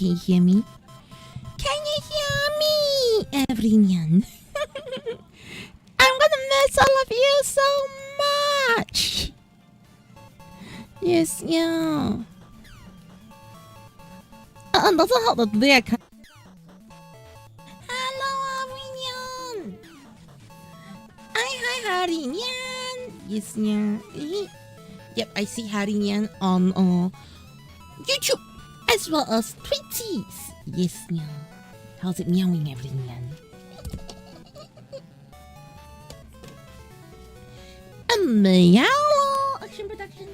Can you hear me? Can you hear me, everyone? I'm gonna miss all of you so much. Yes, yeah. Doesn't help that today I can't. Hello, everyone. Hi, AriNyaTou. Yes, yeah. Yep, I see AriNyaTou on YouTube as well as Twitties. Yes, yeah. How's it meowing, everyone? A meow action production.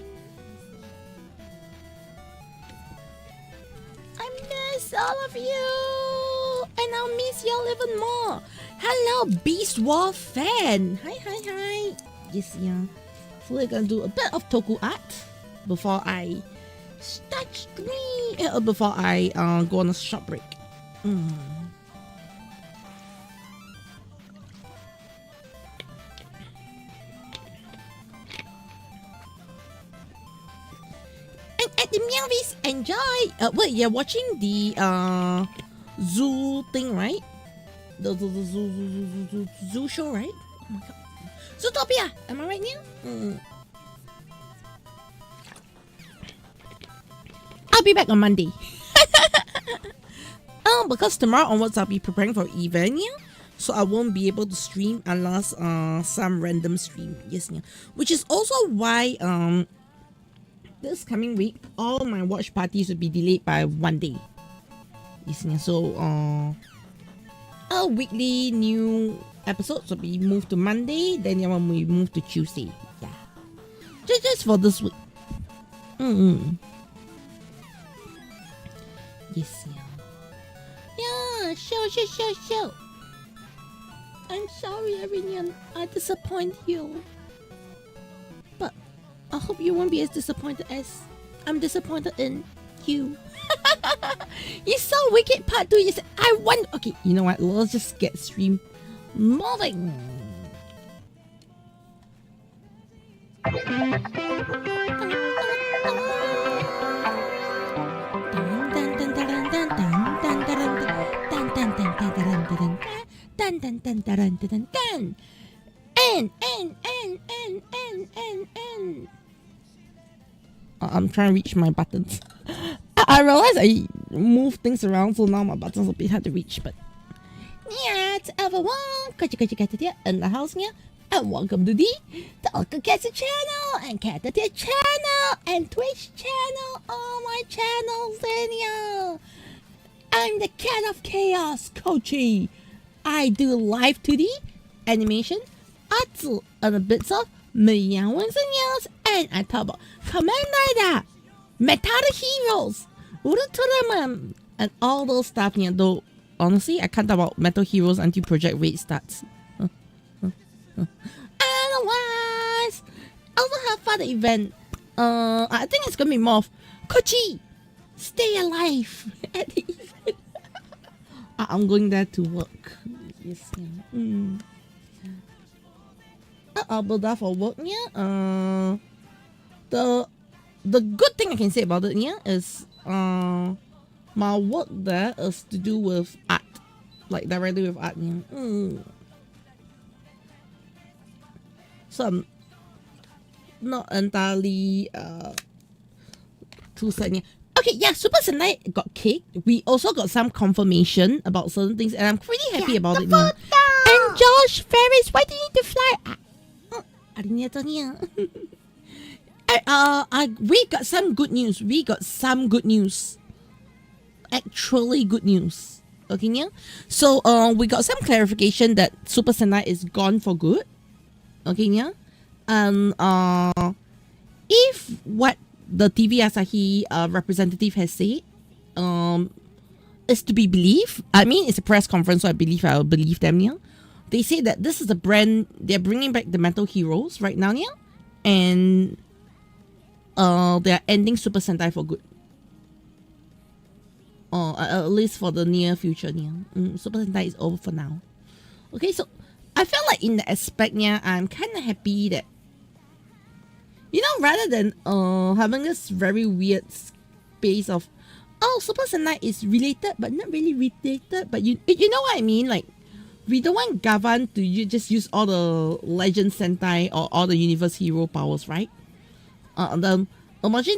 I miss all of you, and I'll miss y'all even more. Hello, Beast War fan. Hi. Yes, yeah. So we're gonna do a bit of Toku art before I start stream. Before I go on a short break. And at the Meowies, enjoy. Wait, you're watching the zoo thing, right? The zoo show, right? Oh my god, Zootopia. Am I right now? I'll be back on Monday. Because tomorrow onwards I'll be preparing for event, yeah? So I won't be able to stream unless some random stream, yes, yeah. Which is also why this coming week all my watch parties will be delayed by 1 day. Yes, yeah. So a weekly new episodes will be moved to Monday, then the one will move to Tuesday. Yeah. Just for this week. Yes, yeah. Yeah, show. I'm sorry, everyone. I disappoint you. But I hope you won't be as disappointed as I'm disappointed in you. You saw Wicked Part 2. You said, I want. Okay, you know what? Let's just get stream moving. I'm trying to reach my buttons. I realize I move things around, so now my buttons are a bit hard to reach. But yeah, it's everyone. Caturteer in the house here, and welcome to the AutoCast channel and Caturteer channel and Twitch channel. All my channels in here. I'm the Cat of Chaos, Kochi. I do live 2D animation, arts, and a bits of meowings and yells, and I talk about Kamen Rider, Metal Heroes, Ultraman, and all those stuff. Yeah, though honestly, I can't talk about Metal Heroes until Project Raid starts. Otherwise, also have fun event. I think it's gonna be more of Kochi, stay alive at the event. I'm going there to work. Yes. I'll build that for work. Yeah. The good thing I can say about it, yeah, is my work there is to do with art, like directly with art. Yeah. So I'm not entirely too sad. Yeah. Okay, yeah, Super Sentai got kicked. We also got some confirmation about certain things, and I'm pretty happy about it. Yeah. And Josh Ferris, why do you need to fly? We got some good news. Actually good news. Okay, yeah. So we got some clarification that Super Sentai is gone for good. Okay, yeah. And if what the TV Asahi representative has said is to be believed. I mean, it's a press conference, so I'll believe them. Yeah, they say that this is the brand. They're bringing back the Metal Heroes right now. Yeah, and they're ending Super Sentai for good. At least for the near future. Yeah, Super Sentai is over for now. Okay, so I feel like in the aspect, yeah, I'm kind of happy that, you know, rather than having this very weird space of oh, Super Sentai is related, but not really related. But you know what I mean? Like, we don't want Gavan to just use all the Legend Sentai or all the Universe Hero powers, right? Imagine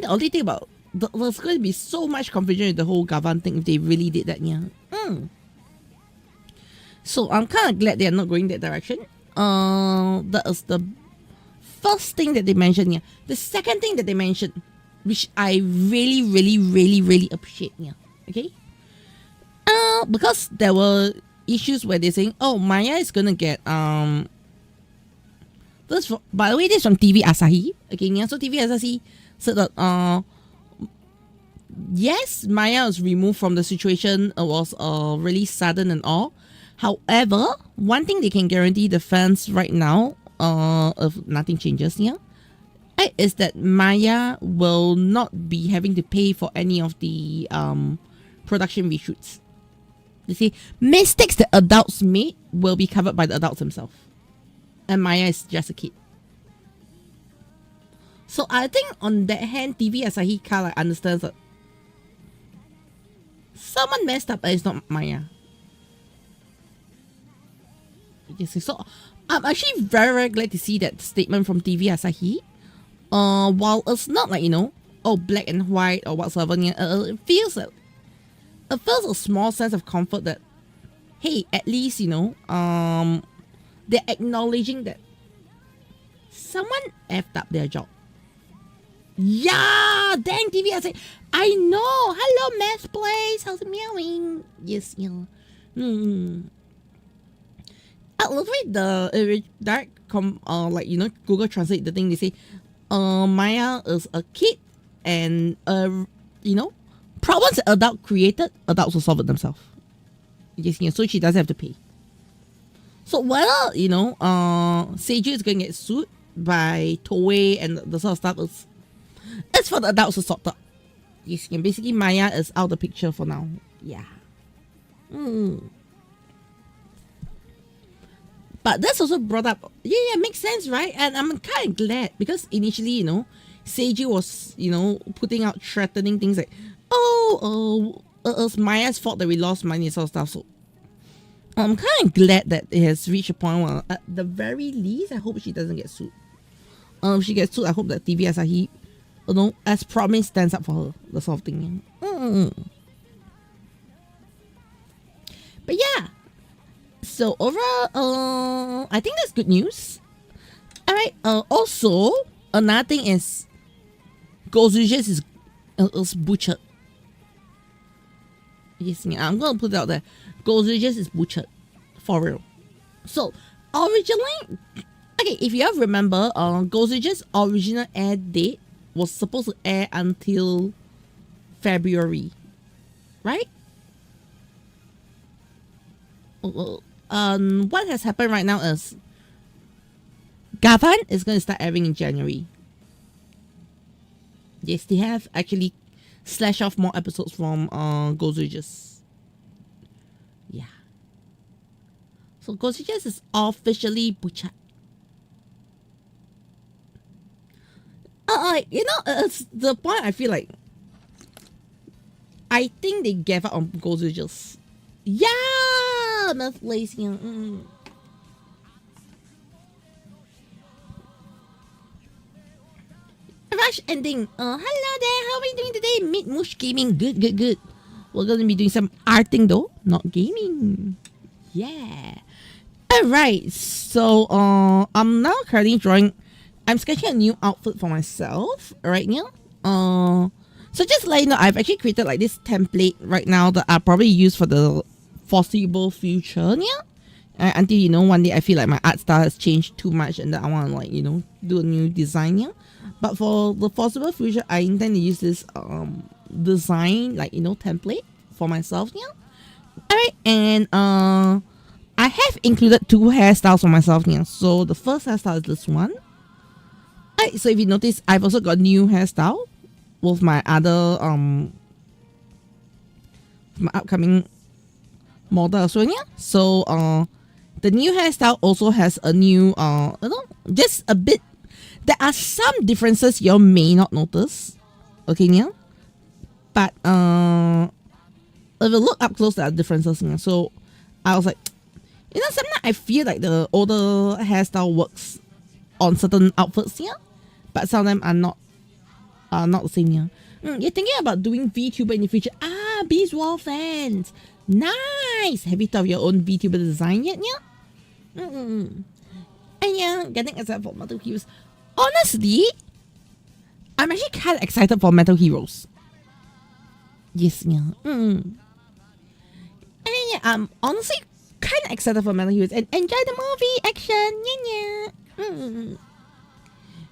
the only thing about there's going to be so much confusion with the whole Gavan thing if they really did that, yeah. So I'm kind of glad they're not going that direction. That is the first thing that they mentioned, yeah. The second thing that they mentioned, which I really, really, really, really appreciate, yeah. Okay? Because there were issues where they're saying, oh, Maya is gonna get this. By the way, this is from TV Asahi. Okay, yeah. So TV Asahi said that yes, Maya was removed from the situation. It was really sudden and all. However, one thing they can guarantee the fans right now, if nothing changes here, is that Maya will not be having to pay for any of the production reshoots. You see, mistakes that adults made will be covered by the adults themselves. And Maya is just a kid. So I think on that hand, TV Asahi kind of understands that someone messed up, but it's not Maya. So I'm actually very, very glad to see that statement from TV Asahi. While it's not like, you know, oh, black and white or whatsoever, it feels a small sense of comfort that, hey, at least, you know, they're acknowledging that someone effed up their job. Yeah, dang TV Asahi. I know. Hello, Math Place. How's it meowing? Yes, yeah. Look at the direct like, you know, Google Translate the thing. They say Maya is a kid and you know, problems that adult created, adults will solve it themselves. Yes, yeah, so she doesn't have to pay. So whether, you know, Seiju is going to get sued by Toei and the sort of stuff, it's for the adults to sort out. Yes, yeah, basically Maya is out of the picture for now. Yeah. But that's also brought up, yeah, makes sense, right? And I'm kind of glad because initially, you know, Seiji was, you know, putting out threatening things like, it's Maya's fault that we lost money and sort of stuff. So I'm kind of glad that it has reached a point where, at the very least, I hope she doesn't get sued. If she gets sued, I hope that TV Asahi, you know, as promised, stands up for her, the sort of thing. But yeah. So overall, I think that's good news. Alright, also, another thing is Godzilla is butchered. Yes, I'm gonna put it out there. Godzilla is butchered. For real. So, originally, okay, if you ever remember, Godzilla's original air date was supposed to air until February. Right? What has happened right now is Gavan is going to start airing in January. Yes, they have actually slashed off more episodes from Godzilla. Yeah. So Godzilla is officially butchered. You know, it's the point I feel like I think they gave up on Godzilla. Yeah, that's lazy. Rush ending. Hello there. How are you doing today? Meet Mush Gaming. Good. We're gonna be doing some arting though, not gaming. Yeah. Alright. So I'm now currently drawing. I'm sketching a new outfit for myself right now. So just like, you know, I've actually created like this template right now that I'll probably use for the foreseeable future, yeah. Until, you know, one day I feel like my art style has changed too much and that I want to, like, you know, do a new design, yeah. But for the foreseeable future, I intend to use this design, like, you know, template for myself, yeah. Alright, and I have included 2 hairstyles for myself, yeah. So the first hairstyle is this one. Alright, so if you notice, I've also got a new hairstyle with my other my upcoming model as well, yeah. So the new hairstyle also has a new you know, just a bit. There are some differences you may not notice, okay, yeah. But if you look up close, there are differences. Yeah. So I was like, sometimes I feel like the older hairstyle works on certain outfits, yeah, but some of them are not the same, yeah. You're thinking about doing VTuber in the future? Beast Wall fans, nice. Have you thought of your own VTuber design yet, yeah? And yeah, getting excited for Metal Heroes. Honestly, I'm actually kind of excited for Metal Heroes. Yes, yeah. And yeah, I'm honestly kind of excited for Metal Heroes and enjoy the movie action. Yeah.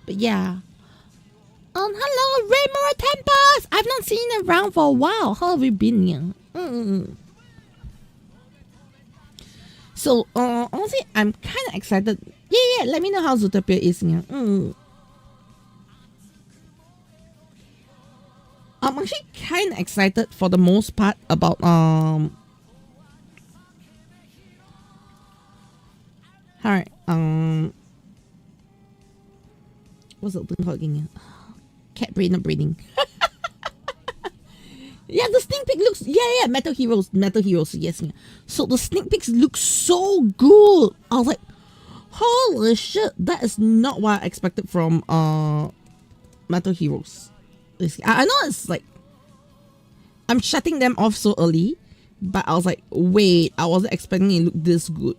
But yeah. Hello, Raymore Tempest. I've not seen you around for a while. How have you been here? So, honestly, I'm kind of excited. Yeah. Let me know how Zootopia is here. I'm actually kind of excited for the most part about alright, what's the thing called again? Cat brain, not braining. Yeah, the sneak peek looks, yeah, Metal Heroes, yes. Yeah. So the sneak peeks look so good. I was like, holy shit, that is not what I expected from Metal Heroes. I know it's like, I'm shutting them off so early, but I was like, wait, I wasn't expecting it to look this good.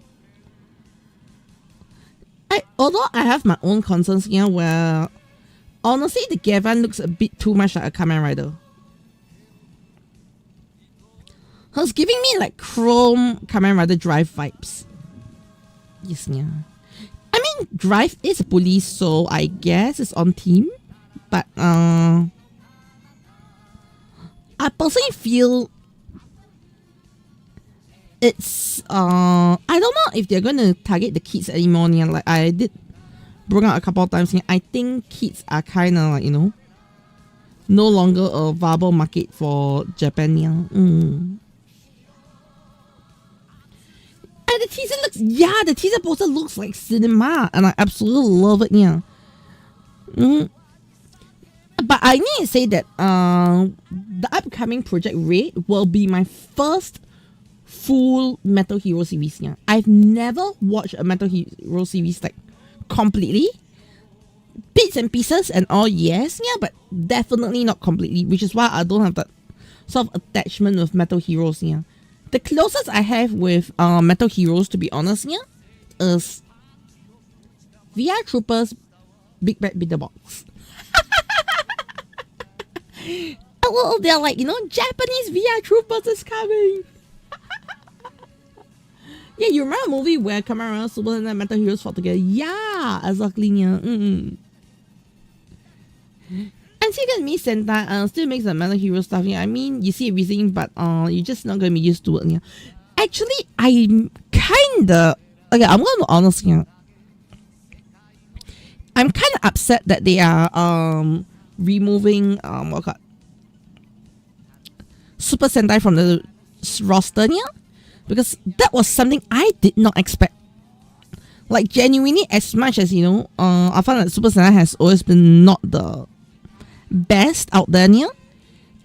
Although I have my own concerns here where, honestly, the Gavan looks a bit too much like a Kamen Rider. It's giving me like Chrome Kamen Rider Drive vibes. Yes, yeah. I mean, Drive is a police, so I guess it's on team. But I personally feel it's I don't know if they're gonna target the kids anymore. Yeah. Like I did bring out a couple of times. Yeah. I think kids are kind of like, no longer a viable market for Japan. Yeah. And the teaser poster looks like cinema, and I absolutely love it. Yeah. But I need to say that the upcoming Project Red will be my first full Metal Hero series. Yeah. I've never watched a Metal Hero series like completely. Bits and pieces and all, yes, yeah, but definitely not completely, which is why I don't have that sort of attachment with Metal Heroes. Yeah. The closest I have with Metal Heroes, to be honest, yeah, is VR Troopers Big Bad Bitter Box. Well, they're like, Japanese VR Troopers is coming. Yeah, you remember a movie where Kamen Rider, Super and Metal Heroes fought together? Yeah, exactly. Yeah. And see that me Sentai still makes the Metal Hero stuff. Yeah, I mean, you see everything, but you're just not gonna be used to it. Yeah. Actually, I'm kinda I'm gonna be honest here. I'm kinda upset that they are removing Super Sentai from the roster, yeah, because that was something I did not expect. Like genuinely, as much as I found that Super Sentai has always been not the best out there, yeah,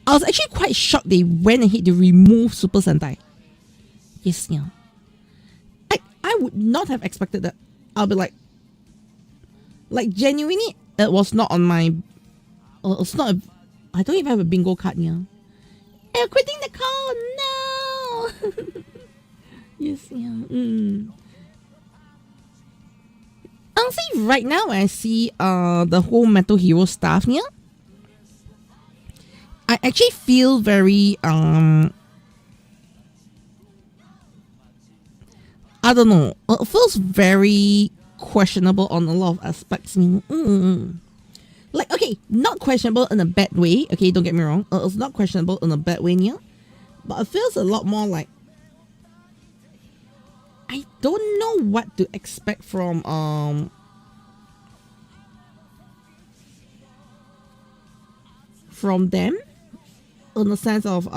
I was actually quite shocked they went ahead to remove Super Sentai. Yes, yeah. I would not have expected that. I'll be like genuinely, it was not on my. It's not. I don't even have a bingo card, yeah. I'm quitting the call. No. Yes, yeah. Honestly, right now when I see the whole Metal Hero stuff, yeah, I actually feel very I don't know. It feels very questionable on a lot of aspects. Like, okay, not questionable in a bad way. Okay, don't get me wrong. It's not questionable in a bad way, yeah. But it feels a lot more like I don't know what to expect from them, in the sense of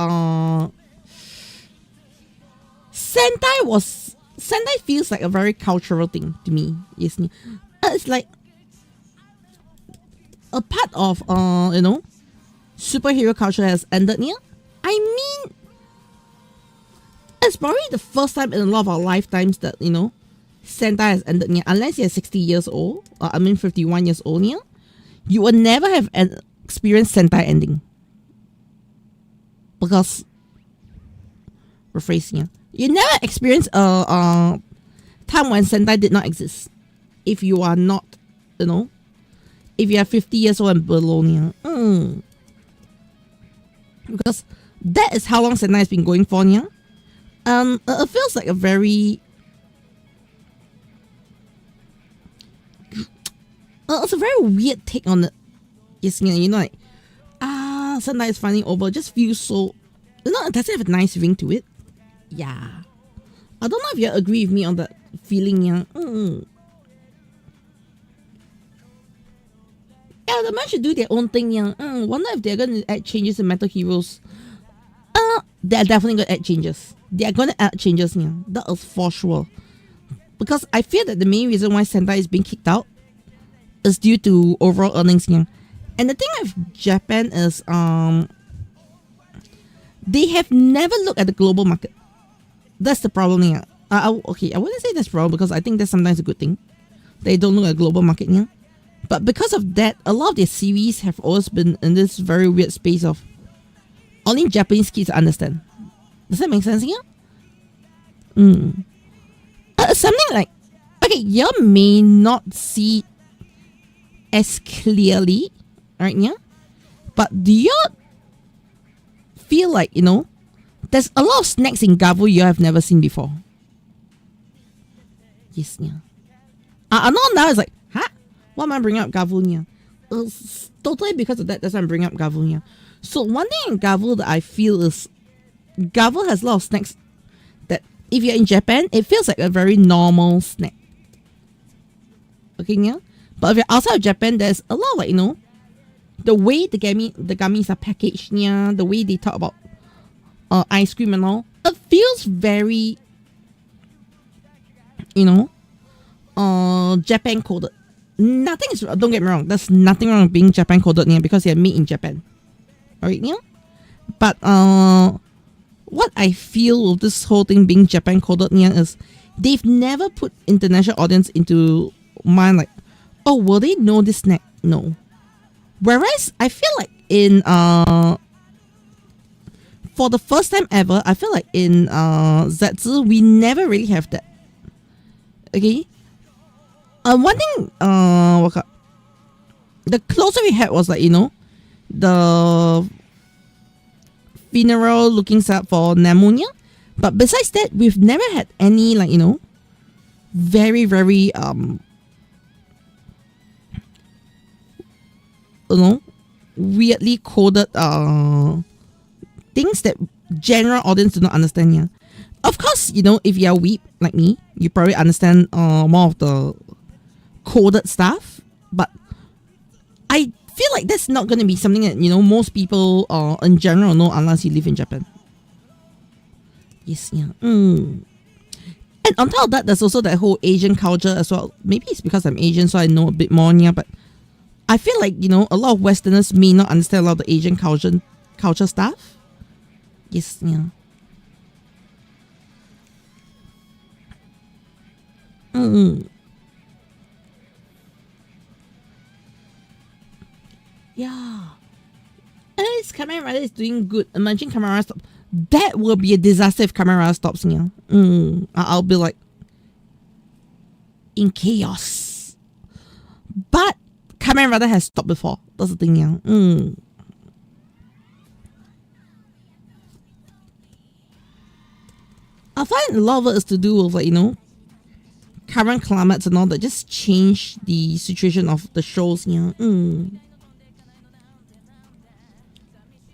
Sentai feels like a very cultural thing to me. Yes, it's like a part of superhero culture has ended here. I mean, it's probably the first time in a lot of our lifetimes that, you know, Sentai has ended, yeah. Unless you're 60 years old, or 51 years old, yeah. You will never have experienced Sentai ending. Because, rephrasing, yeah. You never experienced a time when Sentai did not exist. If you are not, you know, if you are 50 years old and below, yeah. Because that is how long Sentai has been going for, yeah. It feels like a very... it's a very weird take on it. Yes, you know, like, Sentai is finally over. Just feels so... You know, it doesn't have a nice ring to it. Yeah. I don't know if you agree with me on that feeling, yeah. Yeah, the man should do their own thing, yeah. Wonder if they're going to add changes in Metal Heroes. They're definitely going to add changes. They're going to add changes, yeah. That is for sure. Because I feel that the main reason why Sentai is being kicked out is due to overall earnings, yeah. And the thing with Japan is, they have never looked at the global market. That's the problem, yeah. Okay, I wouldn't say that's wrong because I think that's sometimes a good thing. They don't look at the global market, yeah. But because of that, a lot of their series have always been in this very weird space of only Japanese kids understand. Does that make sense, yeah? Something like, okay, you may not see as clearly, right, yeah? But do you feel like, you know, there's a lot of snacks in Gavu you have never seen before? Yes, yeah. I know now it's like, huh? Why am I bringing up Gavu, yeah? It's totally because of that, that's why I'm bringing up Gavu, yeah. So one thing in Gavu that I feel is Gavu has a lot of snacks that if you're in Japan, it feels like a very normal snack. Okay, yeah? But if you're outside of Japan, there's a lot of, like, you know, the way the gummies are packaged, yeah, the way they talk about ice cream and all, it feels very, you know, Japan coded. Nothing is, don't get me wrong, there's nothing wrong with being Japan coded, yeah, because they're made in Japan. Alright, yeah? But what I feel with this whole thing being Japan coded, yeah, is they've never put international audience into mind, like, oh, will they know this snack? No. Whereas I feel like in for the first time ever, I feel like in Zetsu we never really have that. Okay. One thing the closer we had was, like, you know, the funeral looking setup for Namunya. But besides that, we've never had any, like, you know, very, very you know, weirdly coded things that general audience do not understand, yeah. Of course, you know, if you're a weeb like me, you probably understand more of the coded stuff, but I feel like that's not going to be something that, you know, most people in general know unless you live in Japan. Yes, yeah. And on top of that, there's also that whole Asian culture as well. Maybe it's because I'm Asian, so I know a bit more, yeah, but I feel like, you know, a lot of Westerners may not understand a lot of the Asian culture stuff. Yes, yeah. Yeah. And this Kamen Rider is doing good. Imagine Kamen Rider stop. That will be a disaster if Kamen Rider stops, yeah. I'll be like in chaos. But Kamen Rider has stopped before. That's the thing, yeah. I find a lot of it is to do with, like, you know, current climates and all that. Just change the situation of the shows, yeah.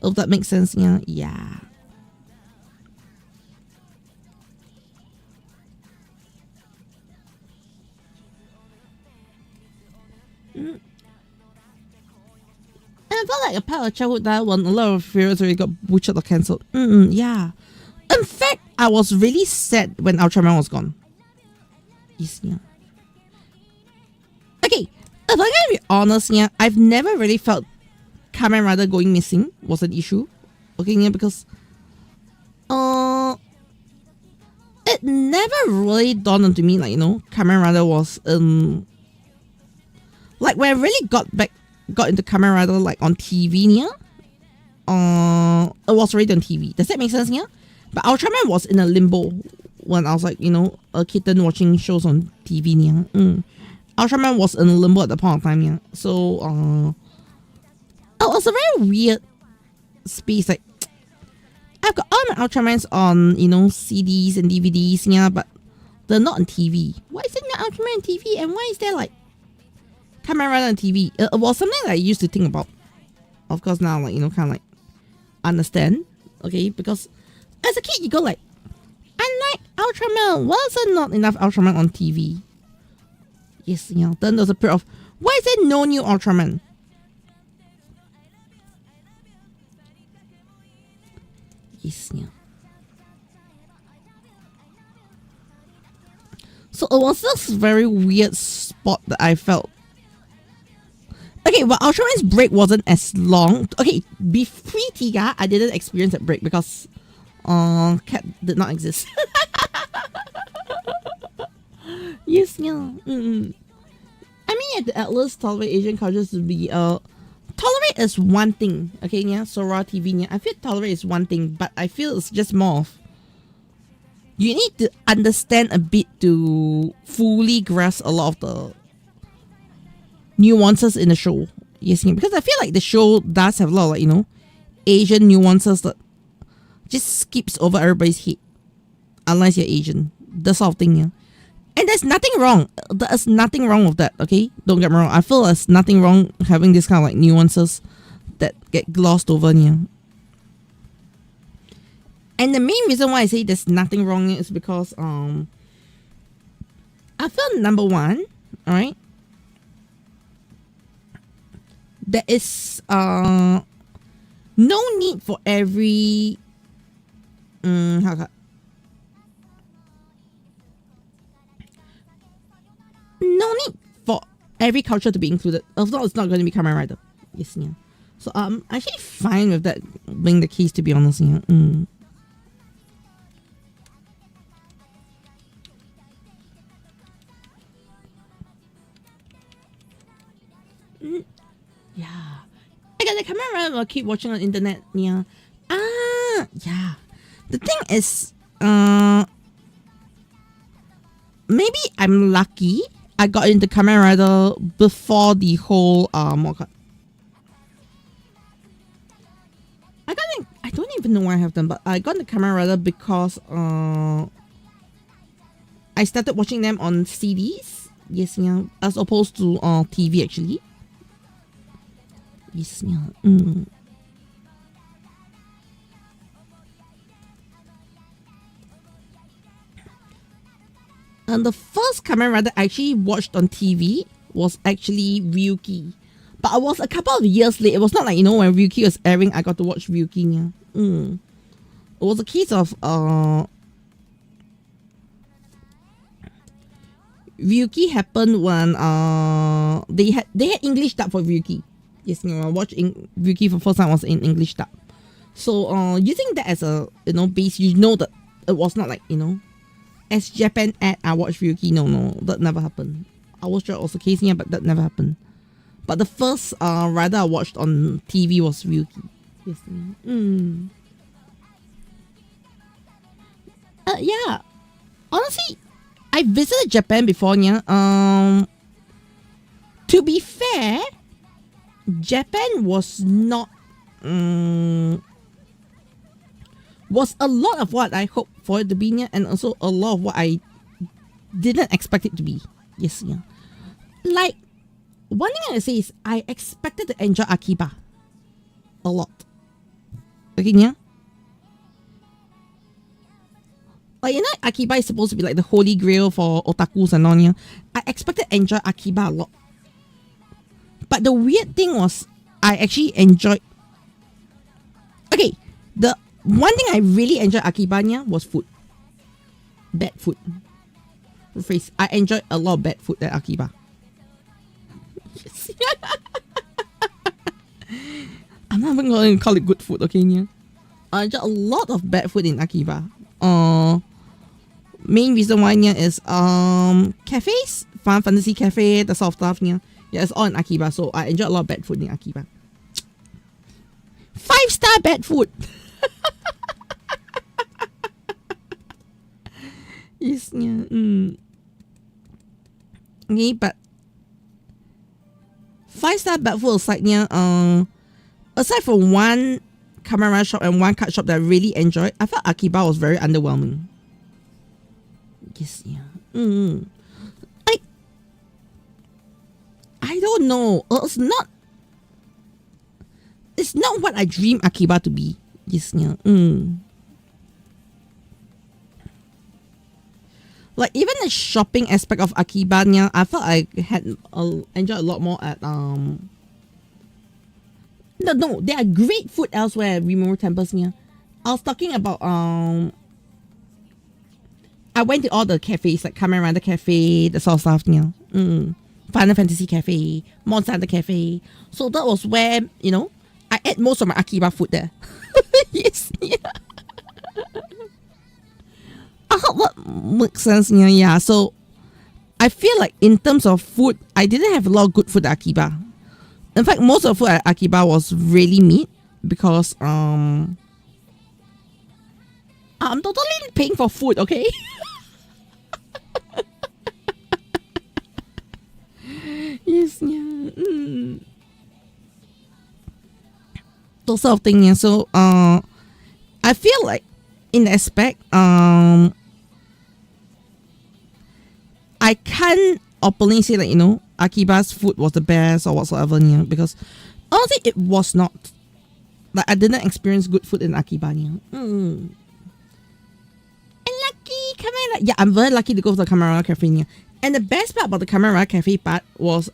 If that makes sense, yeah. Yeah. And I felt like a part of childhood that when a lot of favorites already got butchered or cancelled. Yeah. In fact, I was really sad when Ultraman was gone. Yes, yeah. Okay, if I'm gonna be honest, yeah, I've never really felt Kamen Rider going missing was an issue. Okay, yeah, because never really dawned onto me, like, you know, Kamen Rider was like when I really got into Kamen Rider, like on TV, yeah. It was already on TV. Does that make sense, yeah? But Ultraman was in a limbo when I was like, you know, a kitten watching shows on TV, yeah. Ultraman was in a limbo at the point of time, yeah. So it was a very weird space. Like, I've got all my Ultramans on, you know, CDs and DVDs, yeah, but they're not on TV. Why is it not Ultraman on TV? And why is there like Kamen Rider on TV? It was something that I used to think about. Of course, now, like, you know, kind of like understand, okay? Because as a kid, you go like, I like Ultraman. Why is there not enough Ultraman on TV? Yes, you know, then there's a period of, why is there no new Ultraman? Yes, yeah. So it was this very weird spot that I felt. Okay, well, Ultraman's break wasn't as long. Okay, pre-Tiga, I didn't experience that break because Cat did not exist. Yes, yeah. I mean, at the Atlas, tolerate Asian cultures to be tolerate is one thing, okay, yeah. Sora TV, yeah. I feel tolerate is one thing, but I feel it's just more of, you need to understand a bit to fully grasp a lot of the nuances in the show. Yes, yeah, because I feel like the show does have a lot of, like, you know, Asian nuances that just skips over everybody's head, unless you're Asian. That sort of thing, yeah. And there's nothing wrong. There's nothing wrong with that, okay? Don't get me wrong. I feel there's nothing wrong having this kind of like nuances that get glossed over here. And the main reason why I say there's nothing wrong is because I feel, number one, alright, there is no need for every no need for every culture to be included. If not, it's not going to be Kamen Rider. Yes, yeah. So I'm actually fine with that being the case, to be honest. Yeah. Yeah. I got the Kamen Rider. I'll keep watching on the internet. Yeah. Yeah. The thing is, maybe I'm lucky. I got into Kamen Rider before the whole I don't even know why I have them, but I got into Kamen Rider because I started watching them on CDs. Yes, yeah, as opposed to TV actually. Yes, yeah. And the first Kamen Rider I actually watched on TV was actually Ryuki. But I was a couple of years late. It was not like, you know, when Ryuki was airing, I got to watch Ryuki. Yeah. It was a case of Ryuki happened when they had English dub for Ryuki. Yes, you know, I watched Ryuki for the first time was in English dub. So using that as a, you know, base, you know that it was not like, you know, as Japan ad, I watched Ryuki. No, that never happened. I was sure it was the case here, but that never happened. But the first rider I watched on TV was Ryuki. Yes. Yeah. Honestly, I visited Japan before, yeah. To be fair, Japan was not was a lot of what I hoped for it to be, yeah, and also a lot of what I didn't expect it to be. Yes, yeah. Like, one thing I say is I expected to enjoy Akiba a lot. Okay, yeah. Like, you know, Akiba is supposed to be like the holy grail for otakus and all, yeah. I expected to enjoy Akiba a lot. But the weird thing was, I actually enjoyed... Okay, the one thing I really enjoyed Akiba was food. Bad food. Rephrase, I enjoyed a lot of bad food at Akiba. I'm not even going to call it good food, okay, yeah? I enjoyed a lot of bad food in Akiba. main reason why niya is cafes, Final Fantasy Cafe, the sort of stuff niya. Yeah, it's all in Akiba, so I enjoy a lot of bad food in Akiba. 5-star bad food. Yes, yeah. Okay, but 5-star bad food aside niya, aside from one camera shop and one card shop that I really enjoyed, I felt Akiba was very underwhelming. Yes, yeah. I don't know. It's not what I dream Akiba to be. Yes, yeah. Like even the shopping aspect of Akiba, yeah, I felt I had enjoyed a lot more at No, there are great food elsewhere at Rimuru Temples, yeah. I was talking about I went to all the cafes like Kamen Rider Cafe, the sort of stuff, yeah. Final Fantasy Cafe, Monster Hunter Cafe. So that was where, you know, I ate most of my Akiba food there. Yes, yeah. I hope that makes sense, yeah, yeah. So I feel like in terms of food, I didn't have a lot of good food at Akiba. In fact, most of the food at Akiba was really meat because I'm totally paying for food, okay? Yes, yeah. Those sort of thing, yeah. So I feel like in the aspect I can't openly say that, you know, Akiba's food was the best or whatsoever, yeah, because honestly it was not. Like I didn't experience good food in Akiba, yeah. And lucky Kamen, yeah, I'm very lucky to go to the Kamen Rider Cafe, yeah. And the best part about the Kamen Rider Cafe part was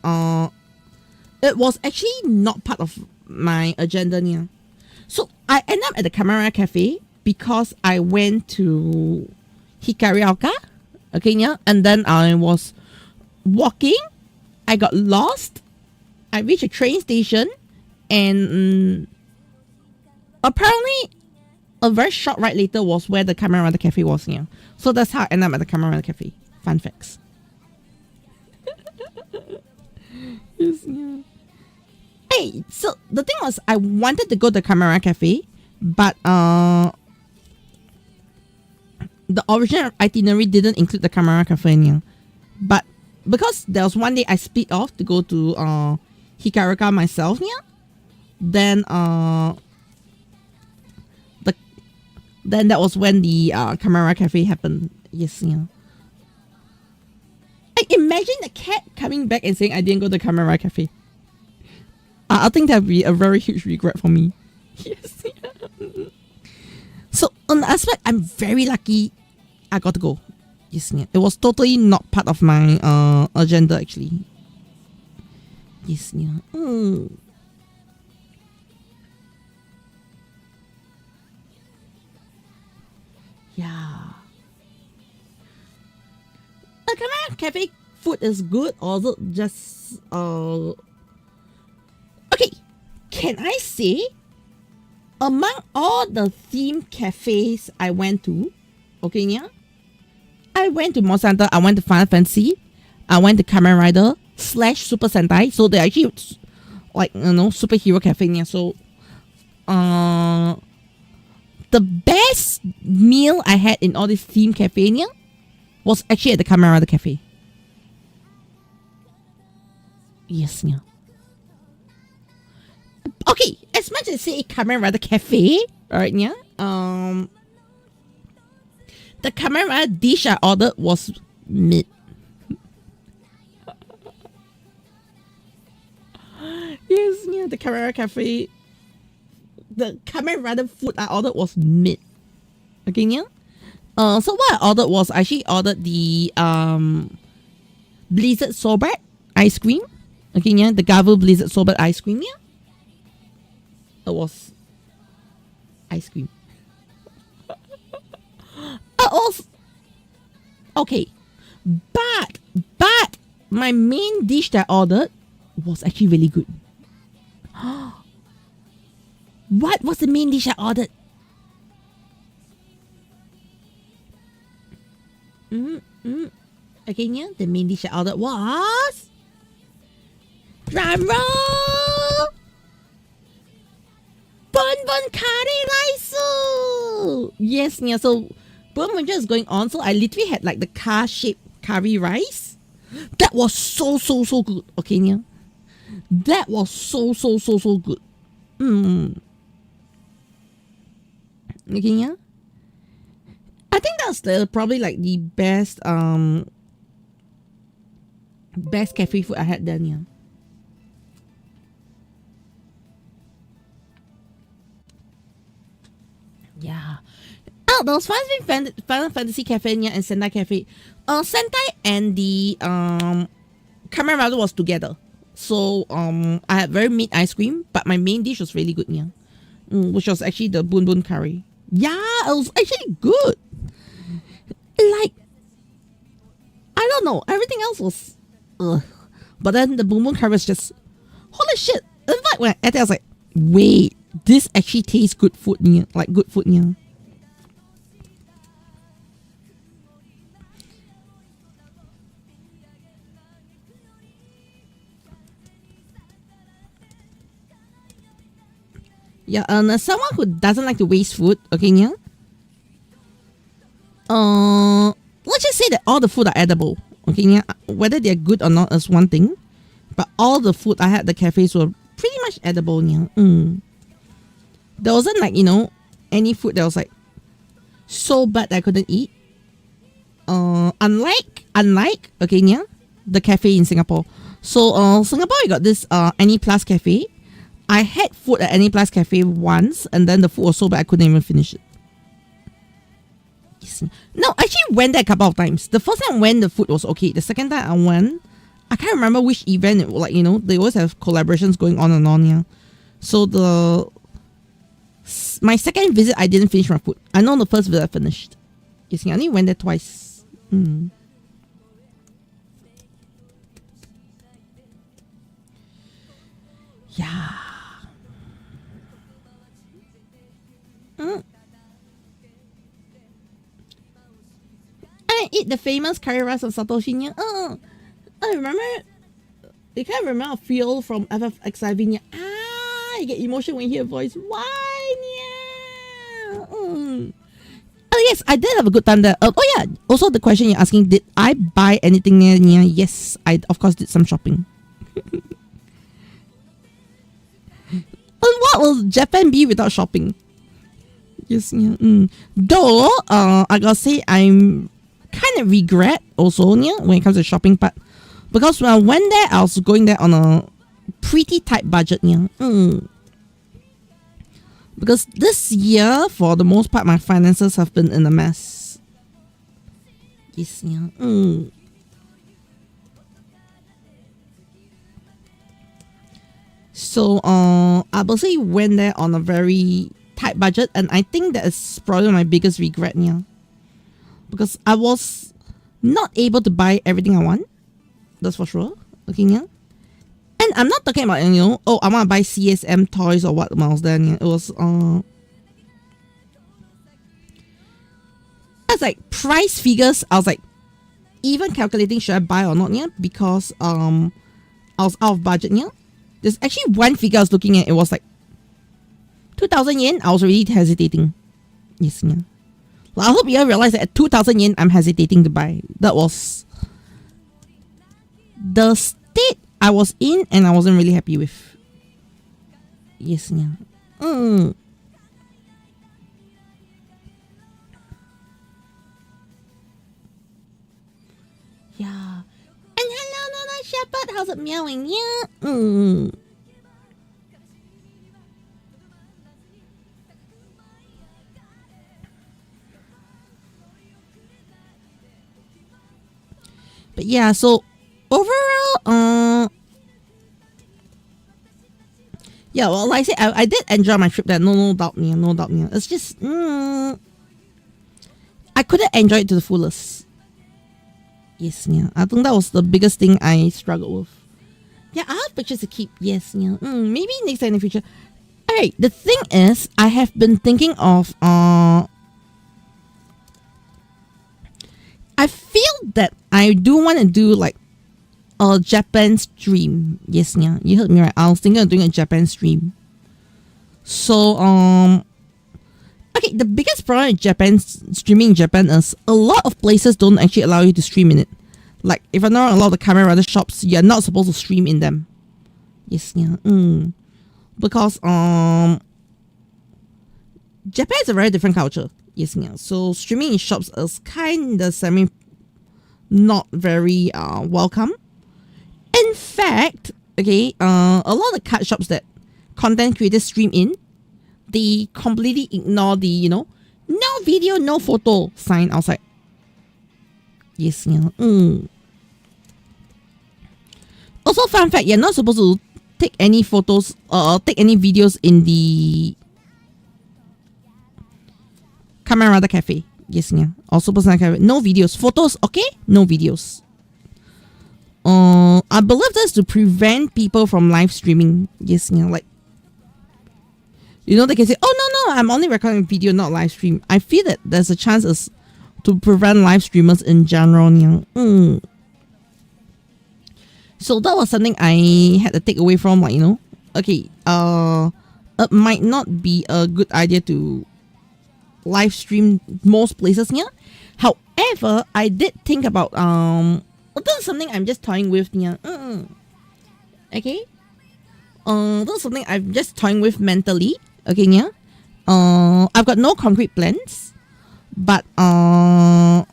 it was actually not part of my agenda, yeah. So I ended up at the Kamen Rider Cafe because I went to Hikariuka, okay, yeah, and then I was walking, I got lost, I reached a train station, and apparently a very short ride later was where the Kamen Rider Cafe was, yeah. So that's how I ended up at the Kamen Rider Cafe. Fun facts. Yes, yeah. Hey, so the thing was, I wanted to go to the Kamen Rider Cafe, but the original itinerary didn't include the Kamen Rider Cafe, yeah. But because there was one day I split off to go to Hikariuka myself, yeah. Then then that was when the Kamen Rider Cafe happened. Yes, yeah. I imagine the cat coming back and saying I didn't go to the Kamen Rider Cafe. I think that would be a very huge regret for me. Yes, yeah. So on the aspect, I'm very lucky I got to go. Yes, yeah. It was totally not part of my agenda actually. Yes, yeah. Yeah. The Kamen Rider Cafe food is good, or is it just okay, can I say among all the themed cafes I went to, okay, yeah, I went to Monster Hunter, I went to Final Fantasy, I went to Kamen Rider / Super Sentai, so they're actually like, you know, superhero cafe, yeah. So the best meal I had in all this themed cafe, yeah, was actually at the Kamen Rider Cafe. Yes, yeah. Okay, as much as say Kamen Rider Cafe, alright, yeah. The Kamen Rider dish I ordered was meat. Yes, yeah. The Kamen Rider Cafe. The Kamen Rider food I ordered was meat. Okay, yeah. So what I ordered was, I actually ordered the Blizzard Sorbet ice cream. Okay, yeah, the Garo Blizzard Sorbet ice cream, yeah. It was ice cream. Also, okay, but my main dish that I ordered was actually really good. What was the main dish I ordered? Okay, yeah, the main dish I ordered was drum roll, bonbon curry rice. Yes, yeah. So boonboomger is going on. So I literally had like the car-shaped curry rice. That was so good. Okay, yeah. That was so good. Okay, yeah. I think that's probably like the best best cafe food I had then, yeah. Yeah. Oh, those Final Fantasy Cafe, yeah, and Sentai Cafe. Sentai and the Kamen Rider was together. So I had very meat ice cream, but my main dish was really good, yeah. Which was actually the boonboomger curry. Yeah, it was actually good. Like, I don't know, everything else was but then the boonboomger curry was just holy shit. In fact, when I ate it, I was like, wait, this actually tastes good food, yeah. Like good food, yeah. Yeah, and someone who doesn't like to waste food, okay, yeah. Let's just say that all the food are edible, okay, yeah. Whether they're good or not is one thing, but all the food I had at the cafes were pretty much edible, yeah. There wasn't like, you know, any food that was like so bad that I couldn't eat. Unlike, okay, yeah, the cafe in Singapore. So, Singapore, you got this Any Plus Cafe. I had food at Any Plus Cafe once, and then the food was so bad I couldn't even finish it. No, I actually went there a couple of times. The first time I went, the food was okay. The second time I went, I can't remember which event it was. Like, you know, they always have collaborations going on and on, yeah. So my second visit, I didn't finish my food. I know the first visit I finished. You see, I only went there twice. Yeah. I eat the famous curry rice of Satoshi. I remember. You can't remember a feel from FFXIV. You get emotion when you hear a voice. Why? Oh yes, I did have a good time there. Oh yeah. Also, the question you're asking: did I buy anything there? Yes, I of course did some shopping. What will Japan be without shopping? Yes, yeah. Though, I gotta say, I'm kind of regret also, yeah, when it comes to shopping part, because when I went there, I was going there on a pretty tight budget, yeah. Because this year, for the most part, my finances have been in a mess. Yes, yeah. So, I basically went there on a very tight budget, and I think that is probably my biggest regret, yeah. Because I was not able to buy everything I want. That's for sure. Okay, yeah. And I'm not talking about, you know, oh, I want to buy CSM toys or what else then, yeah. It was, that's like price figures. I was like, even calculating should I buy or not, yeah, because, I was out of budget, yeah. There's actually one figure I was looking at. It was like 2,000 yen. I was already hesitating. Yes, yeah. Well, I hope you all realize that at 2,000 yen, I'm hesitating to buy. That was the state I was in, and I wasn't really happy with. Yes, yeah. Yeah. And hello, Nana Shepherd. How's it meowing? Yeah. But yeah, so overall, yeah, well, like I said, I did enjoy my trip there. No doubt, yeah, no doubt, yeah. It's just, I couldn't enjoy it to the fullest. Yes, yeah. I think that was the biggest thing I struggled with. Yeah, I have pictures to keep. Yes, yeah. Maybe next time in the future. Alright, the thing is, I have been thinking of, I I feel that I do want to do like a Japan stream. Yes, yeah, you heard me right. I was thinking of doing a Japan stream. So okay, the biggest problem with Japan streaming in Japan is a lot of places don't actually allow you to stream in it. Like if I'm not wrong, a lot of the Kamen Rider shops, you're not supposed to stream in them. Yes, yeah. Because Japan is a very different culture. Yes, yeah. So streaming in shops is kind of not very welcome. In fact, okay, a lot of card shops that content creators stream in, they completely ignore the, you know, no video, no photo sign outside. Yes, yeah. Also, fun fact, you're not supposed to take any photos or take any videos in the Kamen Rider Cafe. Yes, yeah. Or Super Sentai Cafe. No videos. Photos, okay? No videos. I believe that's to prevent people from live streaming. Yes, yeah. Like, you know, they can say, oh, no, I'm only recording video, not live stream. I feel that there's a chance to prevent live streamers in general. Yeah. So that was something I had to take away from, like, you know, okay, it might not be a good idea to live stream most places here. However, I did think about, that's something I'm just toying with here. Okay. That's something I'm just toying with mentally. Okay, yeah. I've got no concrete plans, but I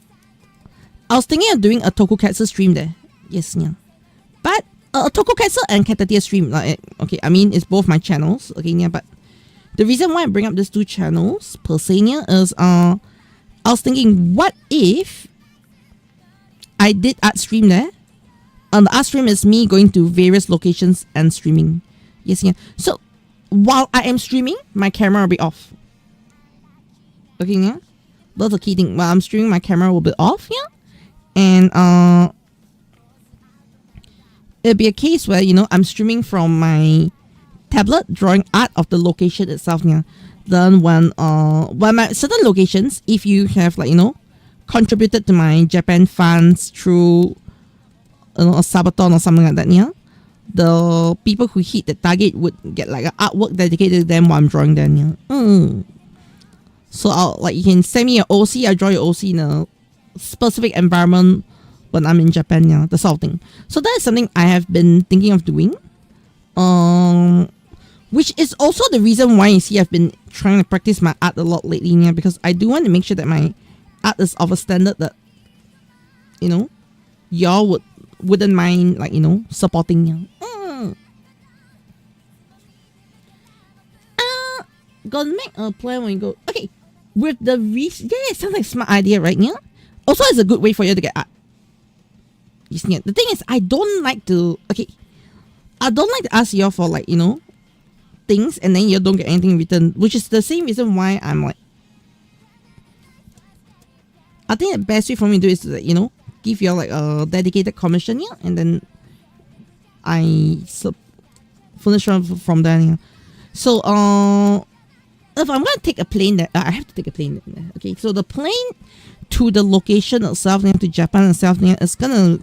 was thinking of doing a tokusatsu stream there. Yes, yeah. But a tokusatsu and Caturteer stream, like, okay, I mean, it's both my channels. Okay, yeah. But the reason why I bring up these two channels per se yeah, is I was thinking, what if I did art stream there? And the art stream is me going to various locations and streaming. Yes, yeah. So while I am streaming, my camera will be off. Okay, yeah. That's the key thing. While I'm streaming, my camera will be off, yeah. And it'll be a case where, you know, I'm streaming from my tablet, drawing art of the location itself, yeah. Then when my certain locations, if you have, like, you know, contributed to my Japan fans through, you know, a subathon or something like that, yeah, the people who hit the target would get like an artwork dedicated to them while I'm drawing them. Yeah. So I'll, like, you can send me your OC, I draw your OC in a specific environment when I'm in Japan. Yeah, the sort of thing. So that is something I have been thinking of doing. Which is also the reason why you see I've been trying to practice my art a lot lately. Yeah, because I do want to make sure that my art is of a standard that, you know, y'all wouldn't mind, like, you know, supporting. Yeah. Gonna make a plan when you go. Okay, with the yeah, sounds like a smart idea, right? Yeah. Also, it's a good way for you to get art. Yeah. The thing is, I don't like to ask y'all for, like, you know, things and then you don't get anything in return, which is the same reason why I'm like, I think the best way for me to do is to, like, you know, give y'all like a dedicated commission, yeah, and then I finish from there. Yeah. So if I'm gonna take a plane there, I have to take a plane there. Okay, so the plane to the location itself, to Japan itself, is gonna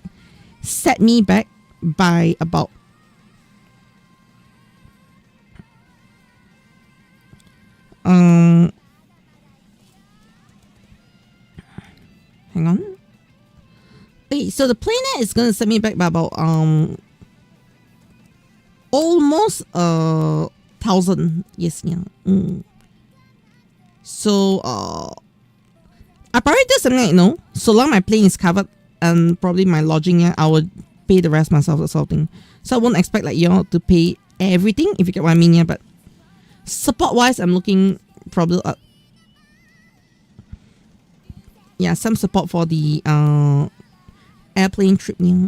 set me back by about hang on. Okay, so the plane there is gonna set me back by about almost 1,000. Yes, yeah. So I probably do something like, you know, so long my plane is covered and probably my lodging, yeah, I would pay the rest myself or something. So I won't expect like y'all to pay everything, if you get what I mean, yeah. But support wise, I'm looking probably yeah, some support for the airplane trip, yeah.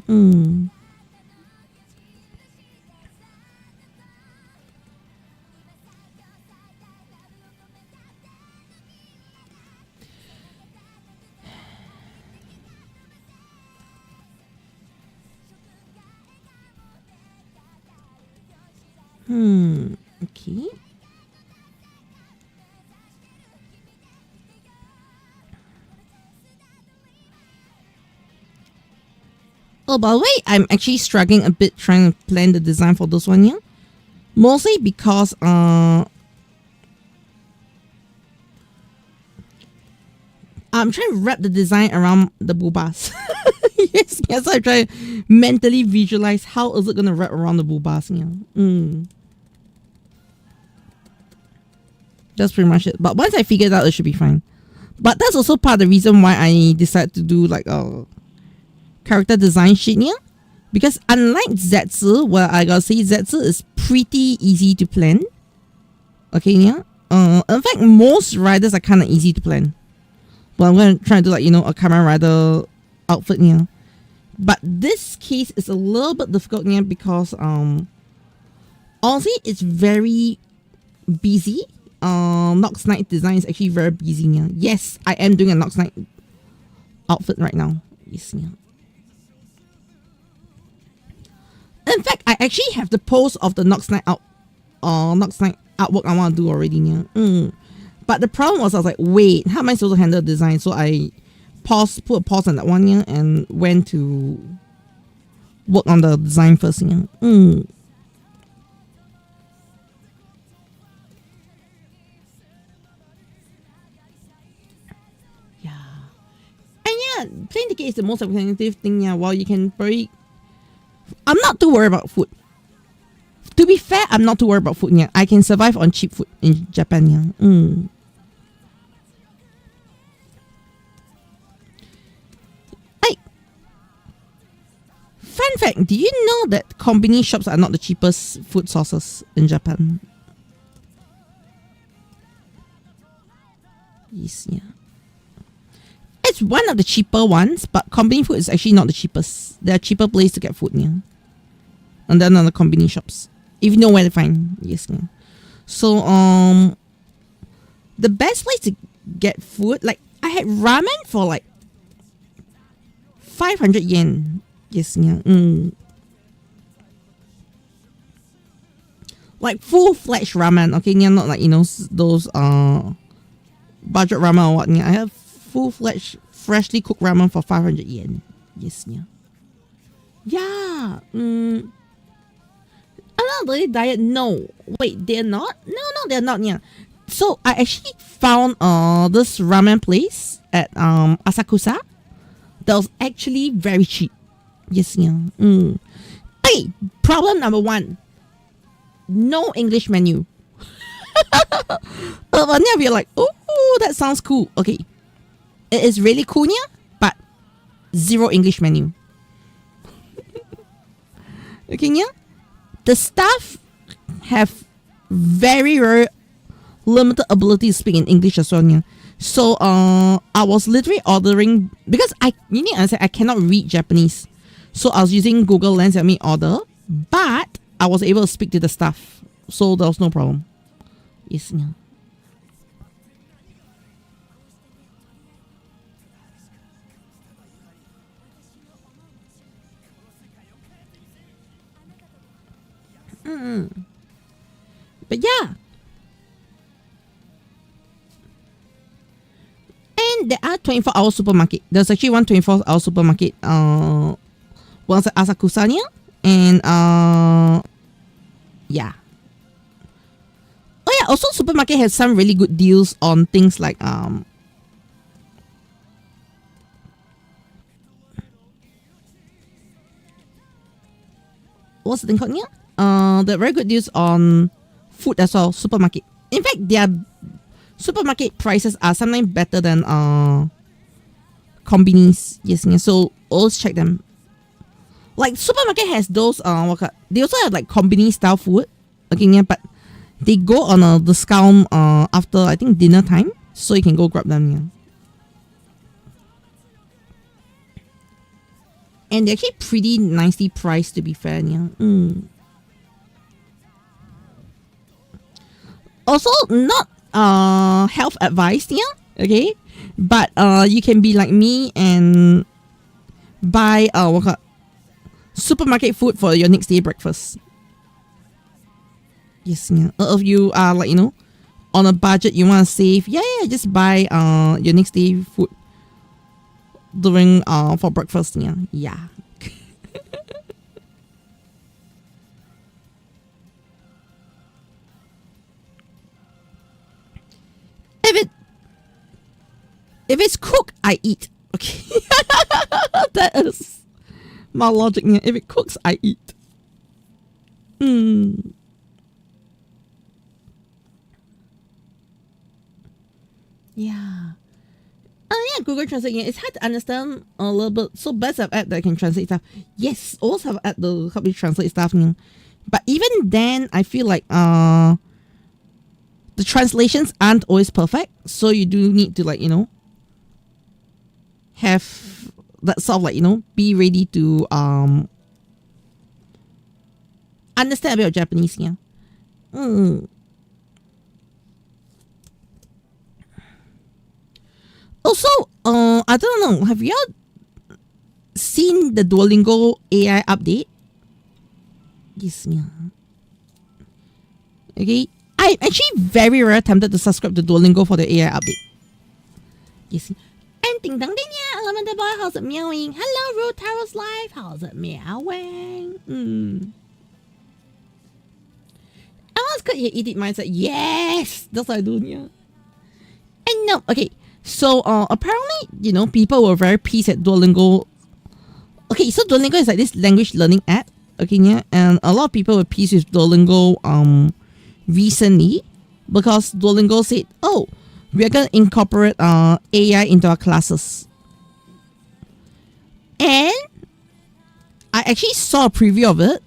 Okay. Oh, by the way, I'm actually struggling a bit trying to plan the design for this one here. Mostly because I'm trying to wrap the design around the boobas. yes, so I try to mentally visualize how is it going to wrap around the boobas. Yeah. That's pretty much it. But once I figure it out, it should be fine. But that's also part of the reason why I decided to do like a character design sheet here. Because unlike Zetsu, where I gotta say Zetsu is pretty easy to plan. Okay, yeah. In fact, most riders are kind of easy to plan. Well, I'm going to try to do like, you know, a Kamen Rider outfit here. But this case is a little bit difficult here because honestly, it's very busy. Nox Knight design is actually very busy here. Yes, I am doing a Nox Knight outfit right now. Yes, yeah. In fact, I actually have the post of the Nox Knight artwork I want to do already here. But the problem was I was like, wait, how am I supposed to handle design? So I put a pause on that one here and went to work on the design first here. Yeah. And yeah, playing the game is the most expensive thing, yeah. While you can very... I'm not too worried about food. To be fair, I'm not too worried about food, yeah. I can survive on cheap food in Japan, yeah. Fun fact, do you know that konbini shops are not the cheapest food sources in Japan? Yes, yeah. It's one of the cheaper ones, but konbini food is actually not the cheapest. There are cheaper places to get food, yeah. And then on the konbini shops. If you know where to find, yes, yeah. So, the best place to get food, like, I had ramen for like 500 yen. Yes, yeah. Like full-fledged ramen, okay? Yeah, not like, you know, those budget ramen or what. Yeah, I have full-fledged, freshly cooked ramen for 500 yen. Yes, yeah. Yeah. I'm not really diet. No. Wait, they're not? No, they're not, yeah. So I actually found this ramen place at Asakusa that was actually very cheap. Yes, yeah. Okay, problem number one. No English menu. But then you're like, oh, that sounds cool. Okay. It is really cool, yeah, but zero English menu. Okay, yeah. The staff have very, very limited ability to speak in English as well, yeah. So I was literally ordering because you need to understand I cannot read Japanese. So I was using Google Lens to help me order, but I was able to speak to the staff, so there was no problem. Yes, yeah. But yeah. And there are 24-hour supermarket. There's actually one 24-hour supermarket. One's at Asakusa, and yeah. Oh yeah, also supermarket has some really good deals on things like what's the thing called here? They're very good deals on food as well, supermarket. In fact, their supermarket prices are sometimes better than konbinis. Yes, so always check them. Like supermarket has those they also have like konbini style food. Okay, yeah, but they go on a discount after I think dinner time, so you can go grab them, yeah. And they're actually pretty nicely priced, to be fair, yeah. Also, not health advice, yeah. Okay, but you can be like me and buy supermarket food for your next day breakfast. Yes, yeah. If you are like, you know, on a budget, you want to save, yeah, just buy your next day food during for breakfast, yeah. If it's cooked, I eat. Okay. That is my logic. If it cooks, I eat. Yeah. Yeah, Google Translate. Yeah, it's hard to understand a little bit. So best of app that can translate stuff. Yes, also have app to help you translate stuff. But even then, I feel like the translations aren't always perfect. So you do need to have that sort of be ready to understand a bit of Japanese. Yeah. Also, I don't know. Have you all seen the Duolingo AI update? Yes, yeah. Okay, I'm actually very tempted to subscribe to Duolingo for the AI update. Yes. And ding dong ding yeah, Elemental Boy, how's it meowing? Hello, Root Taro's Live, how's it meowing? I was good here, eat it mindset. Yes, that's what I do, yeah. And no, okay. So apparently, people were very pissed at Duolingo. Okay, so Duolingo is like this language learning app. Okay, yeah, and a lot of people were pissed with Duolingo recently because Duolingo said, "Oh, we're gonna incorporate AI into our classes." And I actually saw a preview of it.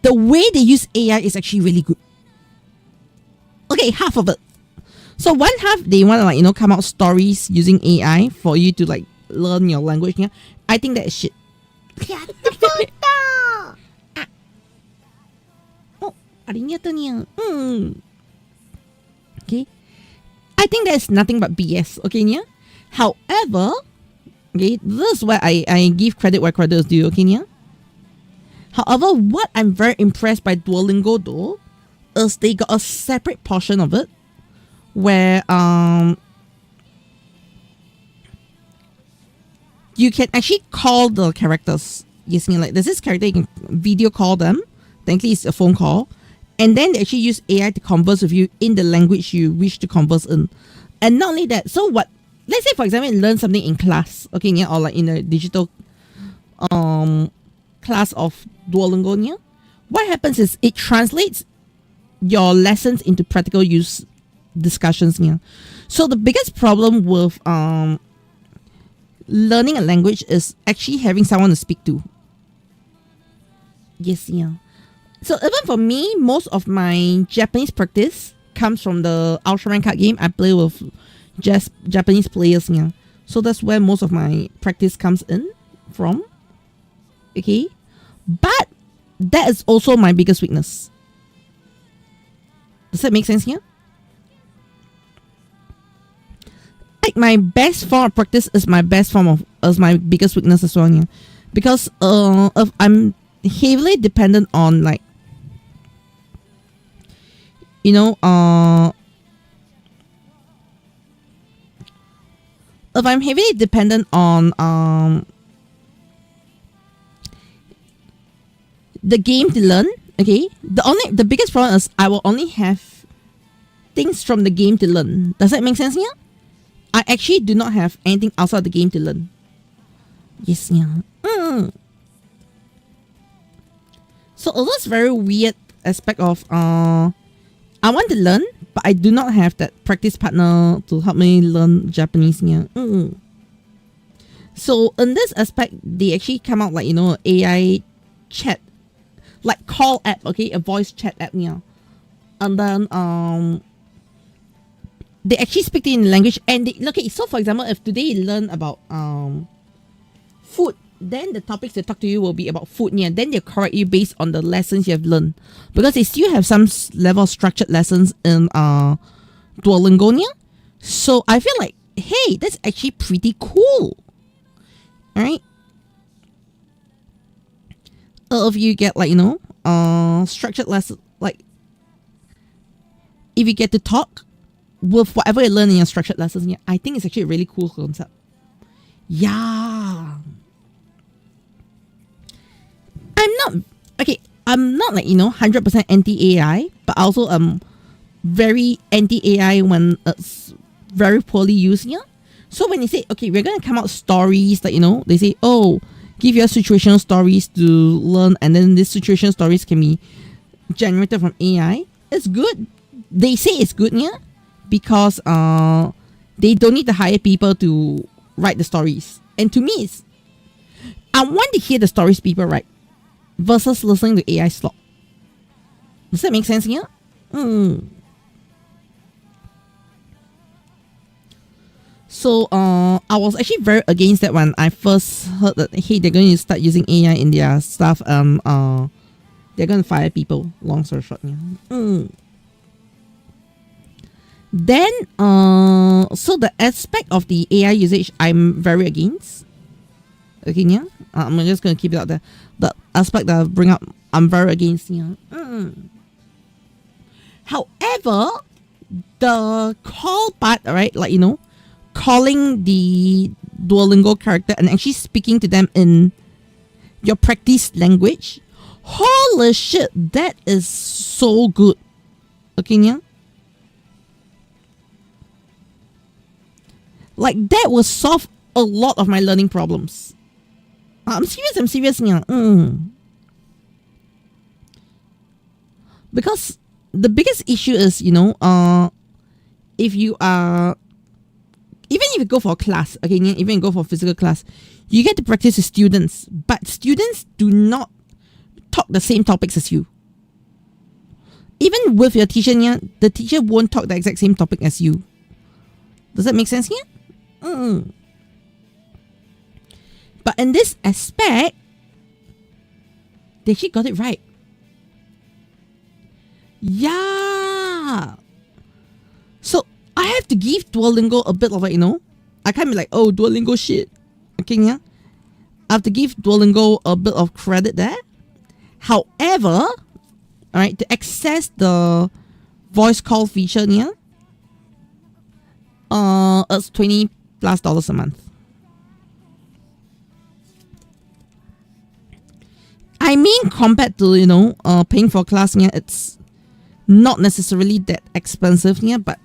The way they use AI is actually really good. Okay, half of it. So one half they want to come out stories using AI for you to learn your language. Yeah, I think that is shit. Oh, AriNyaTou. Okay, I think that's nothing but BS. Okay, yeah. However, okay, this is where I give credit where credit is due. Okay, yeah. However, what I'm very impressed by Duolingo though is they got a separate portion of it where you can actually call the characters. Yes, there's this character you can video call them. Thankfully, it's a phone call, and then they actually use AI to converse with you in the language you wish to converse in. And not only that, so what? Let's say for example, you learn something in class, okay, yeah, or in a digital class of Duolingo. Yeah, what happens is it translates your lessons into practical use discussions. Yeah. So the biggest problem with learning a language is actually having someone to speak to. Yes, yeah. So even for me, most of my Japanese practice comes from the Ultraman card game I play with just Japanese players. Yeah. So that's where most of my practice comes in from. Okay. But that is also my biggest weakness. Does that make sense here? Like my best form of practice is my biggest weakness as well. Yeah. Because if I'm heavily dependent on if I'm heavily dependent on the game to learn, okay, the biggest problem is I will only have things from the game to learn. Does that make sense here? I actually do not have anything outside the game to learn. Yes, yeah. So that's very weird aspect of I want to learn, but I do not have that practice partner to help me learn Japanese. Yeah. So in this aspect, they actually come out AI chat, like call app, okay, a voice chat app. Yeah. And then they actually speak in language, and okay. So for example, if today you learn about food, then the topics they talk to you will be about food. Yeah. Then they correct you based on the lessons you have learned, because they still have some level of structured lessons in Duolingo. Yeah. So I feel like, hey, that's actually pretty cool. All right. If you get structured lessons, if you get to talk with whatever you learn in your structured lessons, yeah, I think it's actually a really cool concept. Yeah. I'm not 100% anti-AI, but also very anti-AI when it's very poorly used, yeah. So when they say, okay, we're gonna come out stories that, you know, they say, oh, give your situational stories to learn, and then these situational stories can be generated from AI. It's good. They say it's good, yeah, because they don't need to hire people to write the stories. And to me, it's, I want to hear the stories people write versus listening to AI slop. Does that make sense, yeah? So I was actually very against that when I first heard that, hey, they're going to start using AI in their stuff. They're going to fire people. Long story short, yeah. Then so the aspect of the AI usage, I'm very against. Okay, yeah. I'm just going to keep it out there. The aspect that I bring up, I'm very against. Yeah. However, the call part, right? Like, you know, calling the Duolingo character and actually speaking to them in your practice language. Holy shit, that is so good. Okay, yeah? Like, that will solve a lot of my learning problems. I'm serious, yeah. Because the biggest issue is, you know, if you are, even if you go for a class, okay, even go for a physical class, you get to practice with students, but students do not talk the same topics as you. Even with your teacher, yeah, the teacher won't talk the exact same topic as you. Does that make sense here? But in this aspect, they actually got it right. Yeah. So I have to give Duolingo a bit of like, you know, I can't be like, oh, Duolingo shit. Okay, yeah. I have to give Duolingo a bit of credit there. However, alright, to access the voice call feature, yeah, it's $20+ a month. I mean, compared to, you know, paying for a class, yeah, it's not necessarily that expensive, yeah, but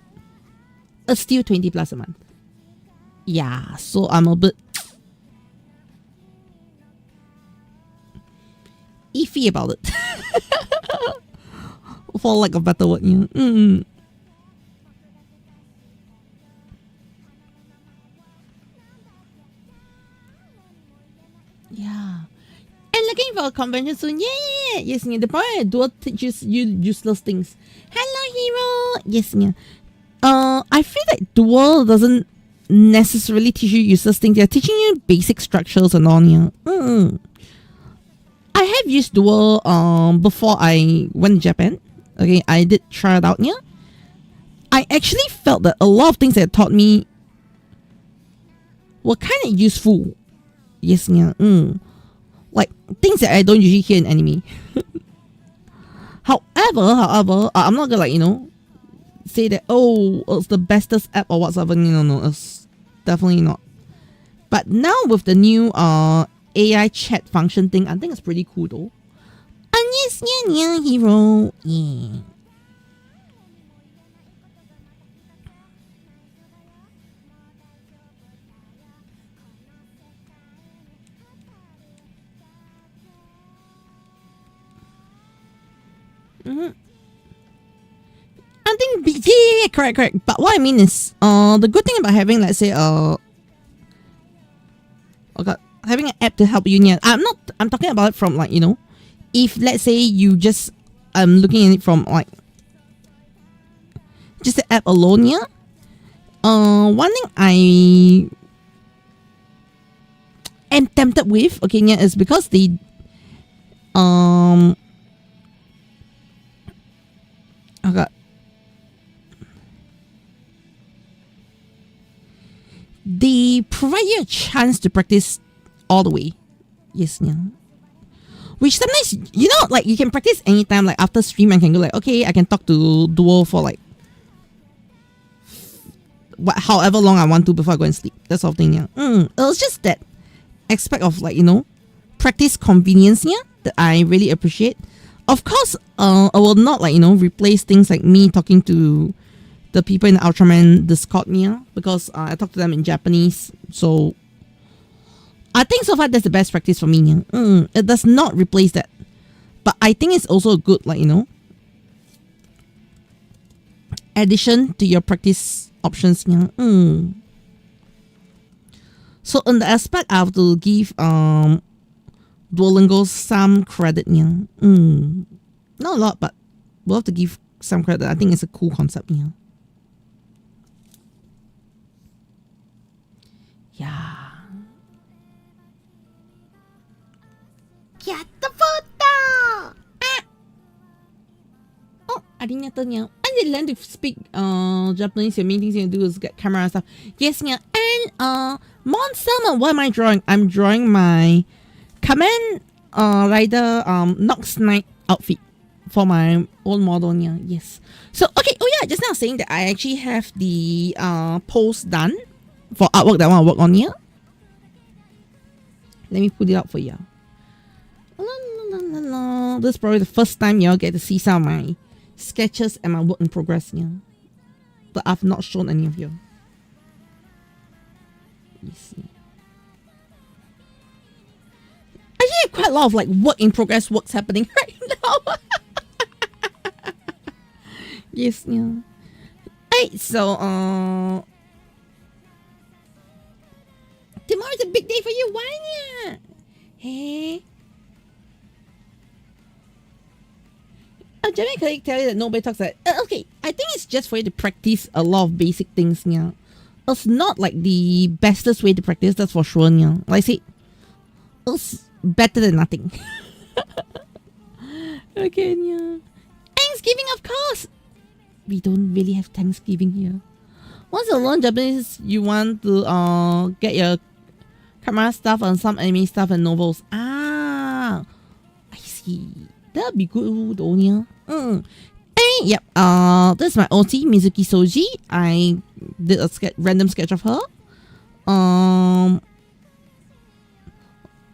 it's still $20+ a month. Yeah, so I'm a bit iffy about it. For lack of a better word, yeah. Yeah. And looking for a convention soon. Yeah. Yes, yeah. The problem Duo teaches you useless things. Hello, hero. Yes, yeah. I feel like Duo doesn't necessarily teach you useless things. They're teaching you basic structures and all, yeah. I have used Duo before I went to Japan. Okay, I did try it out, yeah. I actually felt that a lot of things that it taught me were kind of useful. Yes, yeah. Like things that I don't usually hear in anime. However, I'm not gonna, like, you know, say that, oh, it's the bestest app or whatsoever. No, it's definitely not. But now with the new AI chat function thing, I think it's pretty cool though. And yes, yeah, hero. Yeah. I think yeah, correct. But what I mean is, the good thing about having, let's say, having an app to help you. Yeah, I'm talking about it from, like, you know, if let's say you just looking at it from like just the app alone. Yeah. One thing I am tempted with, okay, yeah, is because they they provide you a chance to practice all the way. Yes, yeah. Which sometimes, you know, like, you can practice anytime. Like after stream, I can go like, okay, I can talk to Duo for like however long I want to before I go and sleep. That sort of thing, yeah. It was just that aspect of, like, you know, practice convenience, yeah, that I really appreciate. Of course, I will not, like, you know, replace things like me talking to the people in the Ultraman Discord yeah, because I talk to them in Japanese. So I think so far that's the best practice for me. Yeah. It does not replace that. But I think it's also a good, like, you know, addition to your practice options. Yeah. So in the aspect, I have to give Duolingo some credit. Yeah. Not a lot, but we'll have to give some credit. I think it's a cool concept. Yeah. Yeah. Get the photo! Oh, AriNyaTou niya. I did learn to speak Japanese. The main things you do is get camera and stuff. Yes, niya. And Mon Salmon, what am I drawing? I'm drawing my Kamen Rider Nox Knight outfit for my own model niya. Yes. So okay, oh yeah, just now saying that I actually have the post done for artwork that I want to work on here. Let me put it up for you. This is probably the first time y'all get to see some of my sketches and my work in progress here. But I've not shown any of you. You see. Actually, quite a lot of like work in progress works happening right now. Yes, yeah. Hey, so tomorrow's a big day for you, why yeah? Hey. A German colleague tell you that nobody talks like okay, I think it's just for you to practice a lot of basic things, yeah. It's not like the bestest way to practice, that's for sure, yeah. Like I say, it's better than nothing. Okay, yeah. Thanksgiving, of course. We don't really have Thanksgiving here. Once you learn Japanese, you want to get your camera stuff and some anime stuff and novels. Ah, I see. That'd be good though, yeah. Hey, yep. This is my OT, Mizuki Soji. I did a random sketch of her.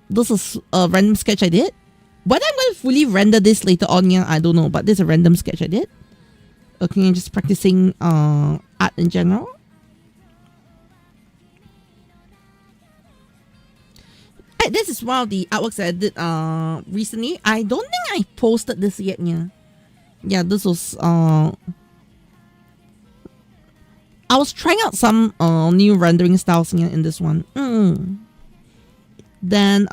This is a random sketch I did. Whether I'm going to fully render this later on, yeah, I don't know. But this is a random sketch I did. Okay, just practicing art in general. Hey, this is one of the artworks that I did recently. I don't think I posted this yet, yeah. Yeah, this was I was trying out some new rendering styles here in this one. Then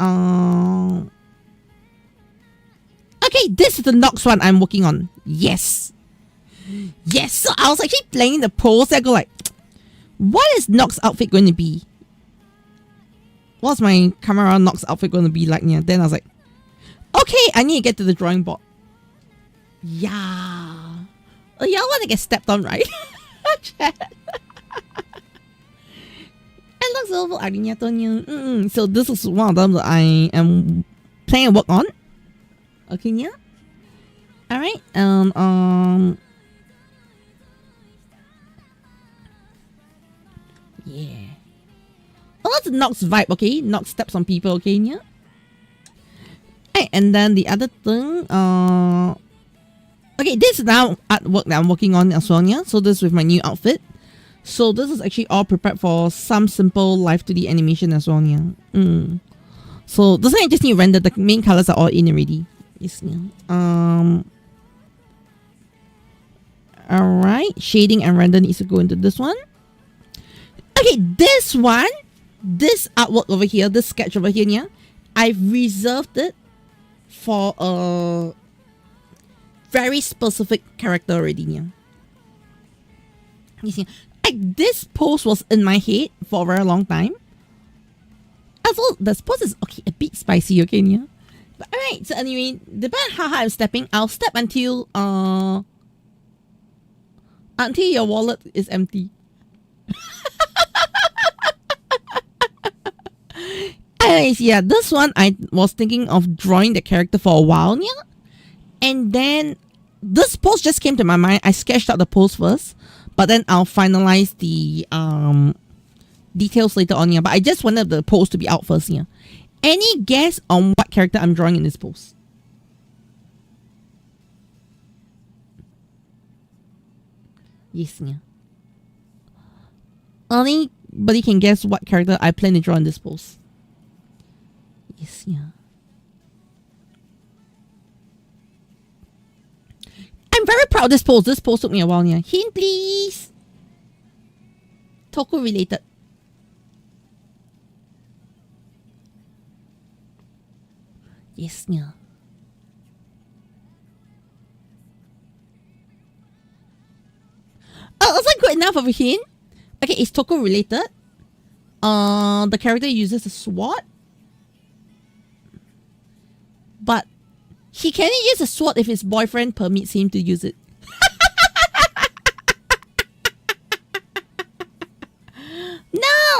okay, this is the Nox one I'm working on. Yes. Yes, so I was actually playing the pose. I go like, what is Nox outfit going to be? What's my camera Nox outfit going to be like? Yeah. Then I was like, okay, I need to get to the drawing board. Yeah. Oh, y'all want to get stepped on, right? Chat. It looks over AriNyaTou. So this is one of them that I am planning to work on. Okay, yeah. Alright. Yeah. Oh, that's a Nox vibe, okay? Nox steps on people, okay, yeah? Right, and then the other thing, okay, this is now artwork that I'm working on as well, yeah? So this is with my new outfit. So this is actually all prepared for some simple live 2D animation as well, yeah? So this one I just need to render, the main colors are all in already. Yes, yeah. Alright, shading and render needs to go into this one. Okay, this one, this artwork over here, this sketch over here, yeah, I've reserved it for a very specific character already, yeah. You see, like this pose was in my head for a very long time. Also, this pose is okay, a bit spicy, okay, yeah. But alright, so anyway, depending on how high I'm stepping, I'll step until your wallet is empty. Anyways, yeah, this one I was thinking of drawing the character for a while, yeah. And then this pose just came to my mind. I sketched out the pose first, but then I'll finalize the details later on, yeah. But I just wanted the pose to be out first, yeah. Any guess on what character I'm drawing in this pose? Yes, yeah. Anybody can guess what character I plan to draw in this pose. Yes, yeah. I'm very proud of this pose. This pose took me a while, yeah. Hint, please. Toku related. Yes, yeah. Oh, is that good enough of a hint? Okay, it's Toku related. The character uses a sword. But he can only use a sword if his boyfriend permits him to use it.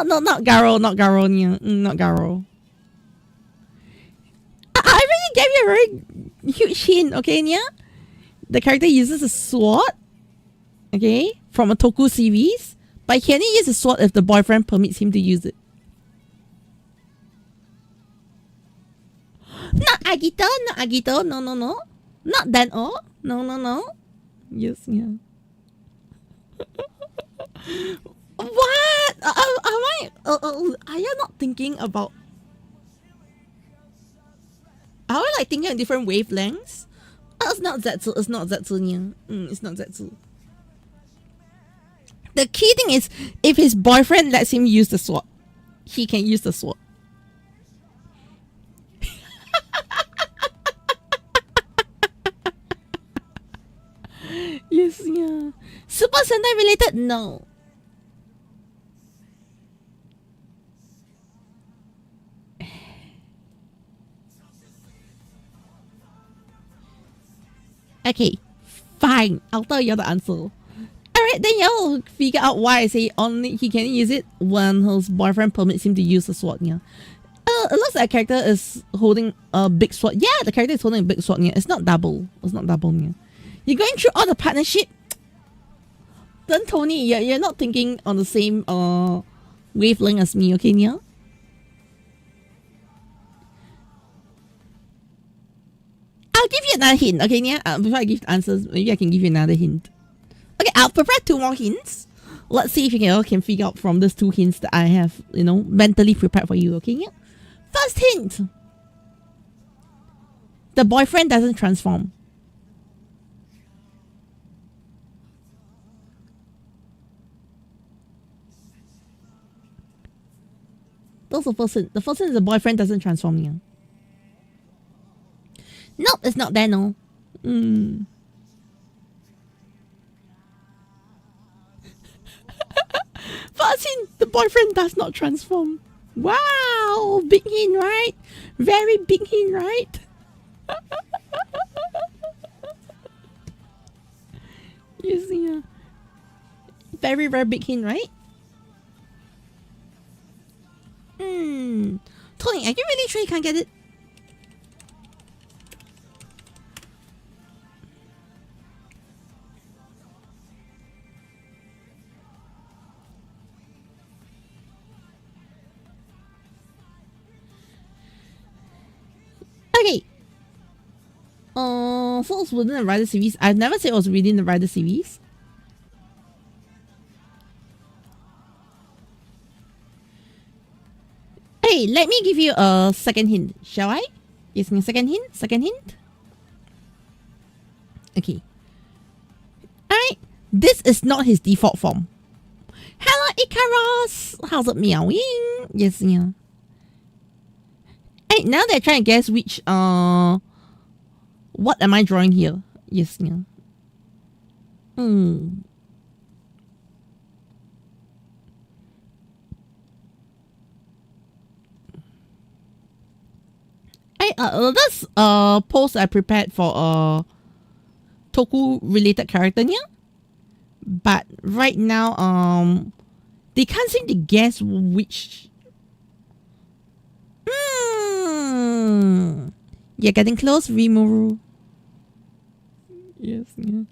No, not Garo, not Garo, not Garo. I really gave you a very huge hint, okay, Nia? The character uses a sword, okay, from a Toku series, but he can only use a sword if the boyfriend permits him to use it. Not Agito, no. Not Dan-o, no. Yes, yeah. What? Are you not thinking about... Are we like thinking on different wavelengths? Oh, it's not Zetsu, it's not Zetsu. The key thing is, if his boyfriend lets him use the sword, he can use the sword. Yes, yeah. Super Sentai related? No. Okay, fine. I'll tell you the answer. Alright, then you'll figure out why I say only he can use it when his boyfriend permits him to use the sword. Yeah. It looks like a character is holding a big sword. Yeah, the character is holding a big sword. Yeah. It's not double. Yeah. You're going through all the partnership. Then Tony, you're not thinking on the same wavelength as me, okay, Nia? I'll give you another hint, okay, Nia? Before I give the answers, maybe I can give you another hint. Okay, I'll prepare 2 more hints. Let's see if you can figure out from those 2 hints that I have, mentally prepared for you, okay, Nia? First hint. The boyfriend doesn't transform. That's the first hint. The first hint is the boyfriend doesn't transform, yeah. Nope, it's not there, no. First hint, the boyfriend does not transform. Wow, big hint, right? Very big hint, right? You see, very, very big hint, right? Tony, are you really sure you can't get it? Okay. So it's within the Rider series. I've never said it was within the Rider series. Hey, let me give you a second hint, shall I? Yes, second hint? Second hint? Okay. Alright, this is not his default form. Hello, Icarus! How's it meowing? Yes, yeah. Hey, now they're trying to guess which, what am I drawing here? Yes, yeah. This post I prepared for Toku related character here. But right now they can't seem to guess which. You're getting close, Rimuru. Yes, yeah.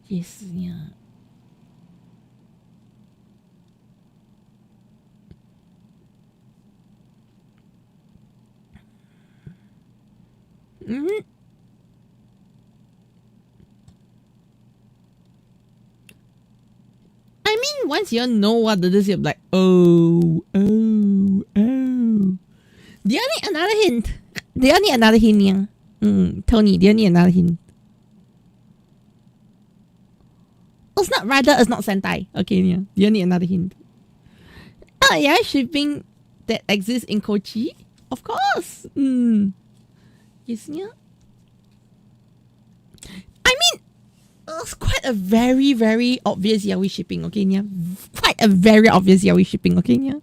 Yes, yeah. mean, once you know what it is, you're like, oh. Do you need another hint? Do you need another hint, yeah? Tony, do you need another hint? It's not Rider, it's not Sentai. Okay, yeah. Do you need another hint? Oh, yeah, shipping that exists in Kochi? Of course. Yes, yeah. I mean, it's quite a very, very obvious yaoi shipping, okay, yeah? Quite a very obvious yaoi shipping, okay, yeah?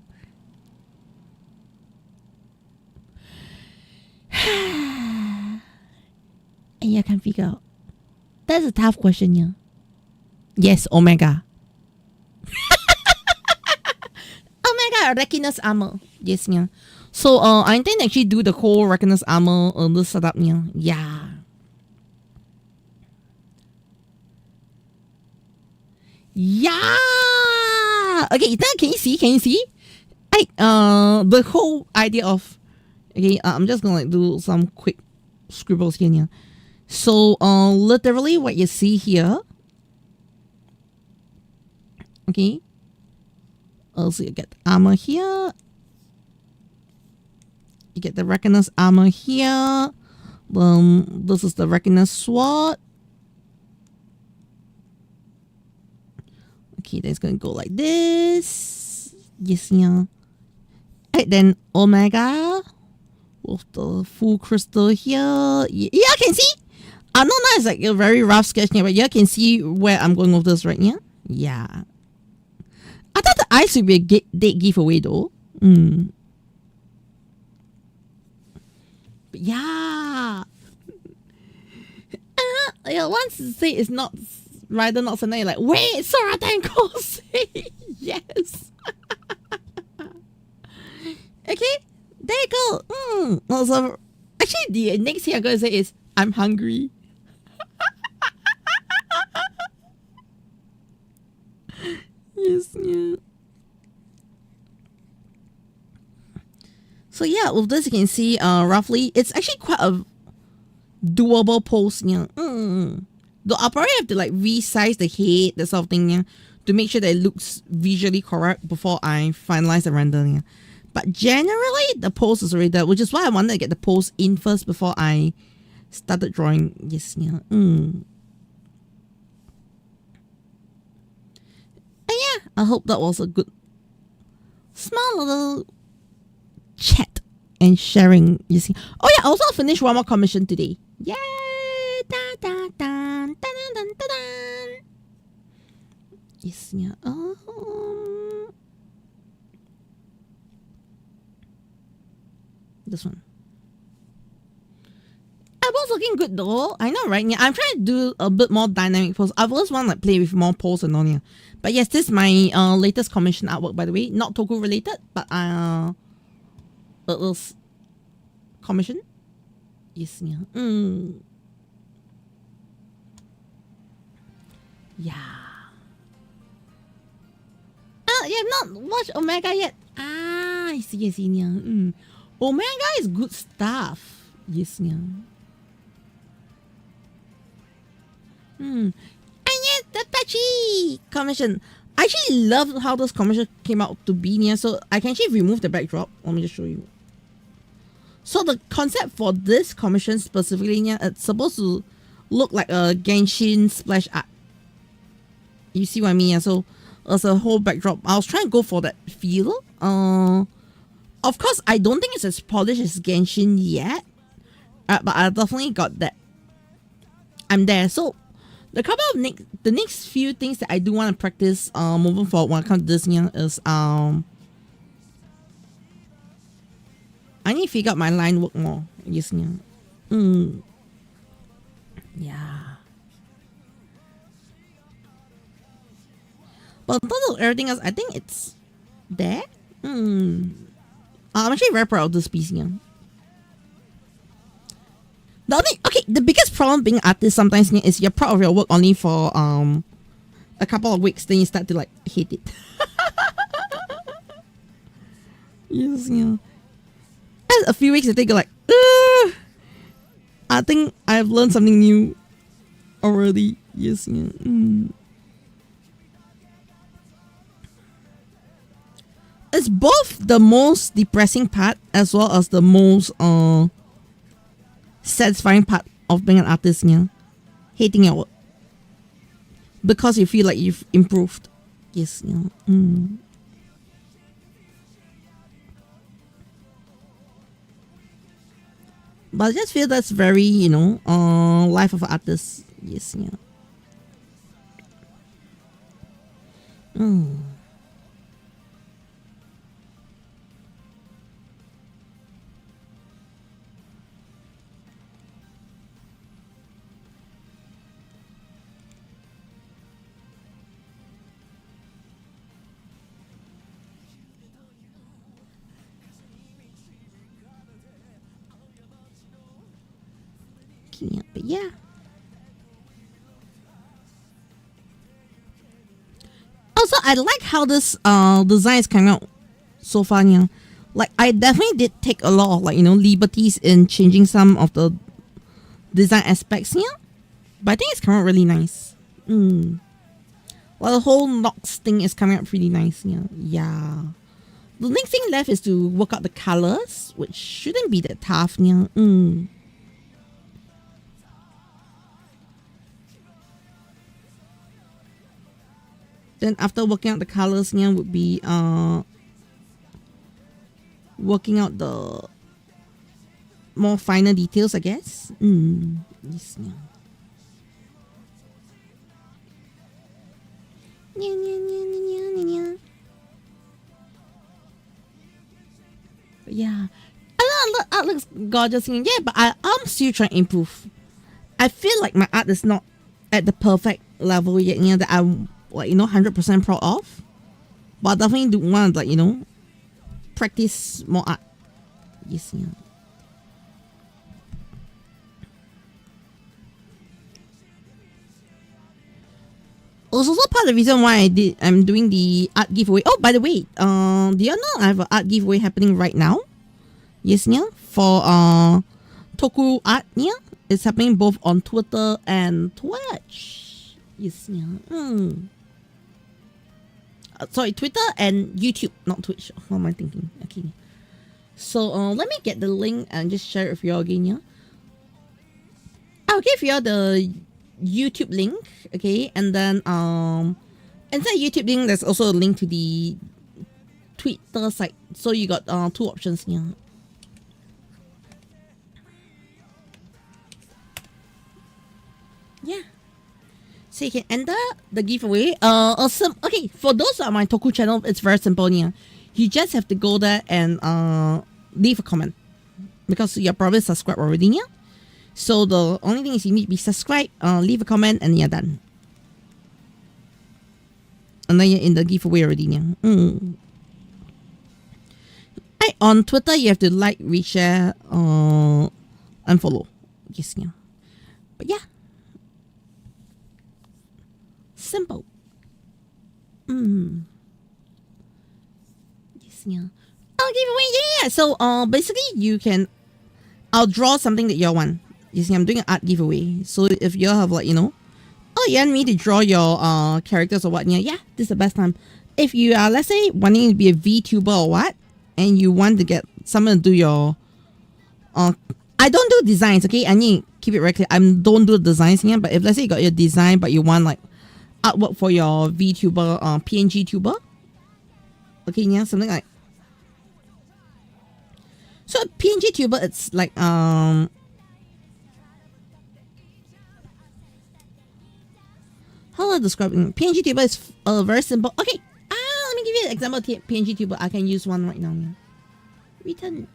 And you can figure out. That's a tough question, yeah. Yes, Omega. Omega Rekinus armor. Yes, yeah. So I intend to actually do the whole Rekinus armor on this setup, yeah. Yeah. Yeah. Okay, now can you see? Can you see? The whole idea of I'm just gonna like do some quick scribbles here, yeah. So literally what you see here. Okay. Also you get the armor here. You get the Reckoner's armor here. This is the Reckoner's sword. Okay, that's gonna go like this. Yes, yeah. And then Omega with the full crystal here. Yeah, you can see. I know that is like a very rough sketch here, but you can see where I'm going with this right here. Yeah. I thought the eyes would be a dead giveaway though. But yeah. Once you say it's not Rider, not Sentai, you're like, wait, Sorata and Kosei. Yes. Okay, there you go. Also, actually, the next thing I'm going to say is, I'm hungry. Yes, yeah. So yeah, with this you can see roughly, it's actually quite a doable pose. Yeah. Though I'll probably have to like resize the head, that sort of thing, yeah, to make sure that it looks visually correct before I finalize the rendering. Yeah. But generally, the pose is already there, which is why I wanted to get the pose in first before I started drawing. Yes, yeah. And yeah, I hope that was a good, small little chat and sharing. You see. Oh yeah, I also finished one more commission today. Yay! Da, da, da, da, da, da, da, da. Yes, yeah. This one. I was looking good though. I know, right? Yeah, I'm trying to do a bit more dynamic pose. I've always want to like play with more pose and all. Yeah. But yes, this is my latest commission artwork, by the way. Not Toku related, but it was commission. Yes, yeah. Yeah. You have not watched Omega yet. I see, yeah. Omega is good stuff. Yes, yeah. And yet, the patchy commission. I actually love how this commission came out to be, yeah. So I can actually remove the backdrop. Let me just show you. So the concept for this commission specifically, yeah, it's supposed to look like a Genshin splash art. You see what I mean? Yeah? So as a whole backdrop, I was trying to go for that feel. Of course, I don't think it's as polished as Genshin yet, but I definitely got that. I'm there. So the couple of the next few things that I do want to practice moving forward when it comes to this year is I need to figure out my line work more. Yes, yeah. Yeah. But in terms of everything else, I think it's there. I'm actually very proud of this piece here. The biggest problem being artist sometimes is you're proud of your work only for a couple of weeks, then you start to like hate it. Yes, yeah. And a few weeks I think you're like, I think I've learned something new already. Yes, yeah. it's both the most depressing part as well as the most satisfying part of being an artist, yeah. Hating your work. Because you feel like you've improved. Yes, yeah. But I just feel that's very, you know, life of an artist. Yes, yeah. But yeah. Also, I like how this design is coming out so far, yeah. Like, I definitely did take a lot of, like, you know, liberties in changing some of the design aspects, yeah. But I think it's coming out really nice. Well, the whole Nox thing is coming out pretty nice, yeah. Yeah. The next thing left is to work out the colors, which shouldn't be that tough, yeah. Then after working out the colors, yeah, would be working out the more finer details, I guess. Yes, yeah. But yeah, art looks gorgeous, yeah. But I'm still trying to improve. I feel like my art is not at the perfect level yet, yeah, that I'm, like, you know, 100% proud of. But I definitely do want to, like, you know, practice more art. Yes, yeah. Also, part of the reason why I'm doing the art giveaway. Oh, by the way, do you know I have an art giveaway happening right now? Yes, yeah. For Toku Art, yeah. It's happening both on Twitter and Twitch. Yes, yeah. Sorry, Twitter and YouTube, not Twitch. What am I thinking? Okay. So let me get the link and just share it with you all again, yeah. I'll give you all the YouTube link, okay, and then inside YouTube link there's also a link to the Twitter site. So you got two options here. Yeah. So you can enter the giveaway. Awesome. Okay, for those on my Toku channel, it's very simple, yeah. You just have to go there and leave a comment. Because you're probably subscribed already, yeah. So the only thing is you need to be subscribed, leave a comment, and you're done. And then you're in the giveaway already, yeah. Right, on Twitter, you have to like, reshare, and follow. Yes, yeah. But yeah. Simple. Yes, yeah. I'll give away, yeah. So basically you can, I'll draw something that you want. You see, I'm doing an art giveaway. So if you have, like, you know, oh, you want me to draw your characters or what, yeah, this is the best time. If you are, let's say, wanting to be a VTuber or what, and you want to get someone to do your I don't do designs, okay? I need to keep it very clear. I don't do designs here, but if let's say you got your design but you want, like, artwork for your VTuber, PNG tuber, okay, yeah, something like. So PNG tuber, it's like how do I describe it? PNG tuber is very simple. Okay, let me give you an example of PNG tuber. I can use one right now. Yeah. Return.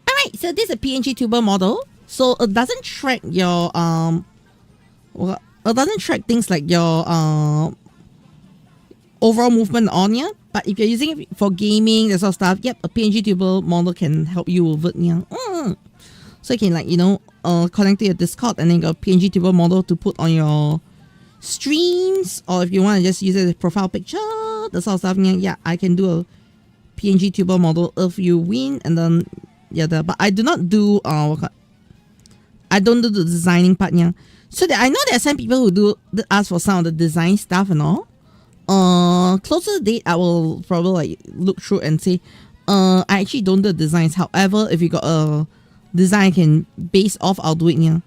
Alright, so this is a PNG tuber model. So it doesn't track your well, it doesn't track things like your overall movement on ya. But if you're using it for gaming, that sort of stuff, yep, a PNG tuber model can help you with it. Yeah. So you can, like, you know, connect to your Discord and then got a PNG tuber model to put on your streams, or if you want to just use it as a profile picture, that sort of stuff. Yeah, I can do a PNG tuber model if you win, and then yeah, but I do not do I don't do the designing part. Yeah. So that I know there are some people who do ask for some of the design stuff and all. closer to the date, I will probably like look through and say, I actually don't do designs. However, if you got a design I can base off, I'll do it. Yeah.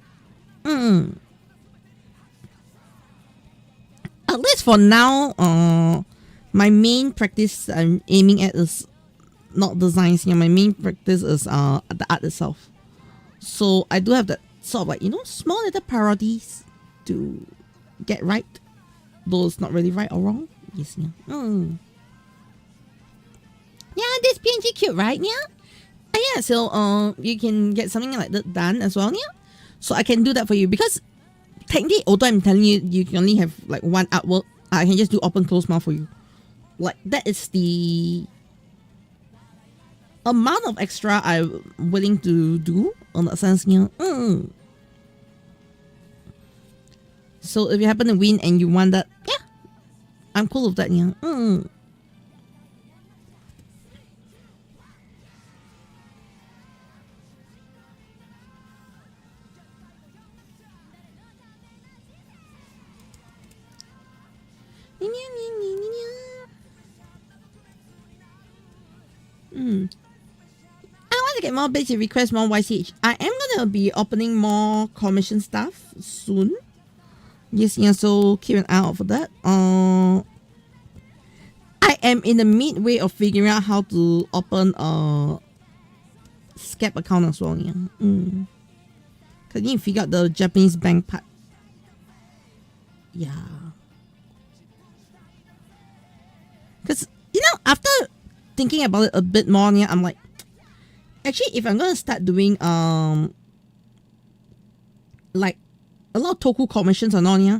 At least for now, my main practice I'm aiming at is not designs. Yeah, my main practice is the art itself. So I do have that sort of like, you know, small little parodies to get right, though it's not really right or wrong. Yes, yeah. Yeah, this PNG cute, right? Yeah. Yeah, so you can get something like that done as well. Yeah. So I can do that for you because technically, although I'm telling you, you can only have like one artwork, I can just do open close mouth for you. Like that is the amount of extra I'm willing to do on that sense. Yeah. So if you happen to win and you want that, yeah, I'm cool with that. Yeah. I want to get more basic requests, more YCH. I am gonna be opening more commission stuff soon. Yes, yeah, so keep an eye out for that. I am in the midway of figuring out how to open a Scap account as well. Yeah. Cause you need to figure out the Japanese bank part. Yeah. Cause you know, after thinking about it a bit more, yeah, I'm like, actually, if I'm gonna start doing like a lot of toku commissions and all, yeah,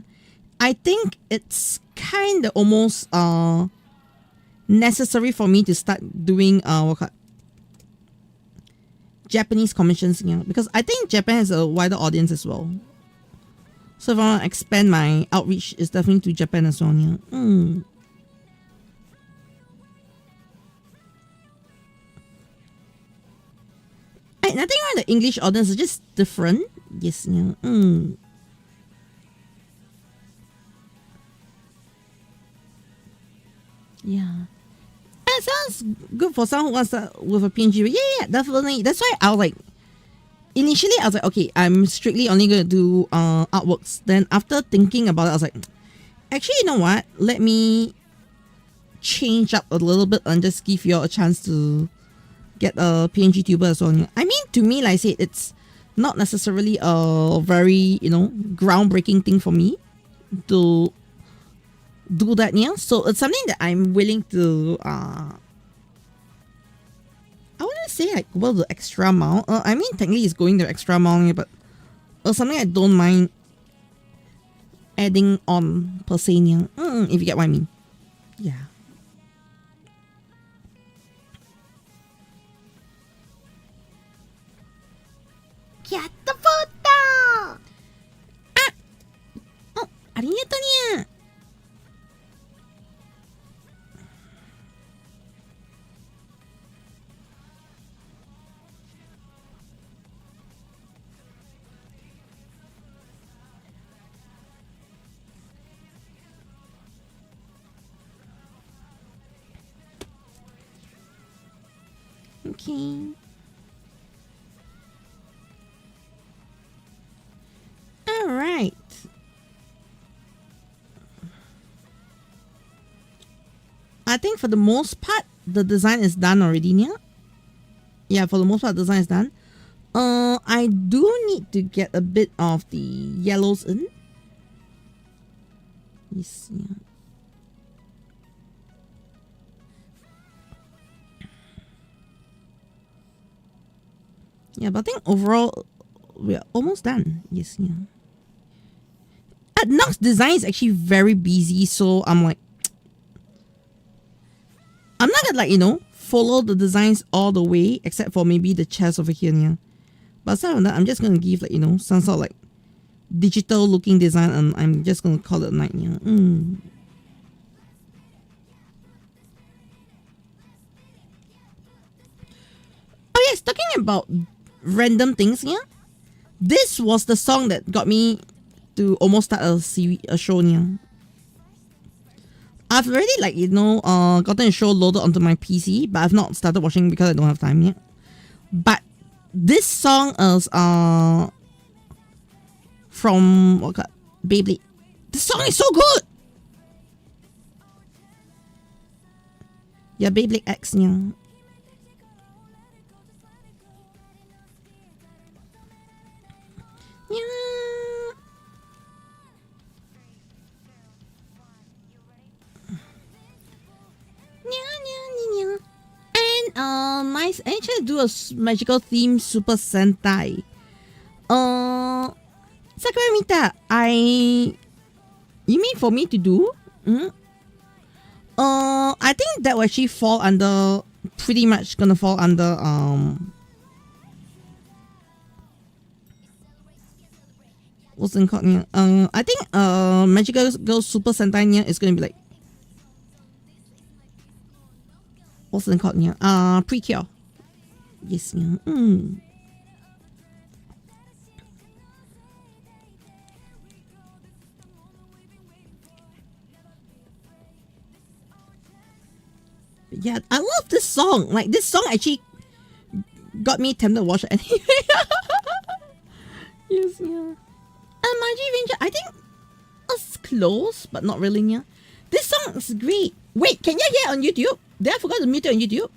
I think it's kind of almost necessary for me to start doing Japanese commissions, yeah, because I think Japan has a wider audience as well. So if I want to expand my outreach, it's definitely to Japan as well, yeah. Nothing wrong with the English audience, it's just different. Yes, yeah. Yeah. That sounds good for someone who wants that with a PNG. Yeah, definitely. That's why I was like, initially I was like, okay, I'm strictly only going to do artworks. Then after thinking about it, I was like, actually, you know what? Let me change up a little bit and just give you all a chance to get a PNG tuber as well. I mean, to me, like I said, it's not necessarily a very, you know, groundbreaking thing for me to do that, yeah. So it's something that I'm willing to I wouldn't say like go the extra mile. I mean, technically it's going the extra mile, yeah, but it's something I don't mind adding on per se, yeah. If you get what I mean. Yeah. Get the photo! Ah! Oh, AriNyaTou niya! Okay. All right. I think for the most part, the design is done already, yeah? Yeah, for the most part, the design is done. I do need to get a bit of the yellows in. Yes, yeah. Yeah, but I think overall, we're almost done. Yes, yeah. Nox design is actually very busy, so I'm like, I'm not gonna like, you know, follow the designs all the way, except for maybe the chest over here, yeah. But aside from that, I'm just gonna give like, you know, some sort of like digital looking design, and I'm just gonna call it a night, yeah. Oh yes, talking about random things, yeah. This was the song that got me to almost start a show, yeah. I've already gotten a show loaded onto my PC, but I've not started watching because I don't have time yet. But this song is from Beyblade. This song is so good. Yeah, Beyblade X, yeah. And I actually do a magical theme Super Sentai. Sakuramita, you mean for me to do? I think that will actually fall under, pretty much gonna fall under what's it called? I think Magical Girl Super Sentai is gonna be like, what's it called? Precure. Yes. Yeah, I love this song. Like, this song actually got me tempted to watch it anyway. Yes, yeah. And Magi Ranger, I think it's close, but not really, yeah. This song is great. Wait, can you hear it on YouTube? Did I forgot to mute it on YouTube?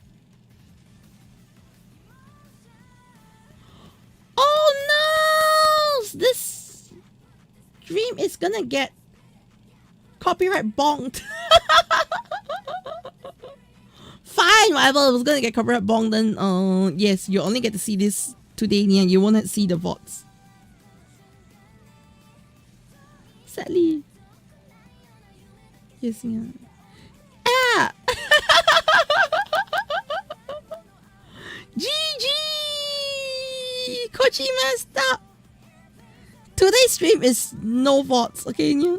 Oh no! This stream is gonna get copyright bonked. Fine, whatever. I was gonna get copyright bonked. Then, yes, you only get to see this today. Yeah, you won't see the VODs. Sadly. Yes, yeah. Ah! GG! Kochi messed up. Today's stream is no VODs, okay, yeah?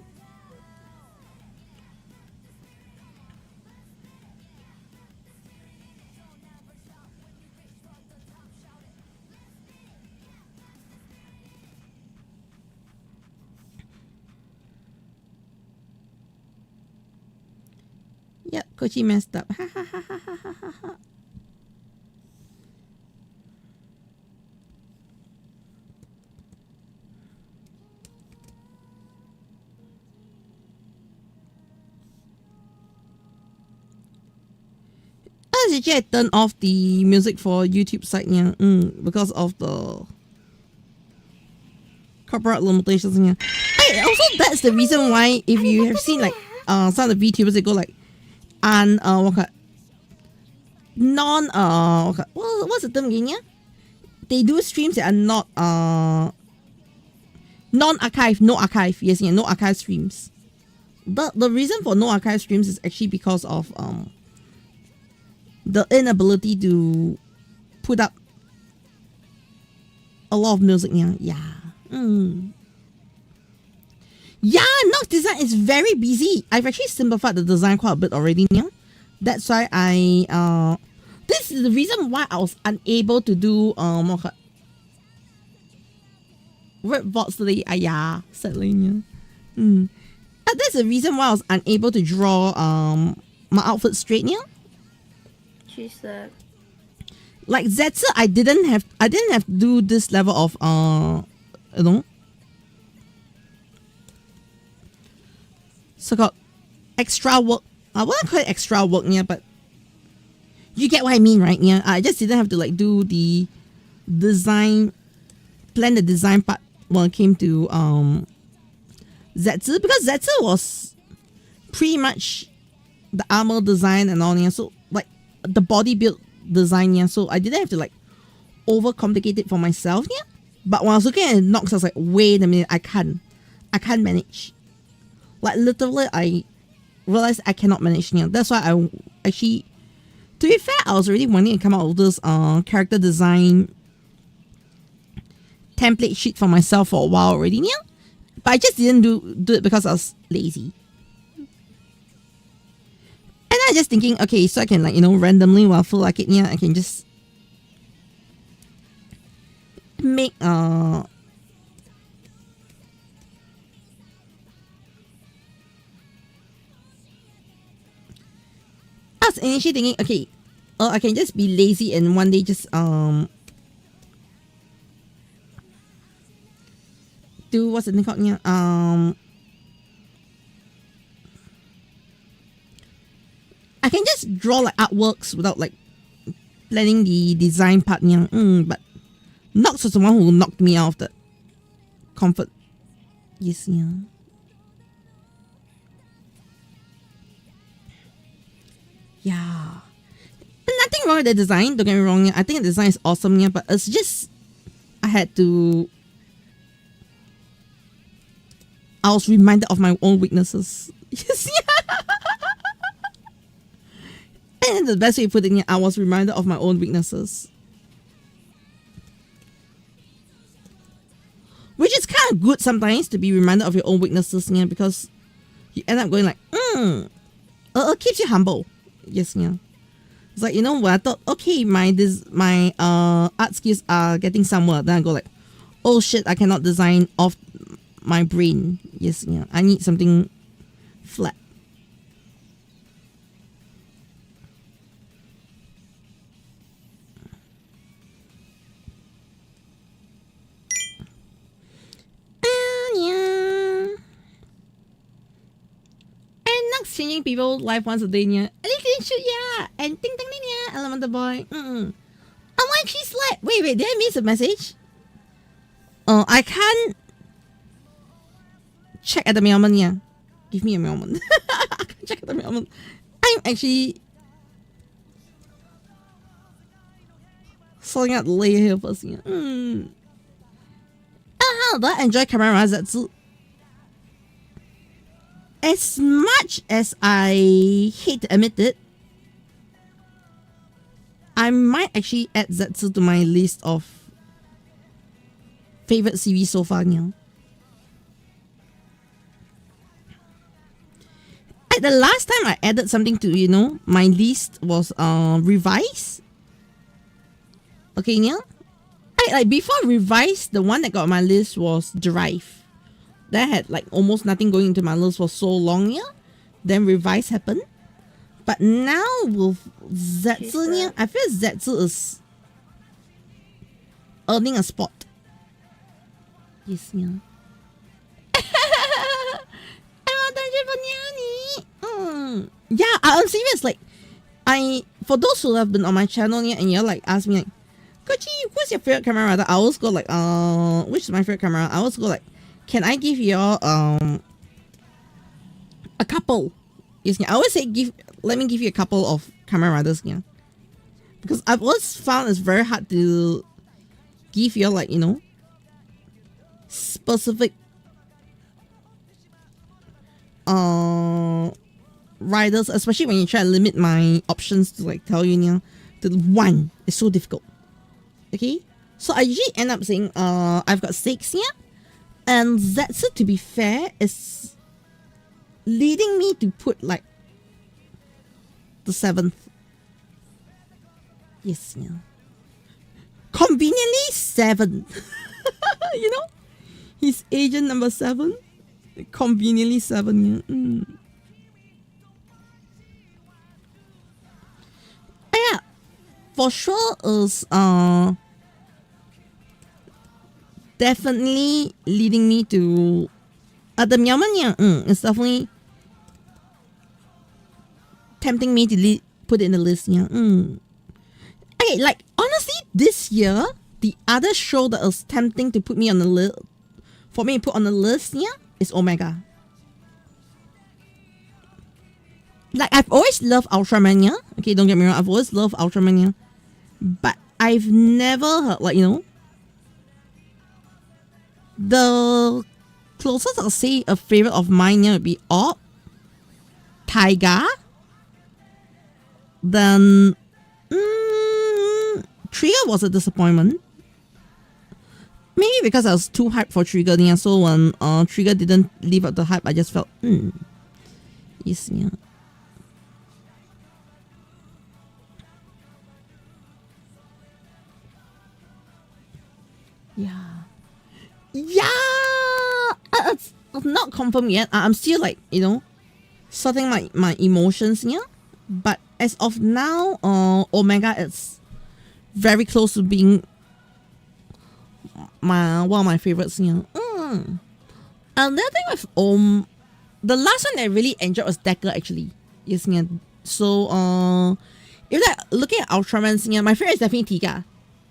Yep, Kochi messed up. Ha ha ha ha ha ha ha. Actually, I turned off the music for YouTube site, yeah, because of the copyright limitations, yeah. Hey, also, that's the reason why, if you have seen like some of the VTubers, they go like what's the term again, yeah? They do streams that are not non-archive, no archive, yes, yeah, no archive streams. The reason for no archive streams is actually because of the inability to put up a lot of music, yeah. Yeah, Nox design is very busy. I've actually simplified the design quite a bit already, yeah. That's why this is the reason why I was unable to do Rip VODs today. Yeah, sadly, yeah. That's the reason why I was unable to draw my outfit straight, yeah. She said, like Zetsu, I didn't have to do this level of so-called extra work. I wouldn't call it extra work, yeah, but you get what I mean, right? Yeah, I just didn't have to like do the design, plan the design part when it came to Zetsu, because Zetsu was pretty much the armor design and all, yeah. So like the body build design, yeah. So I didn't have to like overcomplicate it for myself, yeah. But when I was looking at Nox, I was like, wait a minute, I can't manage. Like literally, I realized I cannot manage, yeah. That's why I actually, to be fair, I was already wanting to come out with this character design template sheet for myself for a while already, yeah. But I just didn't do it because I was lazy. And I was just thinking, okay, so I can like, randomly while I feel like it, yeah, I can just make I was initially thinking, okay, I can just be lazy and one day just do what's the thing called? I can just draw like artworks without like planning the design part, but Nox was the one who knocked me out of the comfort. Yes, yeah. Yeah. Nothing wrong with the design, don't get me wrong. I think the design is awesome, but it's just I was reminded of my own weaknesses. Yes, yeah. And the best way of putting it, I was reminded of my own weaknesses. Which is kind of good sometimes to be reminded of your own weaknesses, yeah, because you end up going like, it keeps you humble. Yes, yeah. It's like, when I thought, okay, my art skills are getting somewhere, then I go like, oh shit, I cannot design off my brain. Yes, yeah. I need something flat. Yeah. And not changing people life once a day, yeah. Shoot, yeah. And ting ting ting, yeah. Elemental boy. I'm like, she's like, wait, did I miss a message? I can't check at the moment, yeah. Give me a moment. I can't check at the moment. I'm actually sorting out the layer here first, yeah. How do I enjoy Kamen Zetsu? As much as I hate to admit it, I might actually add Zetsu to my list of favorite series so far now. The last time I added something to, my list was Revise. Okay, yeah. Before Revise, the one that got on my list was Derive. That had like almost nothing going into my list for so long, yeah. Then Revise happened. But now with Zetsu, yeah, I feel Zetsu is earning a spot. Yes, yeah. Yeah, I'm serious. Like, for those who have been on my channel, yeah, and you're like ask me like, Kochi, who's your favorite camera? I always go like, which is my favorite camera? I always go like, can I give you a couple? Yes, yeah. I always say let me give you a couple of camera riders, yeah. Because I've always found it's very hard to give you like, specific riders, especially when you try to limit my options to like tell you, to one. It's so difficult. Okay, so I usually end up saying I've got 6 here, and Zetsu, to be fair, is leading me to put like the 7th. Yes, yeah. Conveniently 7. He's agent number 7. Conveniently 7, yeah. Yeah, for sure is definitely leading me to the Meowman, yeah. It's definitely tempting me to put it in the list, yeah. Okay, like honestly, this year the other show that is tempting to put me on the list, for me to put on the list, yeah, is Omega. Like, I've always loved Ultraman, yeah. Okay, don't get me wrong, I've always loved Ultraman, yeah. But I've never heard, like, the closest I'll say a favorite of mine, yeah, would be Orb, Taiga, then Trigger was a disappointment. Maybe because I was too hyped for Trigger, yeah, so when Trigger didn't live up to hype, I just felt, yes, yeah. Yeah, it's not confirmed yet. I'm still like, sorting my emotions, yeah. But as of now, Omega is very close to being one of my favorites. Yeah. Another thing with the last one that I really enjoyed was Deco actually. Yes, yeah. So if like looking at Ultraman, yeah, my favorite is definitely Tiga.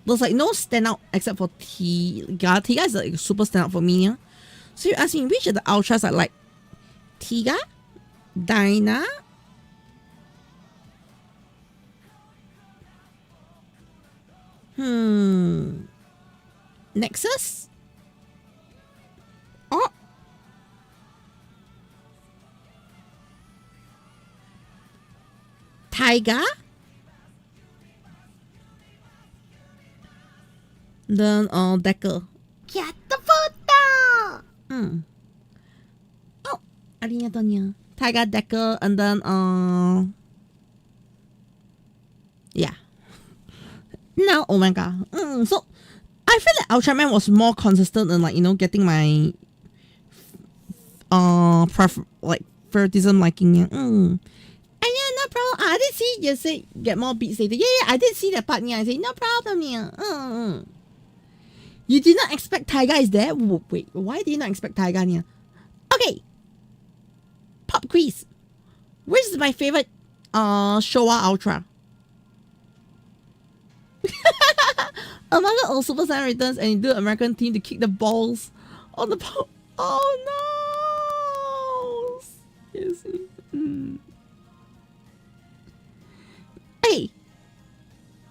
There's like no standout except for Tiga. Tiga is like super standout for me. Yeah. So you ask me which of the Ultras I like? Tiga, Dyna, Nexus, oh, Taiga, then Deco. Get the photo. Oh, AriNyaTou. Taiga, Deco, and then yeah. Now Omega. So I feel like Ultraman was more consistent in like, you know, getting my favoritism liking. Yeah. And yeah, no problem. I did see you say get more beats later. Yeah, I did see that part. Yeah, I say no problem. Yeah. You did not expect Taiga is there? Wait, why did you not expect Taiga? Yeah. Okay. Pop quiz. Which is my favorite Showa Ultra? Among all Super Saiyan returns and you do American team to kick the balls on the ball. Oh no! You see? Hey,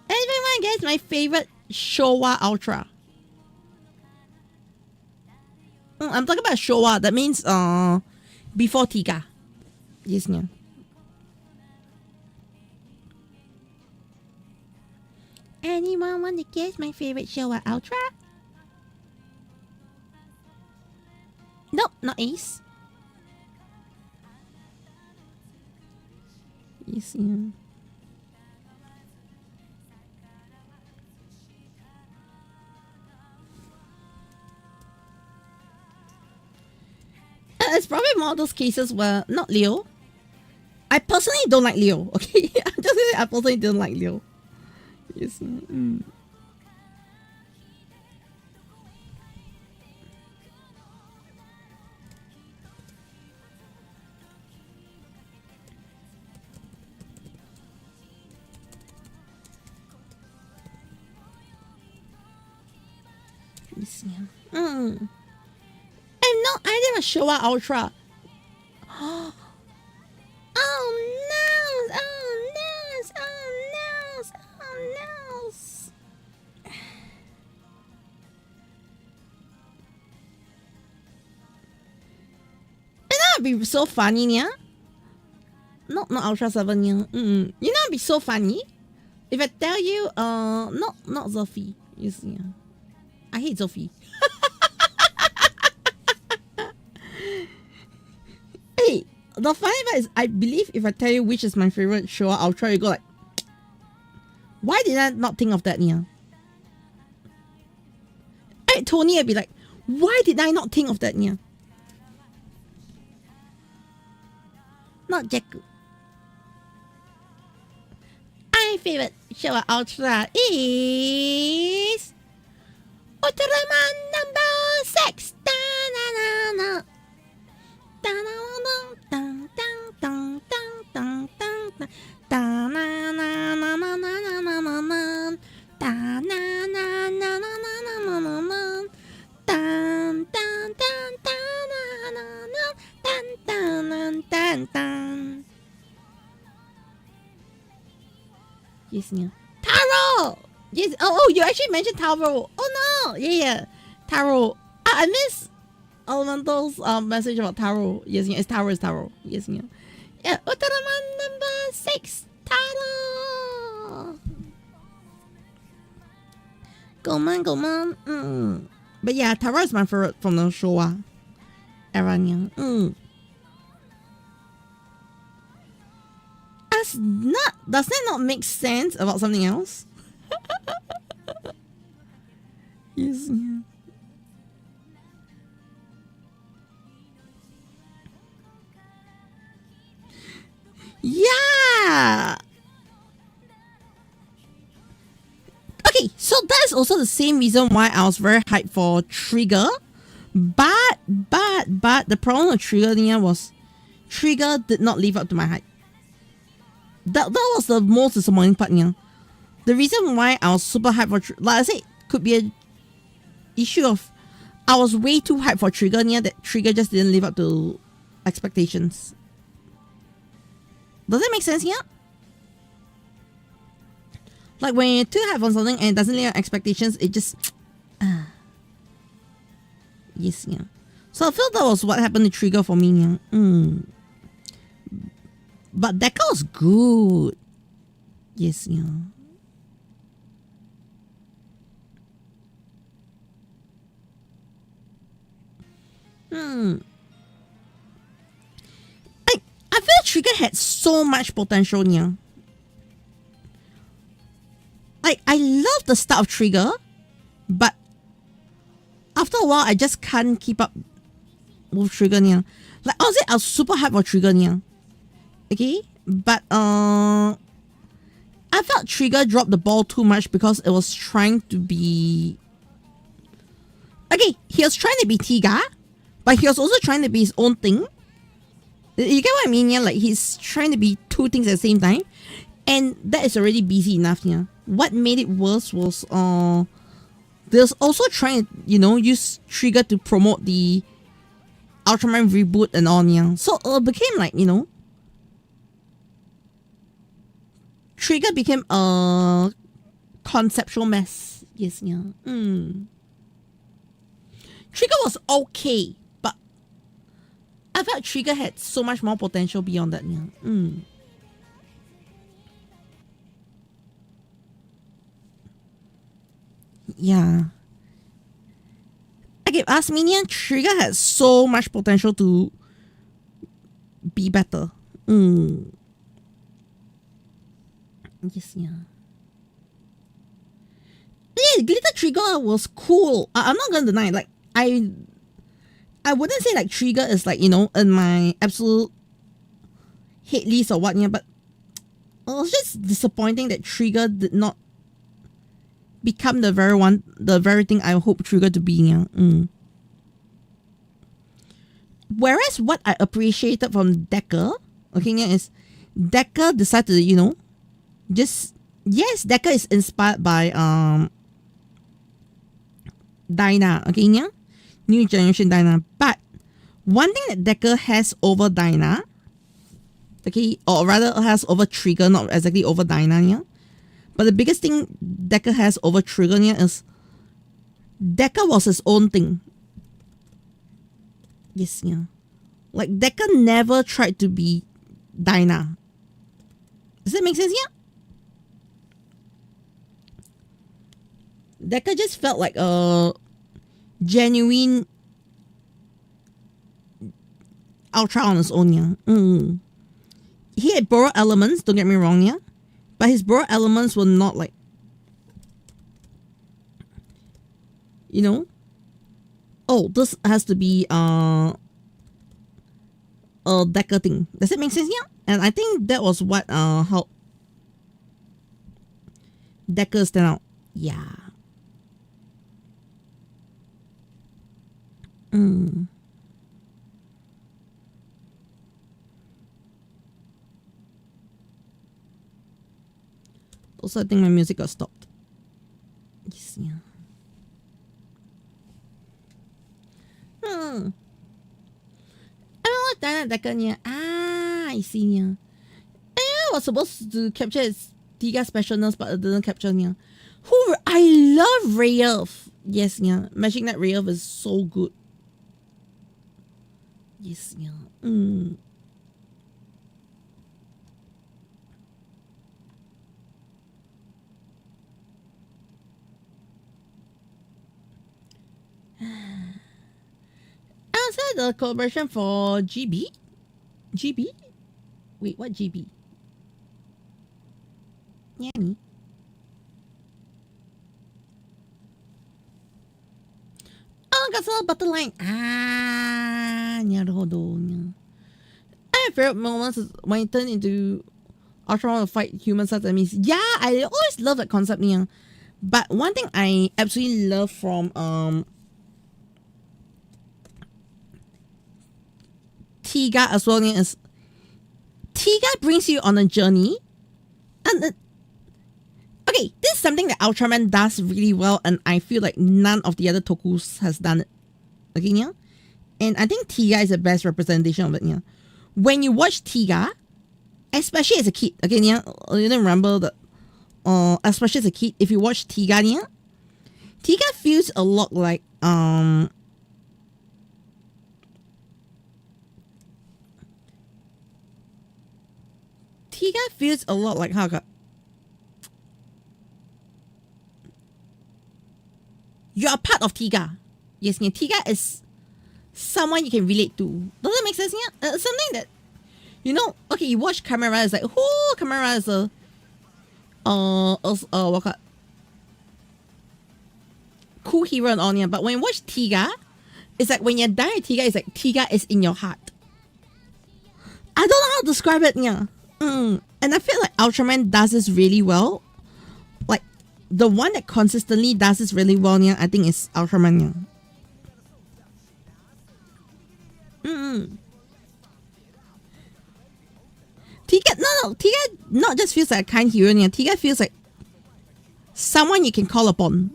anybody want to guess my favorite Showa Ultra? I'm talking about Showa. That means before Tiga. Yes, yeah. Anyone want to guess my favorite Showa Ultra? Nope, not Ace. Yes, yeah. It's probably more of those cases where not Leo. I personally don't like Leo. Okay, I'm just saying I personally don't like Leo. Yes. Yes. I'm not either a Showa Ultra. Oh no! Oh no! Oh no! Oh no! And that would be so funny, yeah? Not Ultra 7, yeah. You know, it'd be so funny if I tell you, not Zofie. Yes, yeah. I hate Zofie. Hey, the funny part is, I believe if I tell you which is my favorite Showa Ultra, you go like, why did I not think of that, yeah? Hey, Tony, I'd be like, why did I not think of that, yeah? Not Jakku. My favorite Showa Ultra is Ultraman number 6. Da-na-na-na. Yes, yeah. Taro! Yes. Oh, you actually mentioned Taro. Oh no! Yeah. Taro. I miss Elemental's message about Taro. Yes, yeah. It's Taro. Yes, yeah. Yeah, Ultraman number 6. Taro! Goman. But yeah, Taro is my favorite from the Showa era. Does that not make sense about something else? Yes. Yeah. also the same reason why I was very hyped for Trigger. But the problem with Trigger was Trigger did not live up to my hype. That was the most disappointing part. The reason why I was super hyped for like I said, could be an issue of I was way too hyped for Trigger that Trigger just didn't live up to expectations. Does that make sense? Like when you're too hyped on something and it doesn't live up to expectations, it just yes, so I feel that was what happened to Trigger for me. But Deco was good. Yes, I feel Trigger had so much potential. Like I love the start of Trigger, but after a while I just can't keep up with Trigger. Like honestly, I was super hyped for Trigger. Okay, but I felt Trigger dropped the ball too much because it was trying to be okay. He was trying to be Tiga, but he was also trying to be his own thing. You get what I mean? Like he's trying to be two things at the same time, and that is already busy enough. What made it worse was there's also trying to use Trigger to promote the Ultraman reboot and all. So it became like Trigger became a conceptual mess. Yes, Trigger was okay, but I felt Trigger had so much more potential beyond that. Yeah. Okay, ask me, Trigger has so much potential to be better. Yes, yeah, Glitter Trigger was cool. I'm not gonna deny it. Like I wouldn't say like Trigger is like in my absolute hate list or what, but it was just disappointing that Trigger did not become the very thing I hope Trigger to be. Whereas what I appreciated from Deco, is Deco decided to Deco is inspired by Dyna, new generation Dyna. But one thing that Deco has over Dyna, or rather has over Trigger, not exactly over Dyna, but the biggest thing Deco has over Trigger is Deco was his own thing. Yes, like Deco never tried to be Dyna. Does that make sense? Deco just felt like a genuine Ultra on his own. He had borrowed elements, don't get me wrong, but his borrowed elements were not like oh, this has to be a Deco thing. Does it make sense? And I think that was what helped Deco stand out. Yeah. Also, I think my music got stopped. Yes, yeah. I don't know what Deco. I see. I was supposed to capture its Tiga specialness, but it didn't capture. I love Rayev. Yes, Magic Knight Rayev is so good. Yes, outside the collaboration for GB? GB? Wait, what GB? Yanny? Oh, Godzilla Butterline. Naruhodo. My favorite moments is when it turned into Ultraman to fight human sized enemies. Yeah, I always love that concept. But one thing I absolutely love from Tiga as well is Tiga brings you on a journey. And okay, this is something that Ultraman does really well, and I feel like none of the other tokus has done it. Okay, yeah? And I think Tiga is the best representation of it, yeah. When you watch Tiga, especially as a kid, again, yeah, you don't remember the especially as a kid, if you watch Tiga, yeah, Tiga feels a lot like Tiga feels a lot like how you are part of Tiga. Yes, yeah, Tiga is someone you can relate to. Does that make sense? Yeah, something that you know. Okay, you watch Camera, it's like, oh, Camera is a what cool hero and all, yeah. But when you watch Tiga, it's like when you're done with Tiga, it's like Tiga is in your heart. I don't know how to describe it, yeah. And I feel like Ultraman does this really well. Like the one that consistently does this really well, yeah, I think is Ultraman, yeah. Tiga, no, Tiga not just feels like a kind hero, yeah. Tiga feels like someone you can call upon.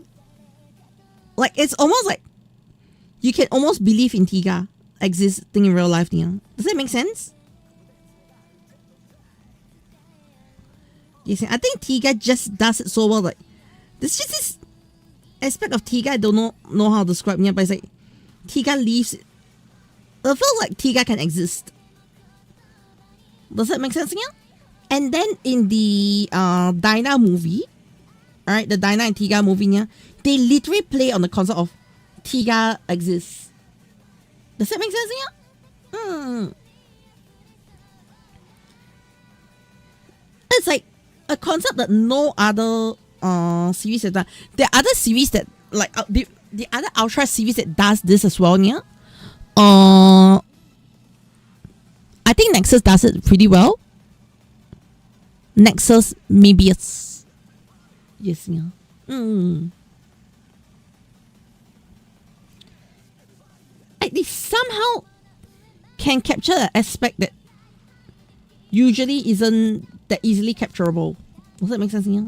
Like it's almost like you can almost believe in Tiga existing in real life, yeah. Does that make sense? Yes, I think Tiga just does it so well. Like there's just this aspect of Tiga I don't know how to describe, yeah, but it's like Tiga leaves. It feels like Tiga can exist. Does that make sense, yeah? And then in the Dyna movie, alright, the Dyna and Tiga movie, yeah, they literally play on the concept of Tiga exists. Does that make sense, yeah? It's like a concept that no other series has done. There are other series that like the other Ultra series that does this as well, yeah. I think Nexus does it pretty well. Nexus, maybe it's yes, yeah. Like they somehow can capture an aspect that usually isn't that easily capturable. Does that make sense, yeah?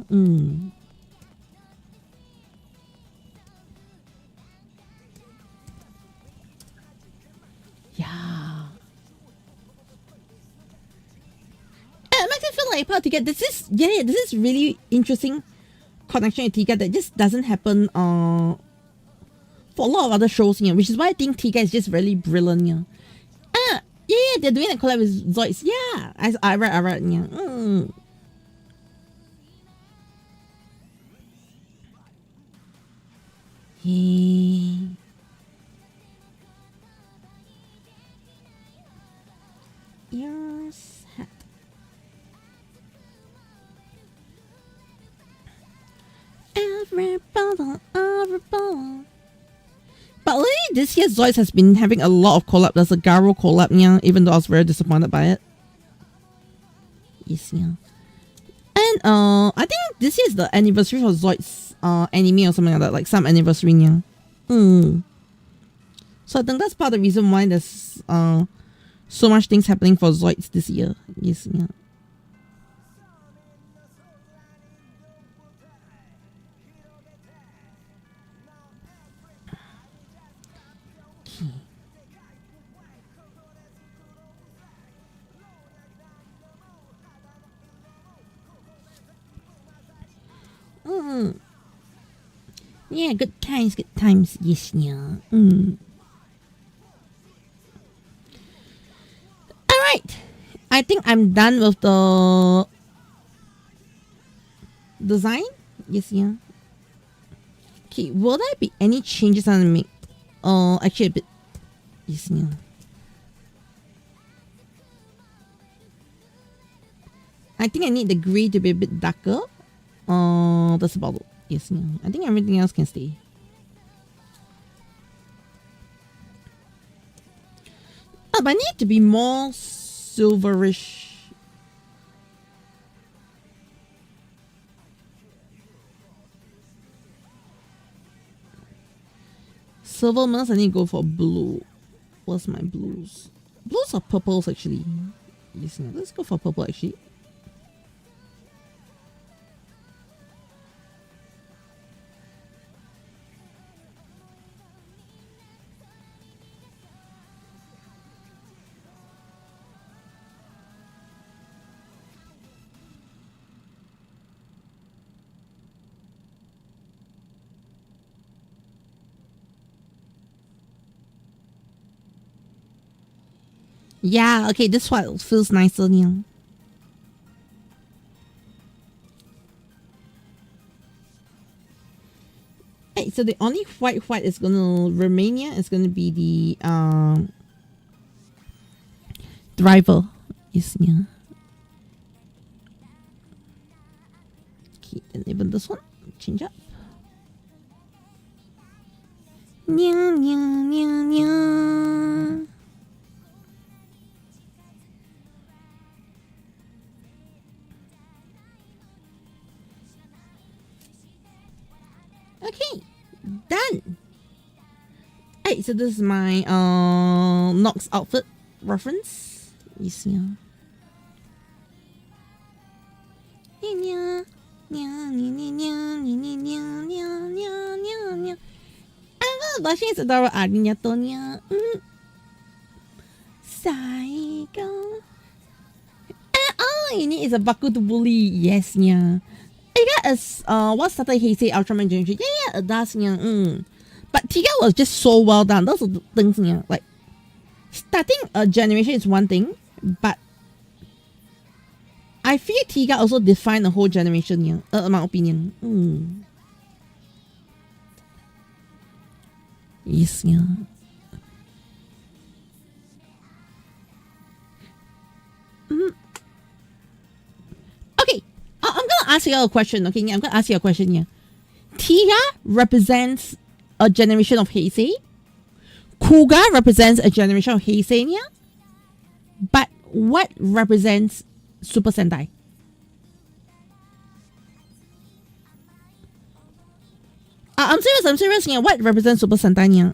Yeah. It makes me feel like part of Tiga. This is really interesting connection with Tiga that just doesn't happen for a lot of other shows, yeah, which is why I think Tiga is just really brilliant, yeah. Yeah, they're doing a collab with Zoids. Yeah, I read, yeah. Yeah. Yours hat. Every bottle. But lately this year Zoids has been having a lot of collab. There's a Garo collab, yeah, even though I was very disappointed by it. Yes, yeah. And I think this year is the anniversary for Zoids anime or something like that, like some anniversary, yeah. So I think that's part of the reason why there's so much things happening for Zoids this year. Yes, yeah. Yeah, good times, yes, yeah. Alright. I think I'm done with the design. Yes, yeah. Okay, will there be any changes I make? Actually a bit. Yes, yeah. I think I need the grey to be a bit darker. That's about it. Yes, yeah. I think everything else can stay. But I need to be more silverish. silver mask, I need to go for blue. What's my blues? Blues or purples actually? Listen, let's go for purple actually. Yeah, okay, this one feels nicer now. Hey, so the only white is gonna remain here is gonna be the driver is here. Okay, and even this one, change up. Nya, nya, nya, nya. Okay, done. Hey, so this is my Nox outfit reference. You see, blushing is adorable. AriNyaTou. Psycho. And all you need is a Baku to bully. Yes, yeah. Tiga is what started Heisei Ultraman generation. Yeah, it does. Yeah. But Tiga was just so well done. Those are the things. Yeah, like starting a generation is one thing, but I feel Tiga also defined the whole generation. Yeah, in my opinion. Yes. Yeah. Okay. I'm gonna ask you a question, okay? I'm gonna ask you a question here. Tiga represents a generation of Heisei. Kuga represents a generation of Heisei, yeah? But what represents Super Sentai? I'm serious, yeah. What represents Super Sentai, yeah?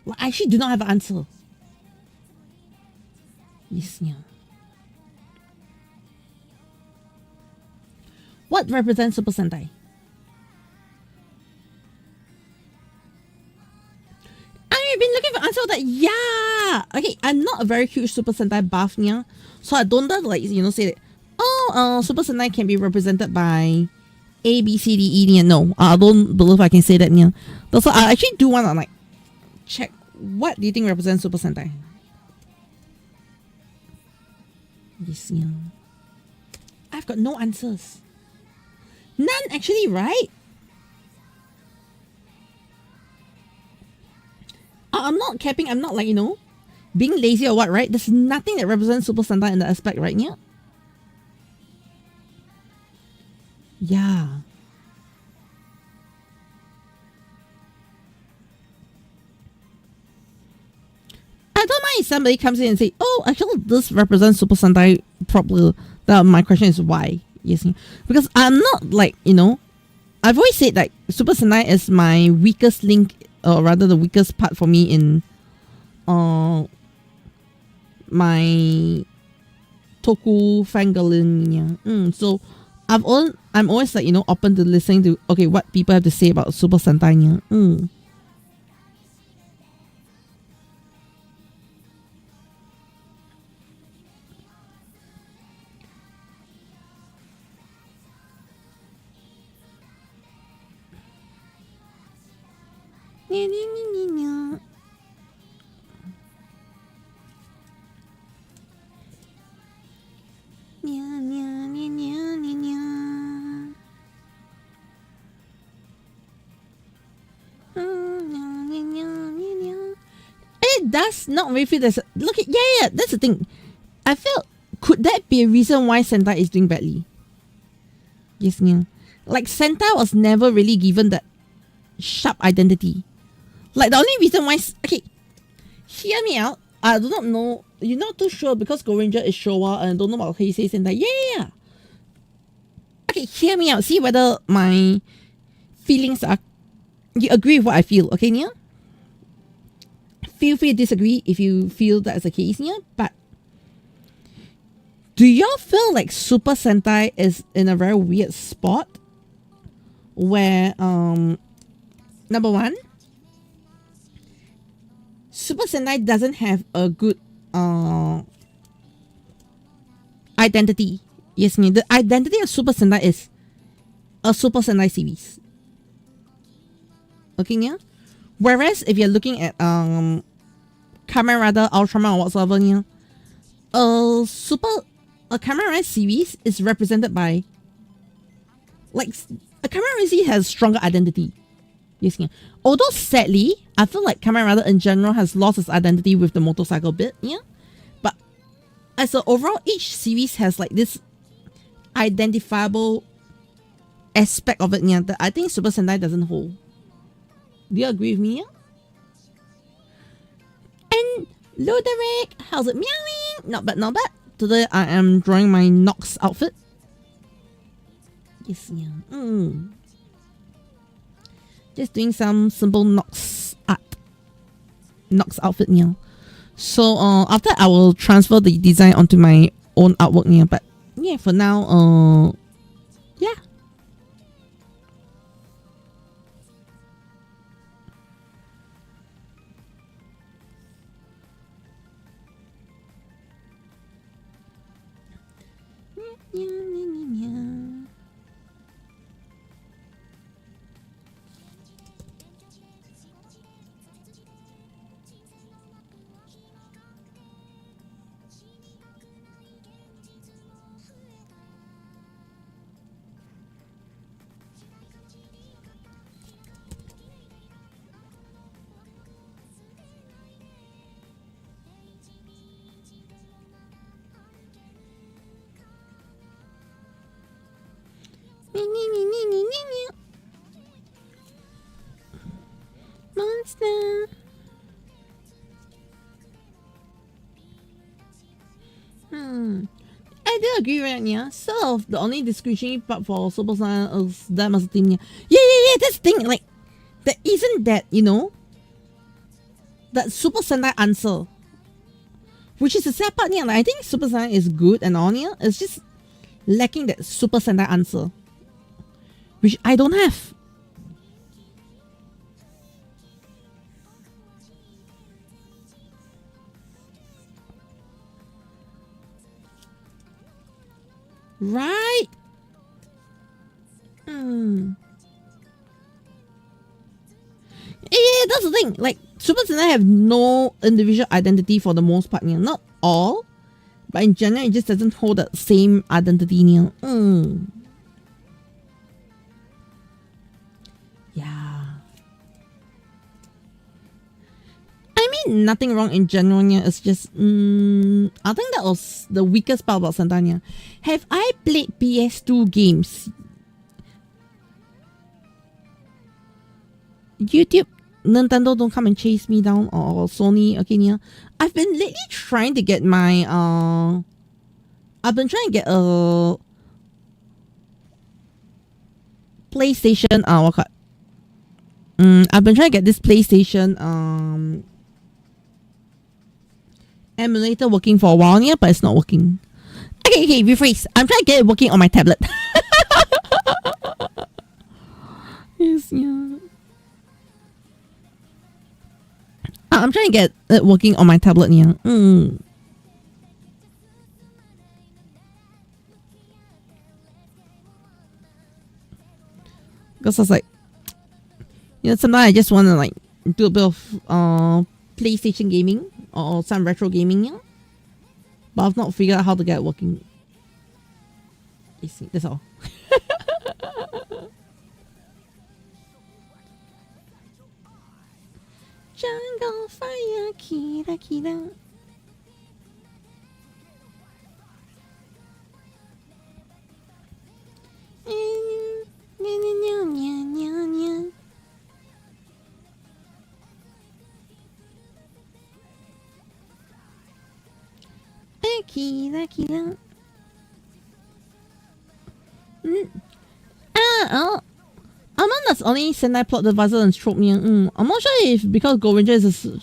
Well, I actually do not have an answer. Yes, yeah. What represents Super Sentai? I've been looking for answer that. Yeah. Okay, I'm not a very huge Super Sentai buff, yeah. So I don't like say that. Oh, Super Sentai can be represented by A, B, C, D, E. Yeah. No, I don't believe I can say that. Yeah. So I actually do want to check what do you think represents Super Sentai? Yes, yeah. I've got no answers. None actually, right? I'm not capping. I'm not being lazy or what, right? There's nothing that represents Super Sentai in that aspect, right? Yeah. Yeah. I don't mind if somebody comes in and say, oh, actually this represents Super Sentai properly. My question is why? Yes. Because I'm not I've always said that Super Sentai is my weakest link, or rather the weakest part for me in my Toku fangirling. Yeah. So I'm always open to listening to what people have to say about Super Sentai. Yeah. It does not really feel there's that's the thing. I felt, could that be a reason why Sentai is doing badly? Yes, yeah. Like Sentai was never really given that sharp identity. Like the only reason why, hear me out. I do not know. You're not too sure because Go Ranger is Showa and I don't know about Heisei Sentai. Yeah. Okay, hear me out. See whether my feelings are... You agree with what I feel, okay, Nia? Feel free to disagree if you feel that's the case, Nia. But do y'all feel like Super Sentai is in a very weird spot? Where, number one, Super Sentai doesn't have a good identity. Yes, Nia. The identity of Super Sentai is a Super Sentai series. Okay, Nia? Whereas if you're looking at Kamen Rider, Ultraman, or whatsoever, Nia, a Kamen Rider series is represented by, like, a Kamen Rider series has stronger identity. Yes, Nia. Although sadly, I feel like Kamen Rider in general has lost its identity with the motorcycle bit, yeah. But as an overall, each series has like this identifiable aspect of it, yeah, that I think Super Sentai doesn't hold. Do you agree with me? Yeah? And Luderick, how's it meowing? Not bad, not bad. Today I am drawing my Nox outfit. Yes, yeah. Just doing some simple Nox art. Nox outfit, yeah. So after I will transfer the design onto my own artwork, yeah. But yeah, for now, yeah. Monster. I do agree right now. So the only distinguishing part for Super Saiyan is them as a team. Yeah. That's the thing. Like, there isn't that, you know, that Super Sentai answer, which is the sad part. Yeah, like, I think Super Saiyan is good and all. Yeah, it's just lacking that Super Sentai answer, which I don't have. Right? Yeah, that's the thing. Like, Super Sentai have no individual identity for the most part. Yeah. Not all, but in general, it just doesn't hold the same identity. Yeah. Yeah. I mean, nothing wrong in general. Yeah. It's just, I think that was the weakest part about Sentai. Yeah. Have I played PS2 games? YouTube, Nintendo, don't come and chase me down, or Sony. Okay, yeah. I've been lately trying to get my I've been trying to get a PlayStation. I've been trying to get this PlayStation emulator working for a while, yeah, but it's not working. Okay, rephrase. I'm trying to get it working on my tablet. Yes, yeah. I'm trying to get it working on my tablet, yeah. Because I was like, you know, sometimes I just want to like do a bit of PlayStation gaming or some retro gaming, yeah. But I've not figured out how to get it working. You see, that's all. Jungle fire, kira kira. Kira kira. Yeah, I'm not that's only Sentai plot devices and trope niya. I'm not sure if because Go Ranger is a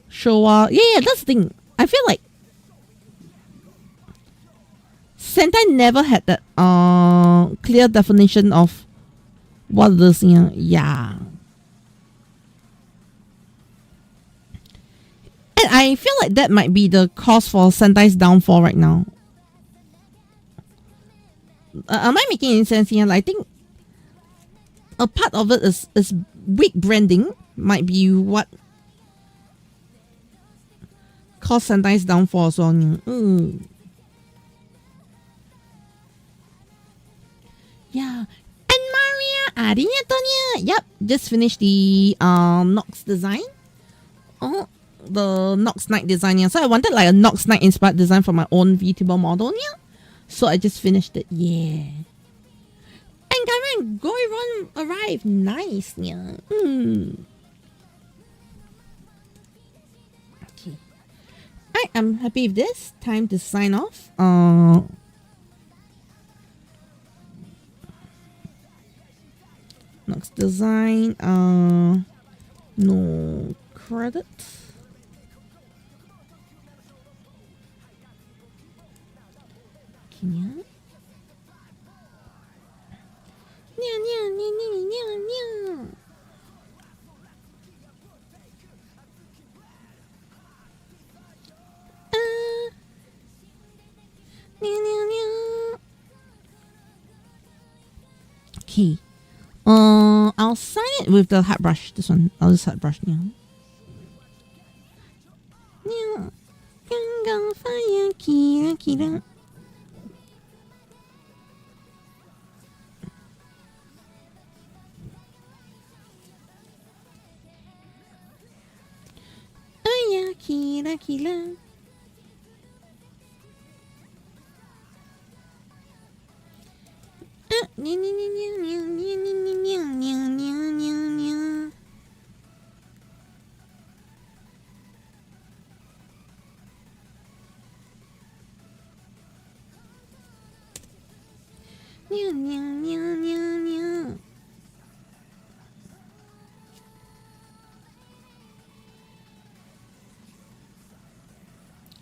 Showa. Yeah, that's the thing. I feel like Sentai never had that clear definition of what this niya. Yeah. And I feel like that might be the cause for Sentai's downfall right now. Am I making any sense here? Like, I think a part of it is weak branding might be what caused Sentai's downfall. So, yeah. And Maria AriNyaTou. Yep, just finished the Nox design. Oh, the Nox Knight design. Yeah. So I wanted like a Nox Knight inspired design for my own Vtuber model. Yeah. So I just finished it. Yeah. And Kamen Goiron arrived. Nice. Yeah. Okay. I'm happy with this. Time to sign off. Nox design. No credit. Yeah. Okay. I'll sign it with the hat brush. This one. I'll just hat brush now. Kira.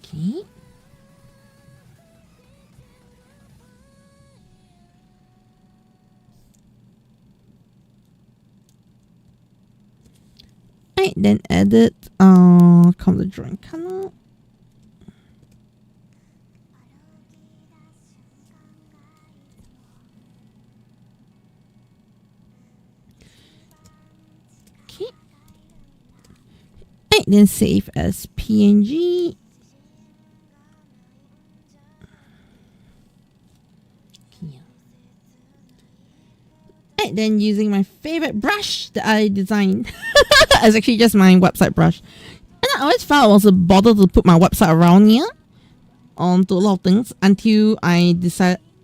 Okay. Right, then edit color drawing color. Okay. Right, then save as PNG. Right, then using my favorite brush that I designed. It's actually just my website brush. And I always felt it was a bother to put my website around here onto a lot of things until I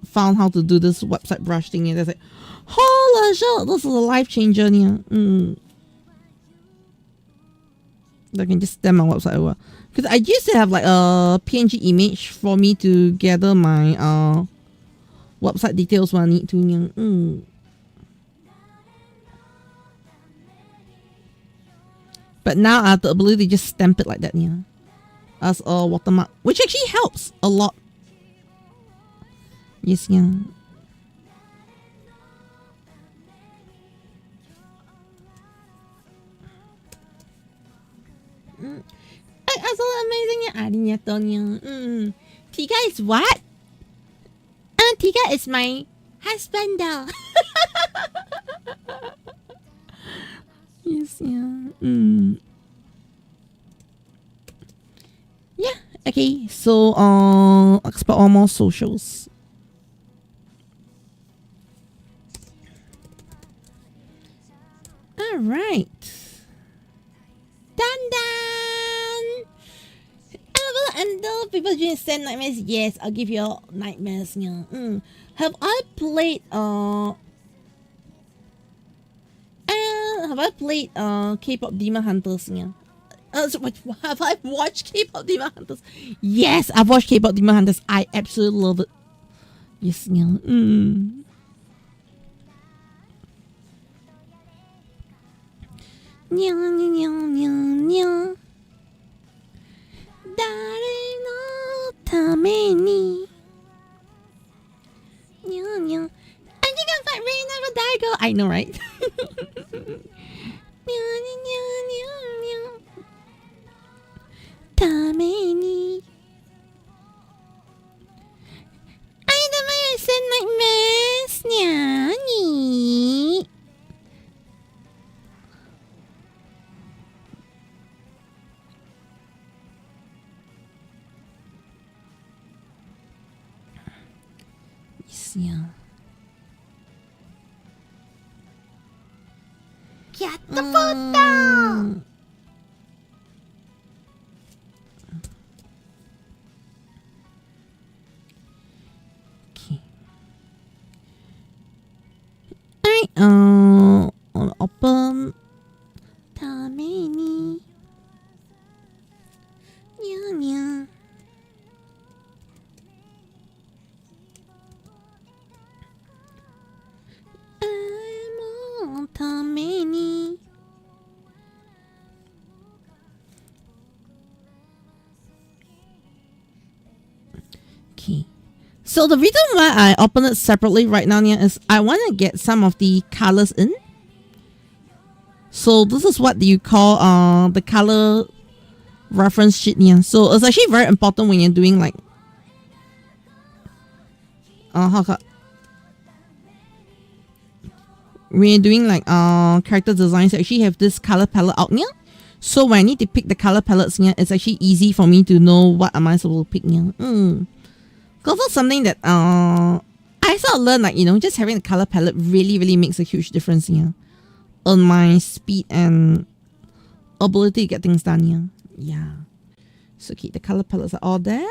found how to do this website brush thing. And I was like, holy shit, this is a life changer here. I can just stamp my website over. Because I used to have like a PNG image for me to gather my website details when I need to. But now I have the ability to just stamp it like that, yeah, as a watermark, which actually helps a lot. Yes, yeah. That's so amazing, yeah. AriNyaTou. Tika is what? Tika is my husband, though. Yes, yeah. Yeah, okay. So, export all more socials. Alright. Done. And the people just send nightmares. Yes, I'll give you nightmares. Yeah. Have I played K-pop Demon Hunters? Yeah. Have I watched K-pop Demon Hunters? Yes, I've watched K-pop Demon Hunters. I absolutely love it. Yes, yeah. Nya, nya, nya, nya, nya. Dare no tame ni. Nya, nya. And you can fight rain over Daigo. I know, right? Nya, nya, nya, nya, nya. Tame ni. I never said nightmares. Nya, ni. Yeah. Get the foot down. Okay. Alright, I'll open Tamini. Nya nya. Tamini. Okay. So the reason why I open it separately right now is I want to get some of the colors in. So this is what you call the color reference sheet here. So it's actually very important when you're doing like when you're doing like character designs, I actually have this color palette out here. So when I need to pick the color palettes here, it's actually easy for me to know what am I supposed to pick here. Because that's something that I sort of learned, like, you know, just having a color palette really makes a huge difference here on my speed and ability to get things done here. Yeah. So okay, the color palettes are all there.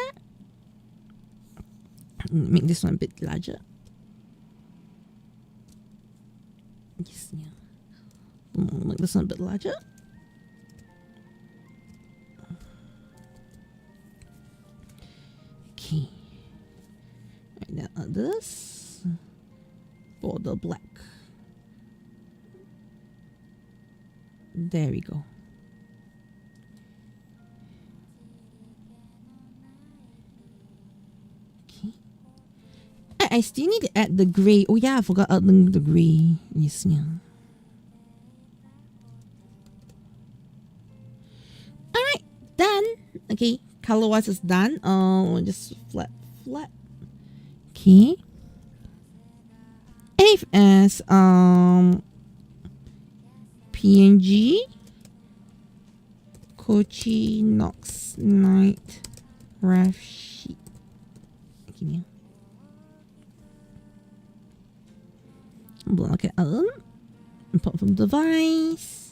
Make this one a bit larger. Yes, yeah. Make this one a bit larger. Okay. Right, now this border black. There we go. Okay. I still need to add the gray. Oh yeah, I forgot adding the gray. Yes, yeah. Alright, done. Okay, color wise is done. Just flat. Okay. Save as PNG Kochi Nox Night Ref Sheet. Okay. Block it out. Import from device.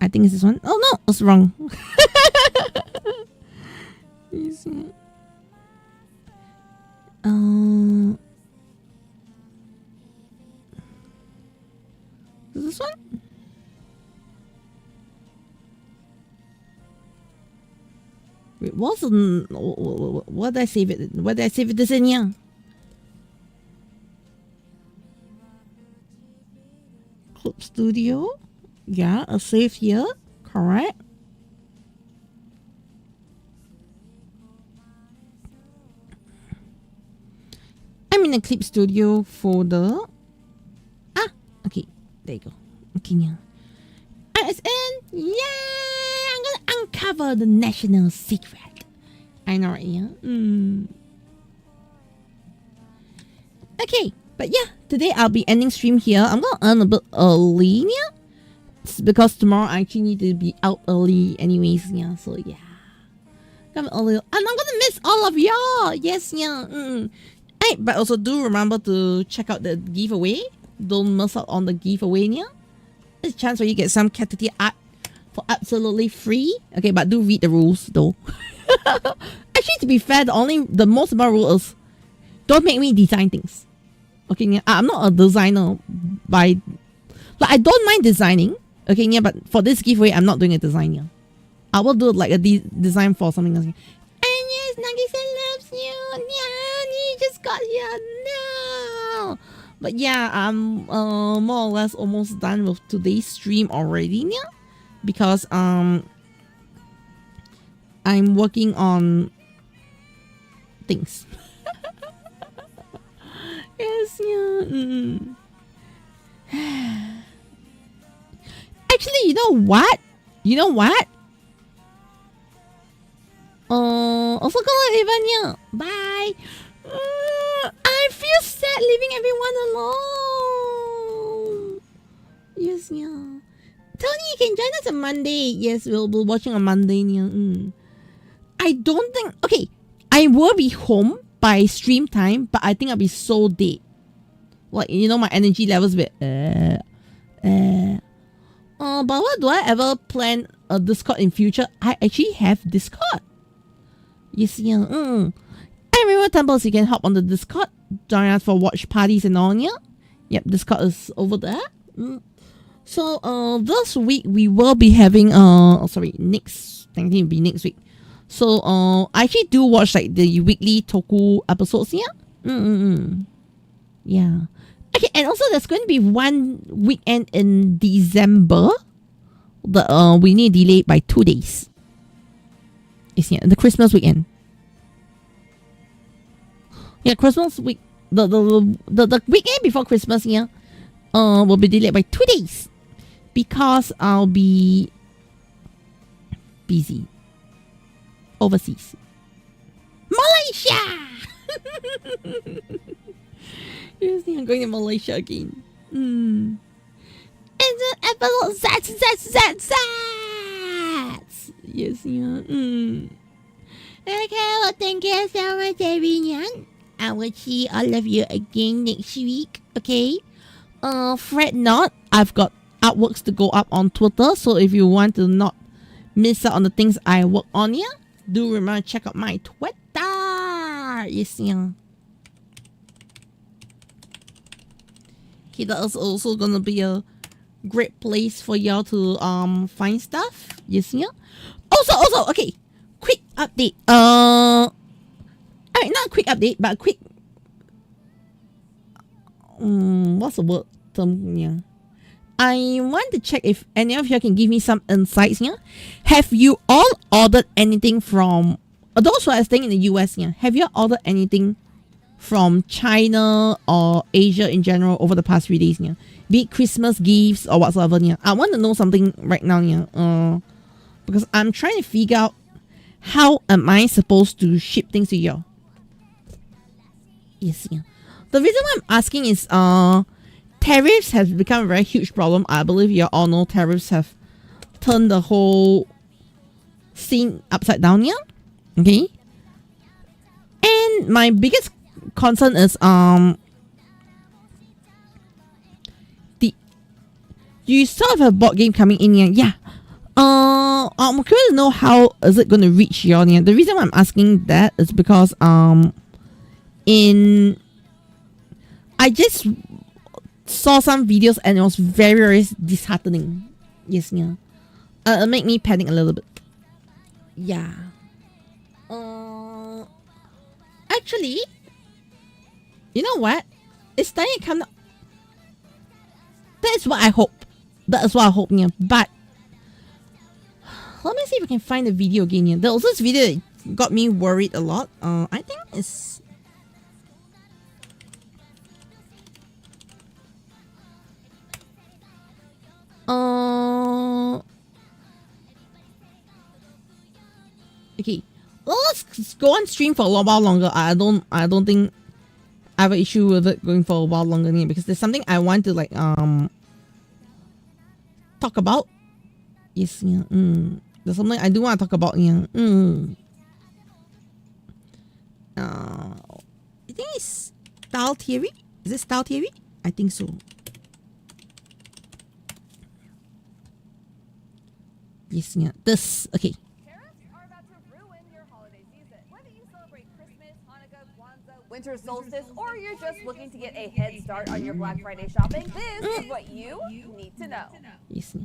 I think it's this one. Oh no, it's wrong. Is this one? It wasn't. What did I save it? What did I save it this in here? Clip Studio. Yeah, a save here. Correct. I'm in a Clip Studio folder. Ah, okay. There you go. Okay, yeah. And it's in. Yay! I'm gonna uncover the national secret. I know, right? Yeah. Okay, but yeah, today I'll be ending stream here. I'm gonna earn a bit early, yeah. It's because tomorrow I actually need to be out early, anyways, yeah. So yeah, come early, and I'm gonna miss all of y'all. Yes, yeah. Hey, but also do remember to check out the giveaway. Don't miss out on the giveaway, yeah. There's a chance where you get some Caturteer art for absolutely free. Okay, but do read the rules though. Actually, to be fair, the most important rule is don't make me design things. Okay, yeah. I'm not a designer by, like, I don't mind designing. Okay, yeah, but for this giveaway, I'm not doing a design, yeah. I will do like a design for something else. And yes, Yes, Nagisa loves you. Yeah, you just got here. No. But yeah, I'm more or less almost done with today's stream already. Yeah, because I'm working on things. Yes, yeah. Actually, you know what? Also call Ivania. Bye. I feel sad leaving everyone alone. Yes, yeah. Tony, you can join us on Monday. Yes, we'll be watching on Monday. Yeah. I don't think. Okay, I will be home by stream time, but I think I'll be so dead. Like, you know, my energy levels a bit. But what do I ever plan a Discord in future? I actually have Discord. Yes, yeah. Everyone temples, you can hop on the Discord, join us for watch parties and all. Yeah. Yep, Discord is over there. So this week we will be having next. I think it'll be next week. So I actually do watch like the weekly Toku episodes. Yeah. Yeah. Okay, and also there's going to be one weekend in December that we need to delay by 2 days. It's the Christmas weekend. Yeah, Christmas week. The weekend before Christmas, yeah, will be delayed by 2 days because I'll be busy overseas. Malaysia. Yes, I'm going to Malaysia again. And the episode Zats. Yes, yeah. Okay, well, thank you so much, everyone. I will see all of you again next week. Okay. Fret not. I've got artworks to go up on Twitter, so if you want to not miss out on the things I work on here, do remember to check out my Twitter. Yes, yeah. Okay, that is also gonna be a great place for y'all to find stuff. Yes, yeah. Also, okay. Quick update. I mean, not a quick update, but a quick. What's the word term? Yeah. I want to check if any of you can give me some insights. Yeah. Have you all ordered anything from those who are staying in the US? Yeah. Have you ordered anything from China or Asia in general over the past few days? Yeah. Be it Christmas gifts or whatsoever. Yeah. I want to know something right now. Yeah. Because I'm trying to figure out how am I supposed to ship things to you. Yes, yeah. The reason why I'm asking is tariffs has become a very huge problem. I believe you all know tariffs have turned the whole scene upside down, yeah. Okay. And my biggest concern is you still have a board game coming in here, yeah. I'm curious to know how is it going to reach you all here. The reason why I'm asking that is because I just saw some videos and it was very, very disheartening. Yes, yeah. It made me panic a little bit. Yeah. Actually, you know what? It's starting to come. That's what I hope. Yeah. But let me see if I can find the video again here. There was this video that got me worried a lot. I think it's. Okay. Well, let's go on stream for a while longer. I don't think I have an issue with it going for a while longer here because there's something I want to like talk about. Yes, yeah. There's something I do want to talk about here. I think it's style theory. Is it style theory? I think so. Yes, yeah. This okay. Winter solstice, or you're just looking to get a head start on your Black Friday shopping, this is what you need to know. Yes.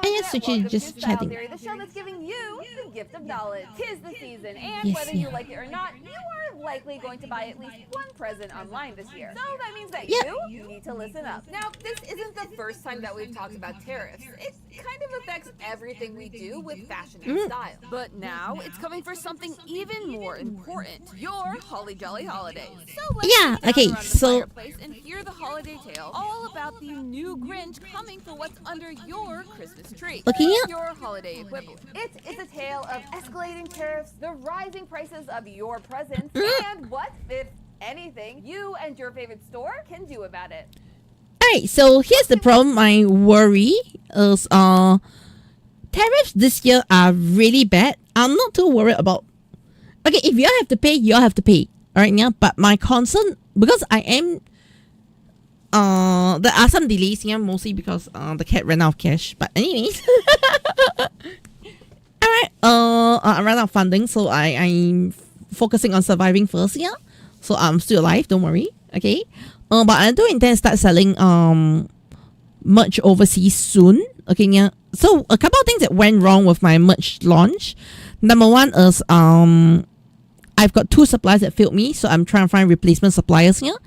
yes, Welcome just to Style chatting. Theory, the show that's giving you the gift of knowledge. 'Tis the season, and Yes, whether you yeah. like it or not, you are likely going to buy at least one present online this year. So that means that Yep. you need to listen up. Now, this isn't the first time that we've talked about tariffs. It kind of affects everything we do with fashion and style. But now it's coming for something even more important: your holly jolly holidays. So let's Yeah, sit down okay, around the so- fireplace and hear the holiday tale all about the new Grinch coming for what's under your Christmas tree. Looking at- Your holiday equivalent. It is a tale of escalating tariffs, the rising prices of your presents, and what, if anything, you and your favorite store can do about it. Alright, so here's the problem. My worry is tariffs this year are really bad. I'm not too worried about. Okay, if you all have to pay, you all have to pay. Alright, yeah. But my concern, because I am there are some delays here, mostly because the cat ran out of cash. But anyways, alright. I ran out of funding, so I'm focusing on surviving first. Yeah, so I'm still alive. Don't worry. Okay. But I do intend to start selling merch overseas soon. Okay, yeah. So a couple of things that went wrong with my merch launch. Number one is I've got 2 suppliers that failed me, so I'm trying to find replacement suppliers here.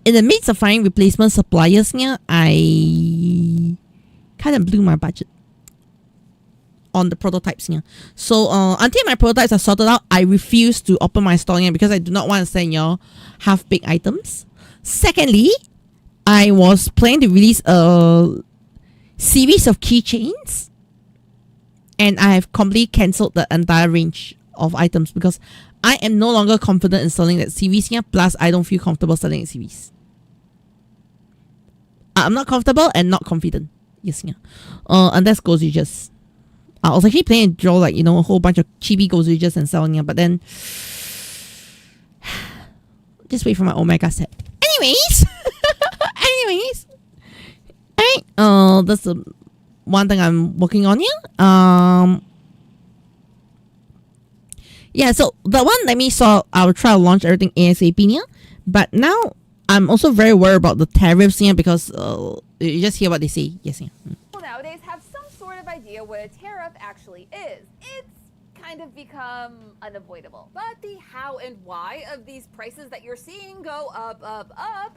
In the midst of finding replacement suppliers here, I kind of blew my budget on the prototypes here. So until my prototypes are sorted out, I refuse to open my store here because I do not want to send y'all half-baked items. Secondly, I was planning to release a series of keychains, and I have completely cancelled the entire range of items because I am no longer confident in selling that series here. Plus, I don't feel comfortable selling a series. I'm not comfortable and not confident. Yes, yeah. And that's Gozilla's. I was actually planning to draw like, a whole bunch of chibi Gozilla's and selling here, but then just wait for my Omega set. Anyways, alright. That's the one thing I'm working on here. Yeah, so the one that me saw, I'll try to launch everything ASAP here. But now I'm also very worried about the tariffs here because you just hear what they say. Yes, yeah. People nowadays have some sort of idea what a tariff actually is. It's kind of become unavoidable. But the how and why of these prices that you're seeing go up,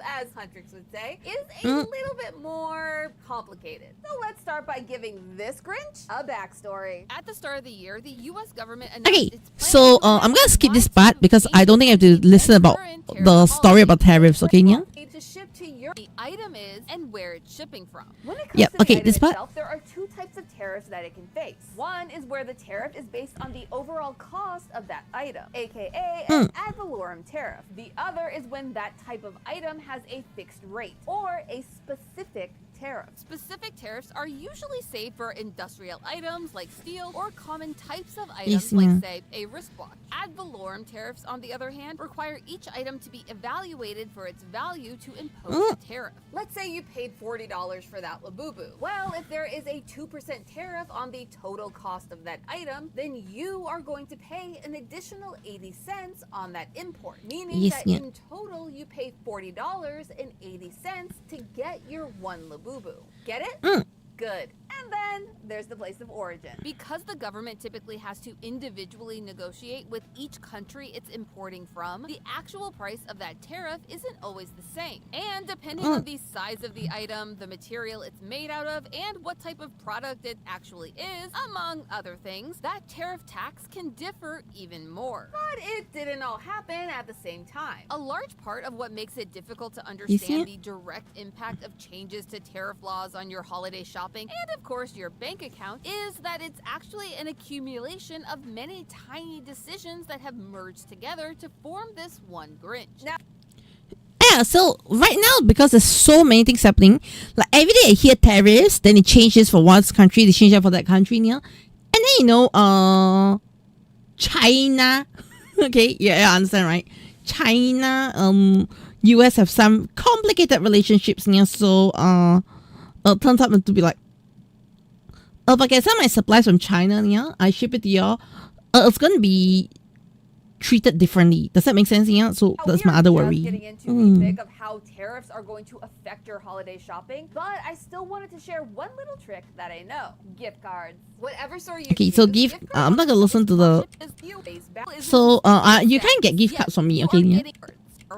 as Huntrix would say, is a little bit more complicated. So let's start by giving this Grinch a backstory. At the start of the year, the U.S. government announced Okay, its plan so to I'm gonna skip this provide part because I don't think I have to listen about the story about tariffs, okay, yeah? to ship to Europe, the item is and where it's shipping from. When it comes Yep, to the okay, item this part. itself, there are 2 types of tariffs that it can face. One is where the tariff is based on the overall cost of that item, aka an ad valorem tariff. The other is when that type of item has a fixed rate or a specific tariff. Specific tariffs are usually saved for industrial items like steel or common types of items Yes, like, yeah. say, a wristwatch. Ad valorem tariffs, on the other hand, require each item to be evaluated for its value to impose a tariff. Let's say you paid $40 for that Labubu. Well, if there is a 2% tariff on the total cost of that item, then you are going to pay an additional 80 cents on that import, meaning Yes, that yeah. in total you pay $40.80 to get your 1 Labubu. Get it? Good. And then there's the place of origin. Because the government typically has to individually negotiate with each country it's importing from, the actual price of that tariff isn't always the same. And depending on the size of the item, the material it's made out of, and what type of product it actually is, among other things, that tariff tax can differ even more. But it didn't all happen at the same time. A large part of what makes it difficult to understand the direct impact of changes to tariff laws on your holiday shopping and of course your bank account is that it's actually an accumulation of many tiny decisions that have merged together to form this one Grinch. Now, Yeah, so right now, because there's so many things happening, like every day I hear tariffs, then it changes for one country, they change that for that country, yeah. And then, China, okay, yeah, I understand, right? China, US have some complicated relationships, yeah, so, it turns out to be like, if I get some of my supplies from China, yeah, I ship it to y'all, it's gonna be treated differently. Does that make sense? Yeah. So that's my other worry. Getting into the thick of how tariffs are going to affect your holiday shopping, but I still wanted to share one little trick that I know: gift cards. Whatever store you Okay, so gift. I'm not gonna listen to the. So you can get gift cards from me. Okay. Yeah.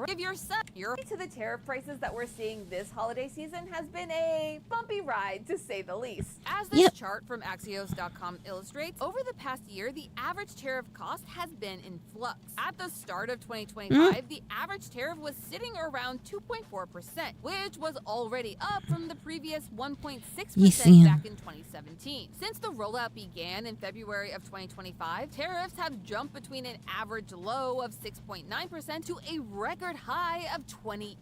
Give your son to the tariff prices that we're seeing this holiday season has been a bumpy ride, to say the least. As this chart from Axios.com illustrates, over the past year, the average tariff cost has been in flux. At the start of 2025, the average tariff was sitting around 2.4%, which was already up from the previous 1.6% back in 2017. Since the rollout began in February of 2025, tariffs have jumped between an average low of 6.9% to a record high of 28%.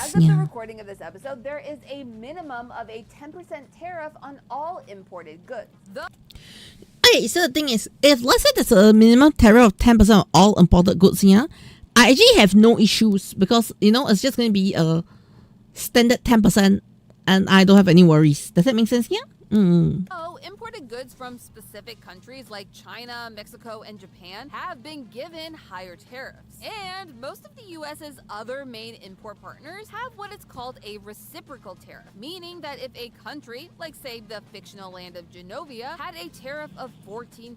As of the recording of this episode, there is a minimum of a 10% tariff on all imported goods. Okay, so the thing is, if let's say there's a minimum tariff of 10% on all imported goods, yeah, I actually have no issues because, you know, it's just going to be a standard 10% and I don't have any worries. Does that make sense? Yeah? Oh, imported goods from specific countries like China, Mexico, and Japan have been given higher tariffs. And most of the US's other main import partners have what is called a reciprocal tariff, meaning that if a country, like say the fictional land of Genovia, had a tariff of 14%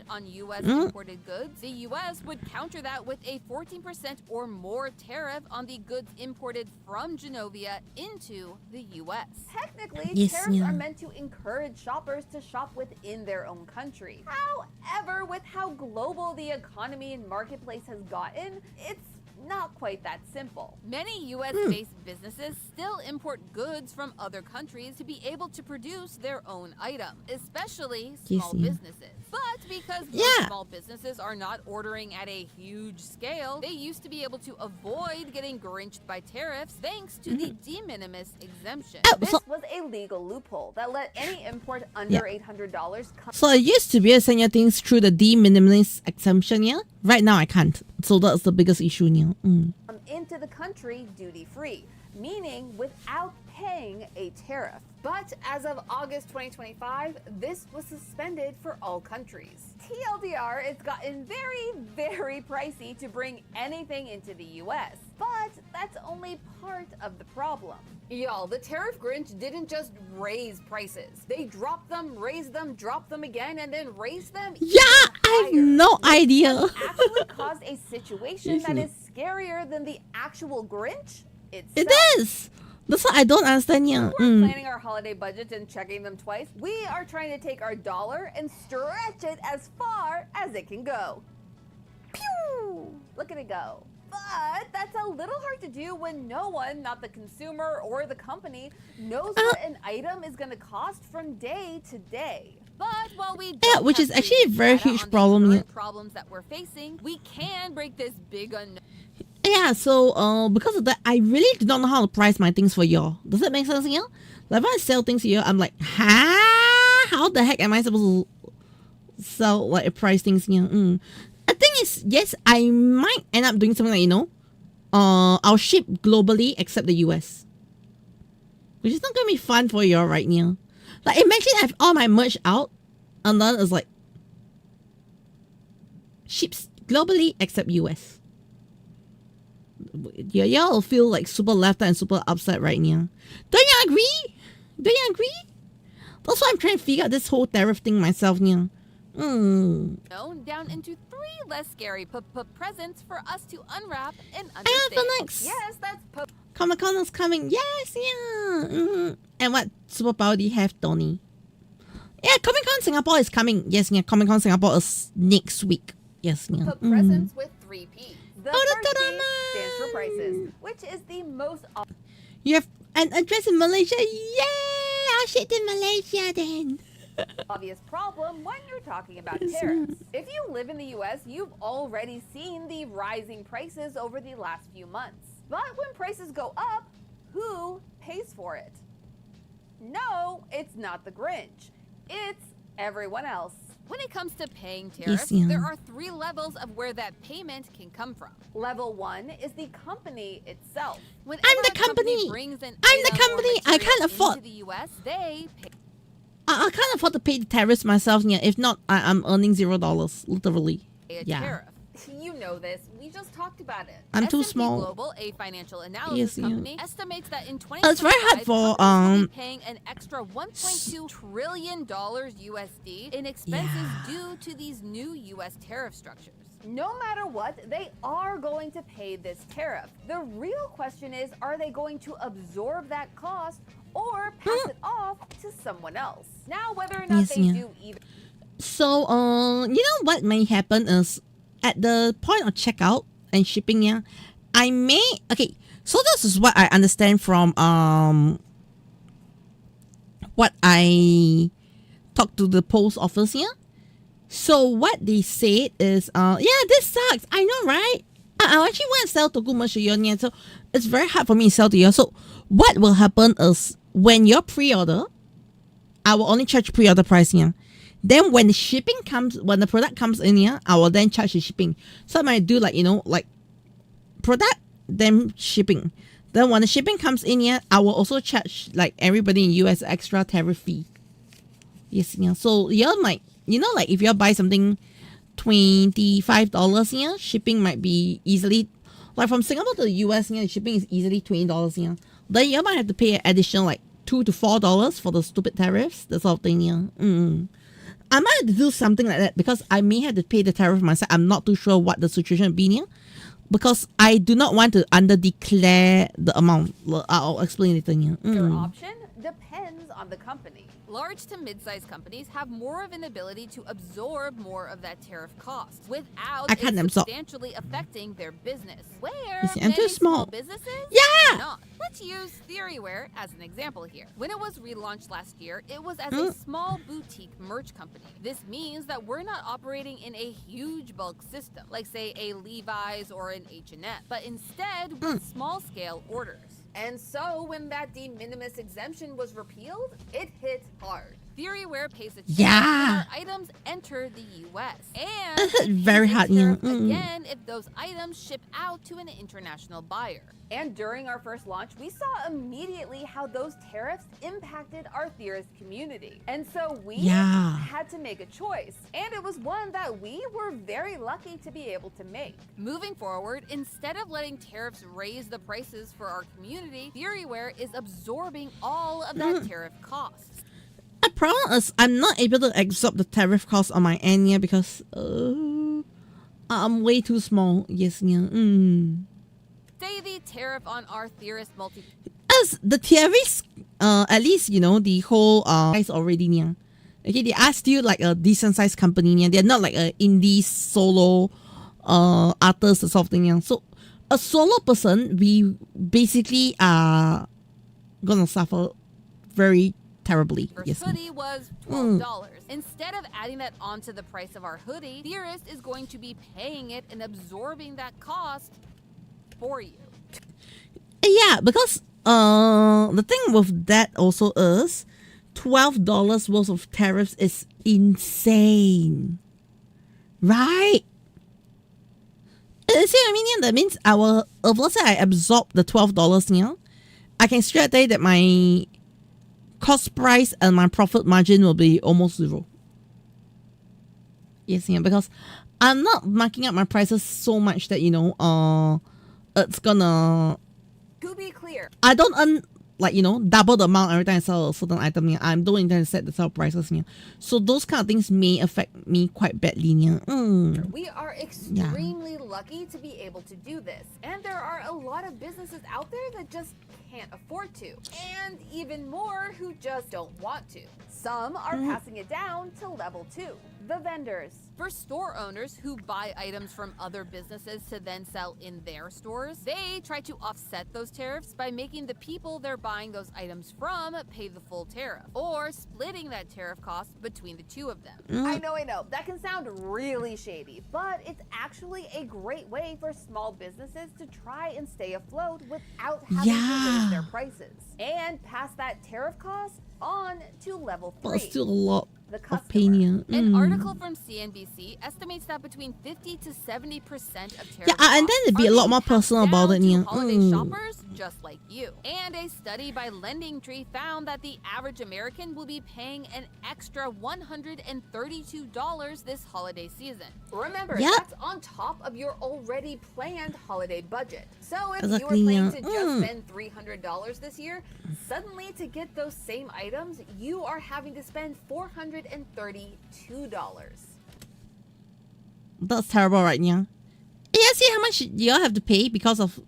on US imported goods, the US would counter that with a 14% or more tariff on the goods imported from Genovia into the US. Technically, tariffs are meant to encourage shoppers to shop within their own country. However, with how global the economy and marketplace has gotten, it's not quite that simple. Many US-based businesses still import goods from other countries to be able to produce their own item, especially small businesses. But because most small businesses are not ordering at a huge scale, they used to be able to avoid getting grinched by tariffs thanks to the de minimis exemption. This was a legal loophole that let any import under $800 come. So I used to be able to send your things through the de minimis exemption, yeah? Right now I can't. So that's the biggest issue, yeah. Into the country duty-free, meaning without paying a tariff. But as of August 2025, this was suspended for all countries. TLDR, it's gotten very, very pricey to bring anything into the US. But that's only part of the problem. Y'all, the tariff Grinch didn't just raise prices. They dropped them, raised them, dropped them again, and then raised them even higher. I have no idea. It actually caused a situation that is scarier than the actual Grinch itself. It is. That's what I don't understand. Yeah. We're planning our holiday budget and checking them twice. We are trying to take our dollar and stretch it as far as it can go. Pew! Look at it go. But that's a little hard to do when no one, not the consumer or the company, knows what an item is going to cost from day to day. But while we don't which is actually a very huge problem. Problems that we're facing, we can break this big unknown. Yeah, so because of that, I really do not know how to price my things for y'all. Does that make sense, yeah? Like when I sell things here, I'm like, how the heck am I supposed to sell like price things here? The thing is, yes, I might end up doing something like, you know, I'll ship globally except the US, which is not gonna be fun for y'all right now. Like imagine I have all my merch out, and then it's like ships globally except US. Yeah, y'all feel like super left out and super upset right now. Don't you agree? Do you agree? That's why I'm trying to figure out this whole tariff thing myself now. Down into 3 less scary presents for us to unwrap and understand. Yes, that's Comic-Con is coming. Yes, yeah. And what superpower do you have, Tony? Yeah, Comic-Con Singapore is coming. Yes, yeah. Comic-Con Singapore is next week. Yes, yeah. Presents with 3 P's. The first P stands for prices, which is the most... You have an address in Malaysia? Yeah! I'll ship in Malaysia then. Obvious problem when you're talking about tariffs. If you live in the US, you've already seen the rising prices over the last few months. But when prices go up, who pays for it? No, it's not the Grinch. It's everyone else. When it comes to paying tariffs, there are 3 levels of where that payment can come from. Level 1 is the company itself. Whenever I'm the company. I can't afford. Into the US, they pay. I can't afford to pay the tariffs myself. Yeah, if not, I'm earning $0 literally. Tariff. You know this. We just talked about it. I'm too S&P small. Global, a financial analysis Yes, yeah. company, estimates that in It's very hard 2025, for, companies will be paying an extra $1.2 trillion USD in expenses due to these new U.S. tariff structures. No matter what, they are going to pay this tariff. The real question is, are they going to absorb that cost or pass it off to someone else? Now, whether or not Yes, they yeah. do either. So, you know what may happen is at the point of checkout and shipping, yeah, I may, okay, so this is what I understand from, what I talked to the post office here. So what they said is, yeah, this sucks. I know, right? I actually want to sell Toku merch to you, so it's very hard for me to sell to you. So what will happen is when you pre-order, I will only charge pre-order price here. Then when the shipping comes, when the product comes in here, I will then charge the shipping. So I might do like, you know, like product, then shipping. Then when the shipping comes in here, I will also charge like everybody in US extra tariff fee. Yes, yeah. So you might, you know, like if you buy something $25 here, shipping might be easily, like from Singapore to the US here, shipping is easily $20 here. Then you might have to pay an additional like $2 to $4 for the stupid tariffs, that sort of thing here. I might have to do something like that because I may have to pay the tariff myself. I'm not too sure what the situation will be here because I do not want to under-declare the amount. I'll explain it here. Your option depends on the company. Large to mid-sized companies have more of an ability to absorb more of that tariff cost without I can't it absorb. substantially affecting their business. Where You see, I'm many too small. businesses Yeah! do not. Let's use Theoryware as an example here. When it was relaunched last year, it was as a small boutique merch company. This means that we're not operating in a huge bulk system, like say a Levi's or an H&M, but instead with small-scale orders. And so when that de minimis exemption was repealed, it hit hard. Theoryware pays a charge when our items enter the U.S. And It's it very pays a hard, tariff yeah. again if those items ship out to an international buyer. And during our first launch, we saw immediately how those tariffs impacted our theorist community. And so we had to make a choice. And it was one that we were very lucky to be able to make. Moving forward, instead of letting tariffs raise the prices for our community, Theoryware is absorbing all of that tariff cost. The problem is I'm not able to absorb the tariff cost on my end here because I'm way too small. Yes, yeah. Say the tariff on our theorist multi. As the tariffs, at least you know the whole price already near. Okay, they are still like a decent sized company near. They're not like a indie solo artist or something. Yeah. So a solo person, we basically are gonna suffer very terribly. First hoodie was $12. Instead of adding that onto the price of our hoodie, Theorist is going to be paying it and absorbing that cost for you. Yeah, because the thing with that also is $12 worth of tariffs is insane, right? See what I mean? Yeah, that means if let's say I absorb the $12 here, I can straight say that my cost price and my profit margin will be almost zero. Yes, yeah, because I'm not marking up my prices so much that you know, it's gonna. To be clear, I don't earn like you know double the amount every time I sell a certain item here. I don't intend to set the sell prices here, so those kind of things may affect me quite badly here. we are extremely lucky to be able to do this, and there are a lot of businesses out there that just can't afford to, and even more who just don't want to. Some are passing it down to level 2, the vendors. For store owners who buy items from other businesses to then sell in their stores, they try to offset those tariffs by making the people they're buying those items from pay the full tariff, or splitting that tariff cost between the two of them. I know, that can sound really shady, but it's actually a great way for small businesses to try and stay afloat without having to raise their prices, and pass that tariff cost on to level 3. But still a lot The of pain here. An article from CNBC CDC estimates that between 50 to 70% of tariff Yeah, and then it'd be a lot more personal about it, yeah. holiday shoppers just like you. And a study by Lending Tree found that the average American will be paying an extra $132 this holiday season. Remember, that's on top of your already planned holiday budget. So if you were planning to just spend $300 this year, suddenly to get those same items, you are having to spend $432. That's terrible, right, yeah? Yeah, see how much you all have to pay because of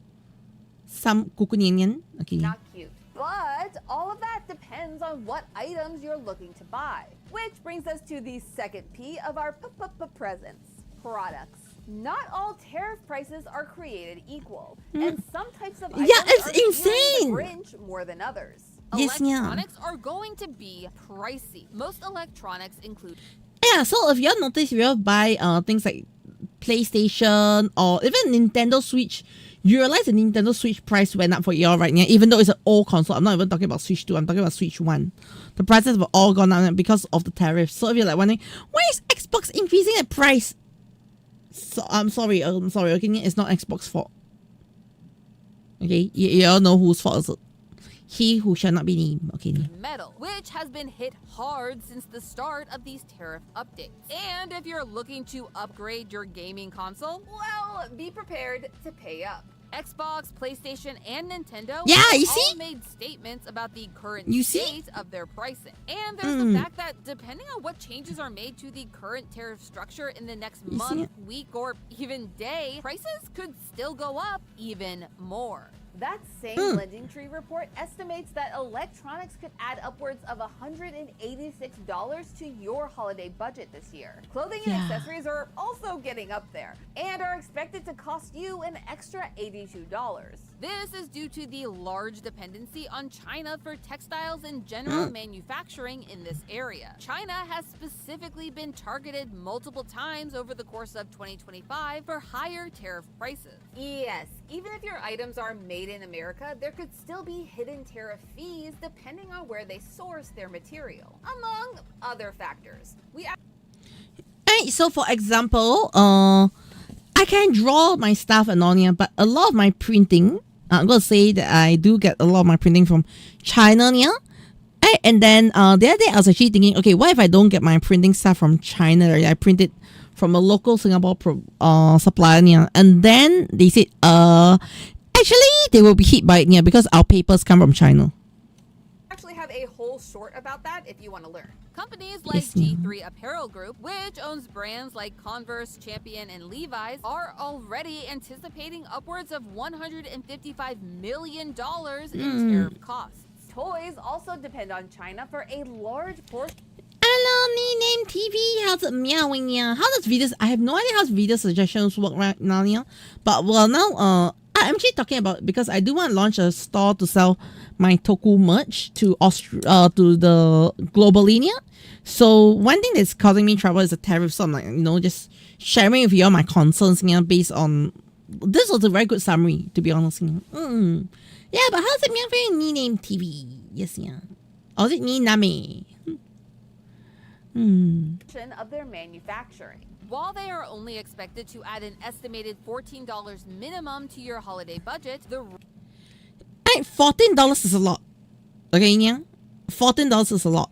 some kukunyanyan? Okay. Not cute. But all of that depends on what items you're looking to buy. Which brings us to the second P of our presents, products. Not all tariff prices are created equal, and some types of items it's are insane. the Grinch more than others. Yes, yeah. Electronics are going to be pricey. Most electronics include... Yeah, so if you all notice, if you all buy things like PlayStation or even Nintendo Switch, you realize the Nintendo Switch price went up for y'all right now, even though it's an old console. I'm not even talking about Switch 2, I'm talking about Switch 1. The prices have all gone up because of the tariffs. So if you're like wondering, why is Xbox increasing the price? So I'm sorry, okay, it's not Xbox's fault. Okay, you all know whose fault is it. He who shall not be named. Okay. Metal, which has been hit hard since the start of these tariff updates. And if you're looking to upgrade your gaming console, well, be prepared to pay up. Xbox, PlayStation, and Nintendo all made statements about the current state of their pricing. And there's the fact that depending on what changes are made to the current tariff structure in the next month, week, or even day, prices could still go up even more. That same Lending Tree report estimates that electronics could add upwards of $186 to your holiday budget this year. Clothing and accessories are also getting up there and are expected to cost you an extra $82. This is due to the large dependency on China for textiles and general manufacturing in this area. China has specifically been targeted multiple times over the course of 2025 for higher tariff prices. Yes, even if your items are made in America, there could still be hidden tariff fees depending on where they source their material, among other factors. So for example, I can draw my stuff and all, but a lot of my printing, I'm going to say that I do get a lot of my printing from China, and then the other day I was actually thinking, okay, what if I don't get my printing stuff from China? I print it from a local Singapore supplier, and then they said, actually they will be hit by it because our papers come from China. Actually have a whole short about that if you want to learn. Companies like G3 Apparel Group, which owns brands like Converse, Champion, and Levi's, are already anticipating upwards of $155 million in tariff costs. Toys also depend on China for a large portion. Hello, Name TV. How's it meowing? How does videos? I have no idea how video suggestions work right now. But well, now I'm actually talking about, because I do want to launch a store to sell my Toku merch to the global linear. So one thing that's causing me trouble is the tariff. So I'm like, just sharing with you all my concerns, based on this was a very good summary, to be honest. Yeah, but how's it meow for your Name TV? Yes, or is it Name? Of their manufacturing. While they are only expected to add an estimated $14 minimum to your holiday budget, the $14 is a lot. Okay, $14 is a lot.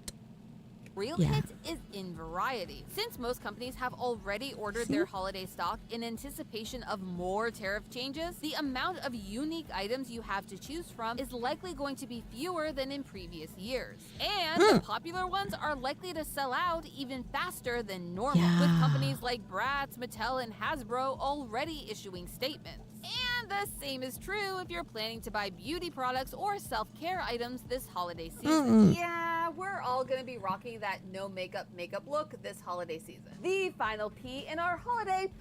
real hit is in variety. Since most companies have already ordered their holiday stock in anticipation of more tariff changes, the amount of unique items you have to choose from is likely going to be fewer than in previous years. And the popular ones are likely to sell out even faster than normal, with companies like Bratz, Mattel, and Hasbro already issuing statements. And the same is true if you're planning to buy beauty products or self-care items this holiday season. Yeah, we're all gonna be rocking that no makeup look this holiday season. The final P in our holiday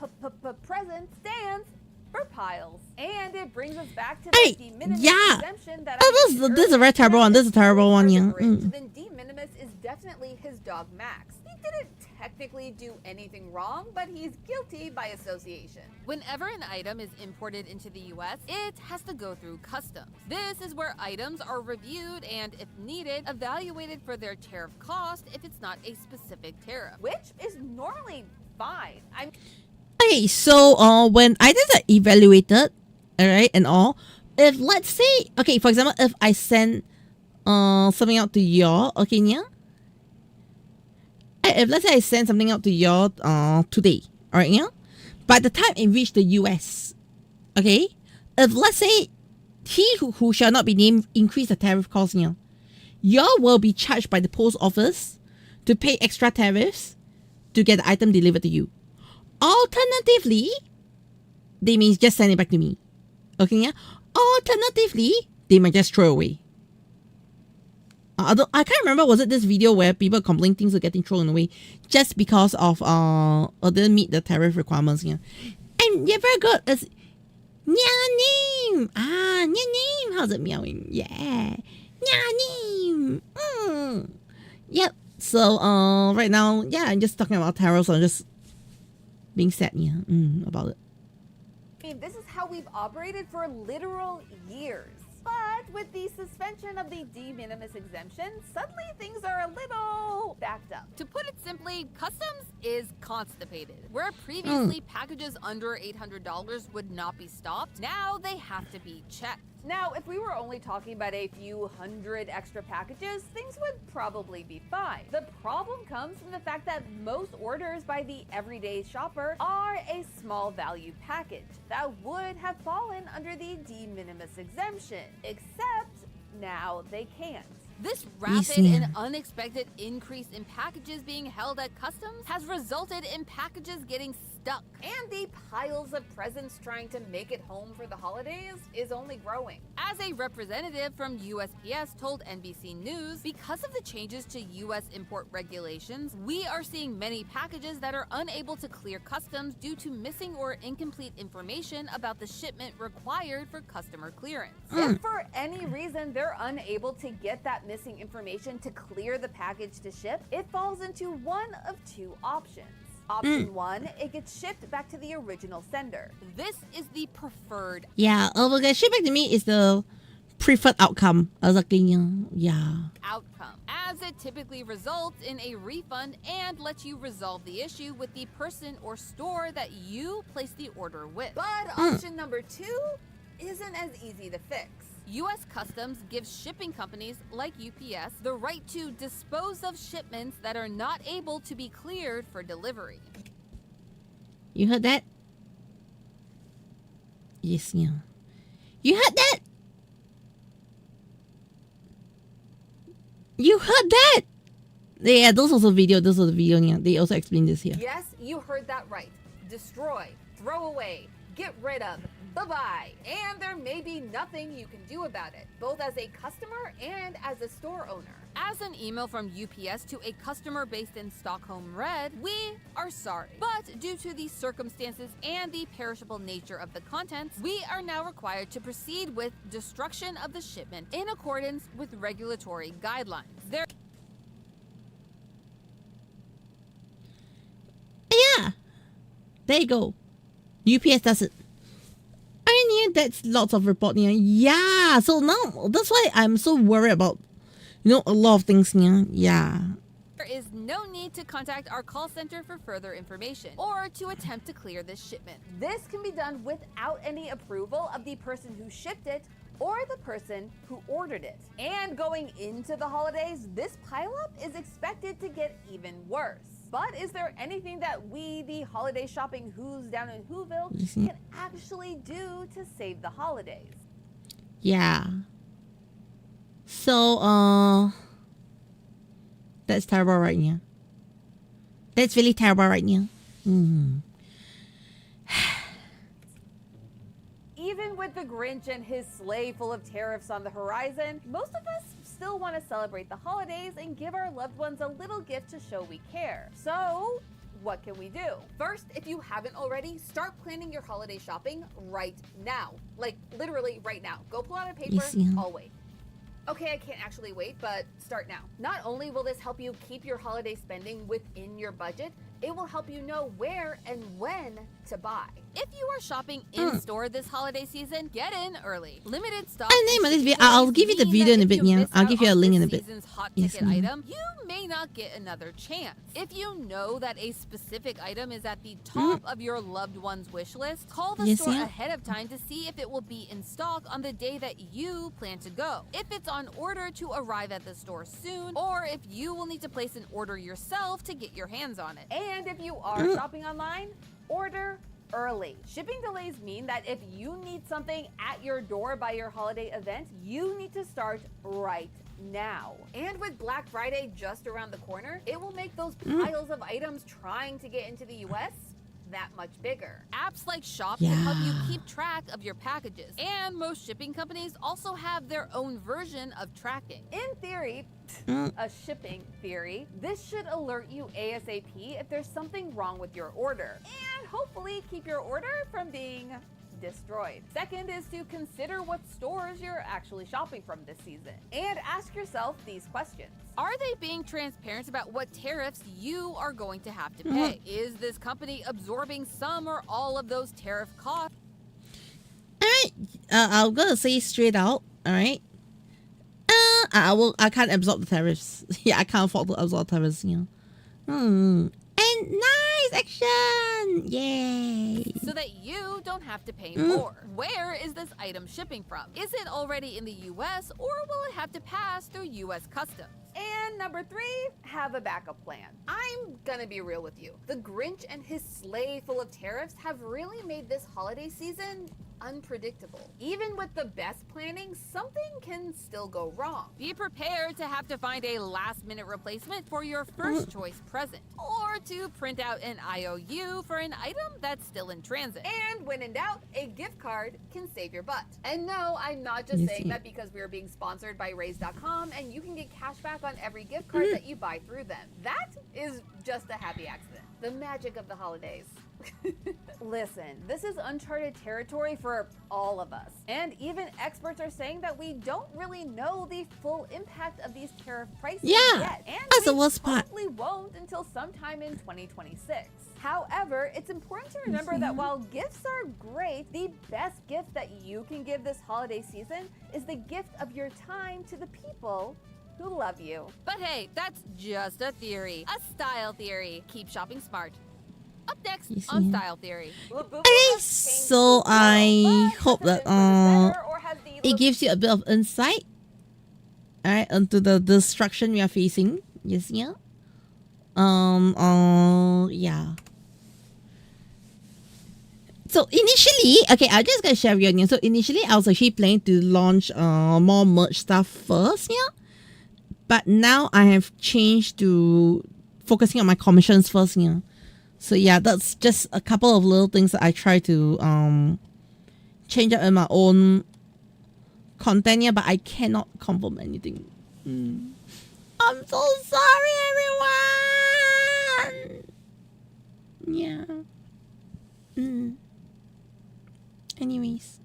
present stands for piles. And it brings us back to the de minimis exemption that this is a very terrible one. This is a terrible one, Then de minimis is definitely his dog Max. He didn't technically do anything wrong, but he's guilty by association. Whenever an item is imported into the US, it has to go through customs. This is where items are reviewed and, if needed, evaluated for their tariff cost if it's not a specific tariff, which is normally fine. Okay, so when items are evaluated, alright, and all, if let's say, okay, for example, if I send something out to y'all, okay, yeah? If let's say I send something out to y'all today, alright, yeah? By the time it reached the US, okay, if let's say he who shall not be named increase the tariff cost, yeah, y'all will be charged by the post office to pay extra tariffs to get the item delivered to you. Alternatively, they may just send it back to me. Okay, yeah? Alternatively, they might just throw away. I can't remember, was it this video where people complain things are getting thrown away just because of didn't meet the tariff requirements, yeah? And yeah, very good. It's Nyanim. Nyanim. How's it meowing? Yeah. Nyanim. Yep. So right now, yeah, I'm just talking about tariffs. So I'm just being sad, yeah, about it. I mean, this is how we've operated for literal years. But with the suspension of the de minimis exemption, suddenly things are a little backed up. To put it simply, customs is constipated. Where previously packages under $800 would not be stopped, now they have to be checked. Now, if we were only talking about a few hundred extra packages, things would probably be fine. The problem comes from the fact that most orders by the everyday shopper are a small value package that would have fallen under the de minimis exemption, except now they can't. This rapid and unexpected increase in packages being held at customs has resulted in packages getting stuck. And the piles of presents trying to make it home for the holidays is only growing. As a representative from USPS told NBC News, because of the changes to US import regulations, we are seeing many packages that are unable to clear customs due to missing or incomplete information about the shipment required for customer clearance. If for any reason they're unable to get that missing information to clear the package to ship, it falls into one of two options. Option 1, it gets shipped back to the original sender. This is the preferred. Yeah, okay, ship back to me is the preferred outcome. I was like, yeah. Outcome, as it typically results in a refund and lets you resolve the issue with the person or store that you placed the order with. But option number 2 isn't as easy to fix. U.S. Customs gives shipping companies like UPS the right to dispose of shipments that are not able to be cleared for delivery. You heard that? Yes, yeah. You heard that? You heard that? Yeah, those are the video. Those are the video. Yeah, they also explain this here. Yes, you heard that right. Destroy, throw away, get rid of, bye-bye. And there may be nothing you can do about it, both as a customer and as a store owner. As an email from UPS to a customer based in Stockholm read, we are sorry, but due to the circumstances and the perishable nature of the contents, we are now required to proceed with destruction of the shipment in accordance with regulatory guidelines. Yeah, there you go. UPS does it. I knew that's lots of reporting. Yeah, so now that's why I'm so worried about, a lot of things. Yeah. There is no need to contact our call center for further information or to attempt to clear this shipment. This can be done without any approval of the person who shipped it or the person who ordered it. And going into the holidays, this pileup is expected to get even worse. But is there anything that we, the holiday shopping who's down in Whoville, can actually do to save the holidays? Yeah. So, that's terrible right now. That's really terrible right now. Even with the Grinch and his sleigh full of tariffs on the horizon, most of us still want to celebrate the holidays and give our loved ones a little gift to show we care. So, what can we do? First, if you haven't already, start planning your holiday shopping right now. Like, literally right now. Go pull out a paper, I'll wait. Okay, I can't actually wait, but start now. Not only will this help you keep your holiday spending within your budget, It will help you know where and when to buy. If you are shopping in store this holiday season, get in early. Limited stock. And name of this video, I'll give you the video in a bit, yeah. I'll give you a link in a bit. Hot Yes, ticket ma'am. item, you may not get another chance. If you know that a specific item is at the top of your loved one's wish list, call the Yes, store yeah. ahead of time to see if it will be in stock on the day that you plan to go. If it's on order to arrive at the store soon, or if you will need to place an order yourself to get your hands on it. And if you are shopping online, order early. Shipping delays mean that if you need something at your door by your holiday event, you need to start right now. And with Black Friday just around the corner, it will make those piles of items trying to get into the US that much bigger. Apps like Shop can help you keep track of your packages, and most shipping companies also have their own version of tracking. In theory, a shipping theory, this should alert you ASAP if there's something wrong with your order, and hopefully keep your order from being destroyed. Second is to consider what stores you're actually shopping from this season, and ask yourself these questions. Are they being transparent about what tariffs you are going to have to pay? Is this company absorbing some or all of those tariff costs? Alright, I'm gonna say straight out, alright? I can't absorb the tariffs. Yeah, I can't afford to absorb tariffs, you know. And nice action! Yay! So that you don't have to pay more. Where is this item shipping from? Is it already in the US, or will it have to pass through US customs? And number 3, have a backup plan. I'm gonna be real with you. The Grinch and his sleigh full of tariffs have really made this holiday season unpredictable. Even with the best planning, something can still go wrong. Be prepared to have to find a last-minute replacement for your first choice present, or to print out an IOU for an item that's still in transit. And when in doubt, a gift card can save your butt. And no, I'm not just saying that because we're being sponsored by Raise.com and you can get cash back on every gift card that you buy through them. That is just a happy accident. The magic of the holidays. Listen, this is uncharted territory for all of us. And even experts are saying that we don't really know the full impact of these tariff prices yet. And that's the we worst part. probably won't until sometime in 2026. However, it's important to remember that while gifts are great, the best gift that you can give this holiday season is the gift of your time to the people who love you. But hey, that's just a theory, a style theory. Keep shopping smart. Up next on Style Theory. Okay, so I hope that it gives you a bit of insight, alright, into the destruction we are facing. Yes, yeah. Yeah. So initially, okay, I'm just gonna share with you. So initially, I was actually planning to launch more merch stuff first, yeah. But now I have changed to focusing on my commissions first, yeah. So yeah, that's just a couple of little things that I try to change up in my own content, yeah. But I cannot confirm anything. I'm so sorry, everyone. Yeah. Anyways.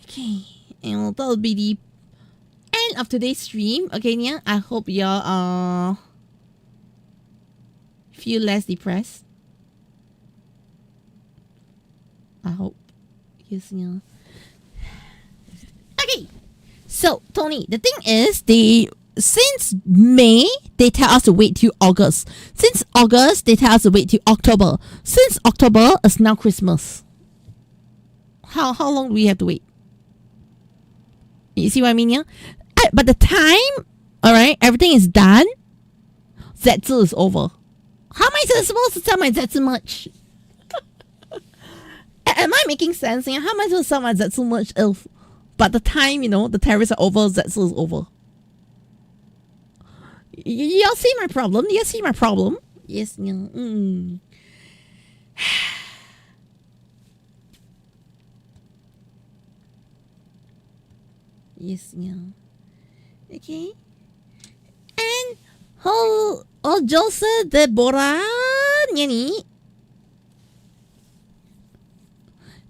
Okay. And that'll be the end of today's stream. Okay, yeah. I hope y'all feel less depressed. I hope. Yes, yeah. Okay. So, Tony, the thing is, since May, they tell us to wait till August. Since August, they tell us to wait till October. Since October, it's now Christmas. How long do we have to wait? You see what I mean, yeah? But the time, alright, everything is done. Zetsu is over. How am I supposed to sell my Zetsu merch? Am I making sense? Yeah? How am I supposed to sell my Zetsu merch if but the time, you know, the tariffs are over, Zetsu is over? Y'all see my problem? You see my problem? Yes, yeah. Yes, yeah. Okay. And Jose Deborah Nyani.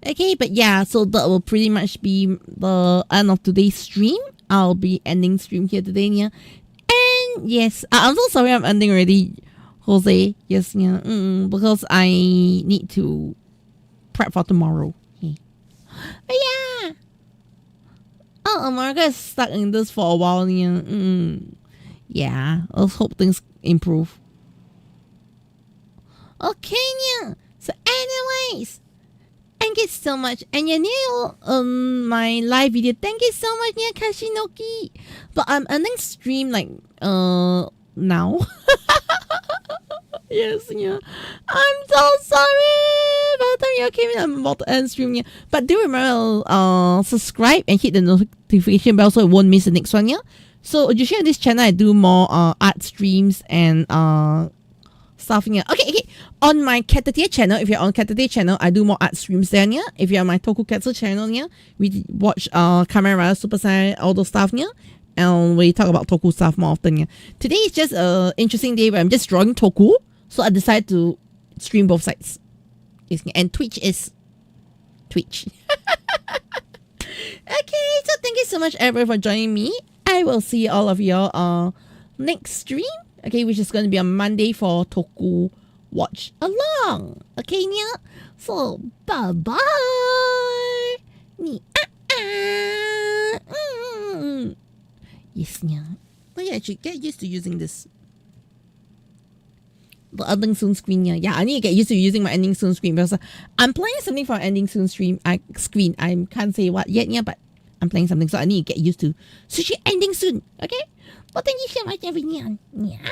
Okay, but yeah, so that will pretty much be the end of today's stream. I'll be ending stream here today, yeah. And yes, I'm so sorry I'm ending already. Jose, yes, yeah, because I need to prep for tomorrow. Okay. Yeah. Oh, America is stuck in this for a while. Yeah. Yeah. Let's hope things improve. Okay, yeah. So, anyways, thank you so much. And you're new on my live video. Thank you so much, yeah, Kashinoki. But I'm ending stream like now. Yes, yeah. I'm so sorry. By the time you came in, I'm about to end stream, yeah. But do remember subscribe and hit the notification bell so you won't miss the next one, yeah. So usually on this channel I do more art streams and stuff, yeah. Okay. On my Caturteer channel, if you're on Caturteer channel, I do more art streams there, yeah. If you're on my Tokusatsu channel, yeah, we watch Kamen Super Saiyan, all those stuff, yeah. And we talk about Toku stuff more often, yeah. Today is just an interesting day where I'm just drawing Toku. So I decided to stream both sides. And Twitch is Twitch. Okay, so thank you so much everyone for joining me. I will see all of you next stream. Okay, which is going to be on Monday for Toku Watch Along. Okay, yeah. So bye-bye. Yes, yeah. Oh yeah, I should get used to using this. The ending soon screen, yeah. Yeah, I need to get used to using my ending soon screen because I'm playing something for ending soon screen. I can't say what yet, yeah, but I'm playing something, so I need to get used to sushi ending soon. Okay? Well, thank you so much, everyone. Yeah.